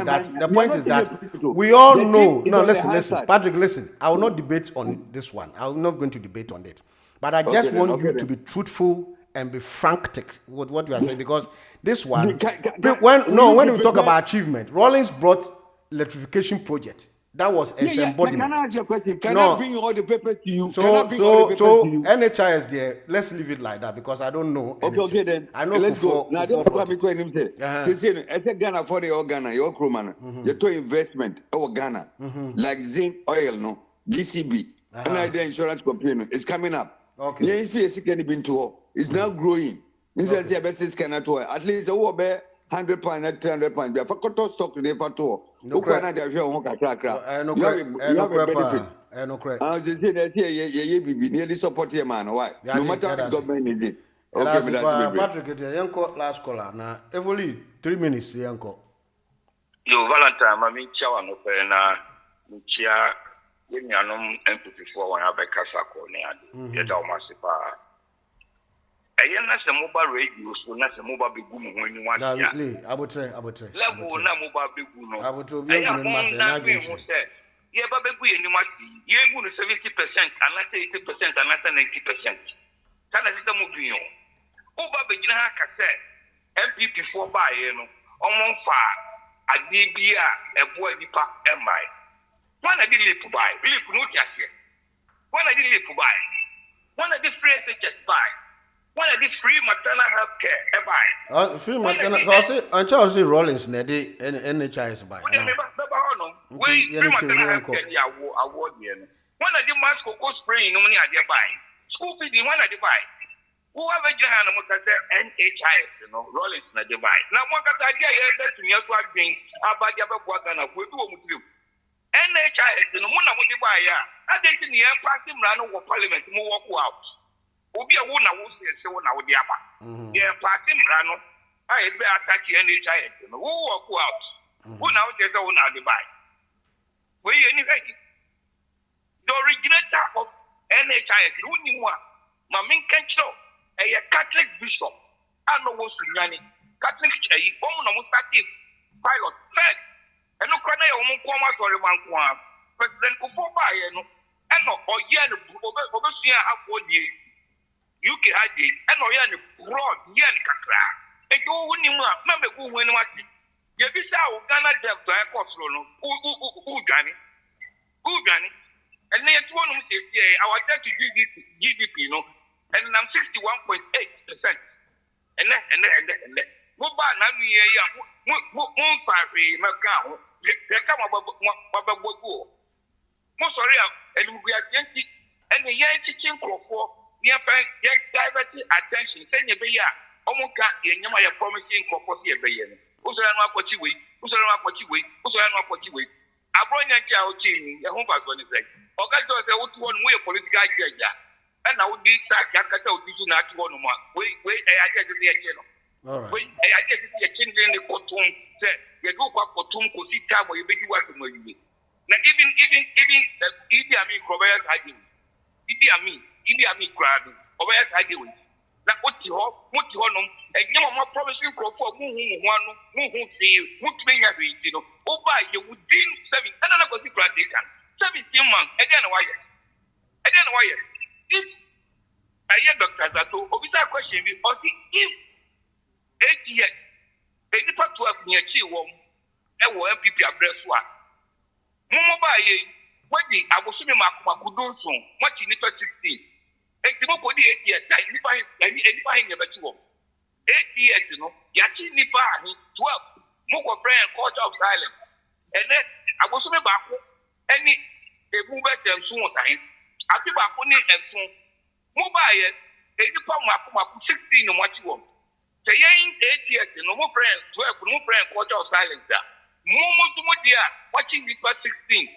is that we all know. No, listen, Patrick, listen. I will not debate on this one. I'm not going to debate on it. But I just want you to be truthful and be frank with what you are saying because this one, when we talk about achievement, Rawlings brought electrification project. That was a embodiment. Can I ask you a question? Can I bring all the papers to you? So NHIS there, let's leave it like that because I don't know. Okay, then. I know. Let's go. Now, don't forget me going to say, I said Ghana for the Ghana, your crew man, your to investment over Ghana, like zinc oil, no, GCB, and the insurance company is coming up. Okay. Yeah, if you can been to it's now growing. Means that the best cannot at least over 100 pounds, 300 pounds. We have a stock today for two. No credit. You have a benefit. No credit. I was just saying that you be nearly support your man. Why? No matter what government is it. Okay, Patrick, Yanko last caller. Now, every 3 minutes, Yanko. Yo, Valentine, I mean, Chow and Opena, Chia, when you are MP4 when I have a Casako near the Dalmasipa. I am not a mobile radio, so not a mobile big woman when you want to. I would say. Level, not mobile big woman. I would be a master. Yeah, but we and you must be. You're going to 70%, unless 80%, unless 90%. Tana sita mubinyo. Oba bejina kase MPP4 ba ye no. Omonfa adibia ebo nipa emai. Wana di lip buy. Lip no tiase. Wana di lip buy. Wana di free SHS buy. Wana di free maternal health care buy. Free maternal so say Rawlings na dey NHIS buy. We free maternal health care ya award ye no. Wana di mask ko spray no money ade buy. School feeding one at the buy. Whoever you have NHIS, Rollins na the buy. Now, one got idea here to me as well being about the other work and a good with you. NHIS, the one I want to buy. I think in the air passing run over parliament, more walk out. Will be a one I will say so now with the upper. Yeah, passing run. I be attacking NHIS. Who walk out? Who now there's a one out the buy. Where anyway, the originator of NHIS, who knew what? Mamin Kencho, a Catholic bishop. I know what's Sunyani. Catholic Church, woman started pilot first. And no cry woman come out or man. President Kufoba, and no, or yen, overseer half 4 years. UK had it, and no yen broad, yen kakra. And you wouldn't remember who went what you saw Ghana dev to a cost, who Johnny. And then one who says, yeah, our debt to GDP, and I'm 61.8%. And then, mobile, now we are one party, Macau, they come about go. Most sorry, and we are gentle, and the young teaching for near diverted attention, send your beer, almost got the Yamaya promising for a bayan. Who's around what you wait, who's around what you wait, who's around what you wait. I brought your child in the home pass on the side. Augustus, I would one way political idea. And I would be sacked, I can't tell you not one more. Wait, I get to be a channel. All right. Wait, I get to be a change in the courtroom. You go back for Tum, because see time where you make you work for you. Now, even Idi Amin Kobayas Hadi, Idi Amin crowd, Kobayas Hadi. Now, what you hope, and you are more promising for who feel, who train every, oh, by you would deal 7, another gossip practical, 17 months, and then why? If I hear Dr. Zato, officer question me, or see if 8 years, any part 12 near Chiwom, and will MPP address what? Mumbai, what the I was swimming Makudoso, what in the 16. And the more 8 years, I define your better 8 years, Yachi Nipa, 12, Moko friend, culture of silence. And then I was swimming back any movement and soon time. I feel back on it and soon. Mobile, they depend on 16 and what you want. Say, 8 years, no more friends, 12, no friend, culture of silence. Momo to Modia, watching the first 16.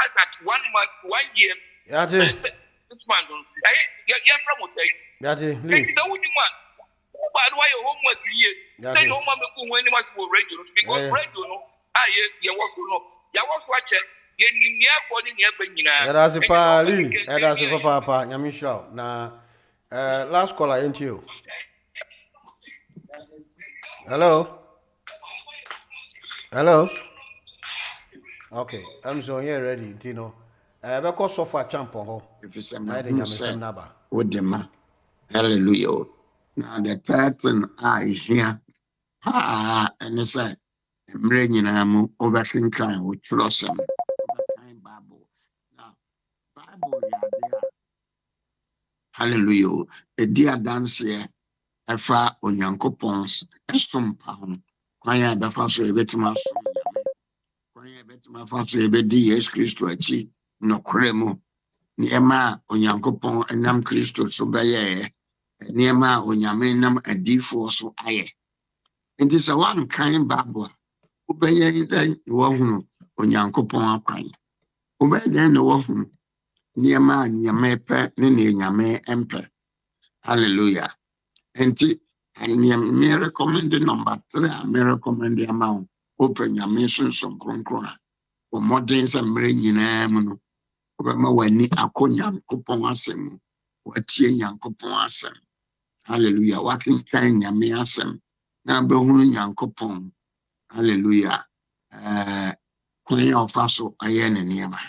As at 1 month, 1 year. Yati. 6 months. You're from what they. Yati. Leave the only one. But why your homework years? Say, no one will when you must go radio. Because radio, you was to know. You was watching. Edasi Pali, Edasi Papa, Yamisha. Now, last caller into you. Hello. Okay, I'm so here ready, Tino. Because so far champion. If you say my hallelujah. Now the third thing I hear, and it's a bringing them over trying with Flossom. Bible. Now, Bible, hallelujah. A dear dance here, a far on Yanko Pons, a storm pound. Kwanya befa so ebetima so nyame kwanya betima fa so ebedi Yesu Kristo achi no kremu niema onyankopon enam Kristo so beye niema onyame nam adifo so aye enti se wan kan Bible obeye den wo hunu onyankopon akwan obeye den no wo hunu niema nyame pe ne nyame empe hallelujah enti and me recommend the number 3. I recommend the amount. Open your mission some crona. For modern some bringing them. When ni akonya coupon asem. What yan coupon asem. Hallelujah. Walking kind ya me asem. Now be yan coupon. Hallelujah. Queen of Faso ayen and yama.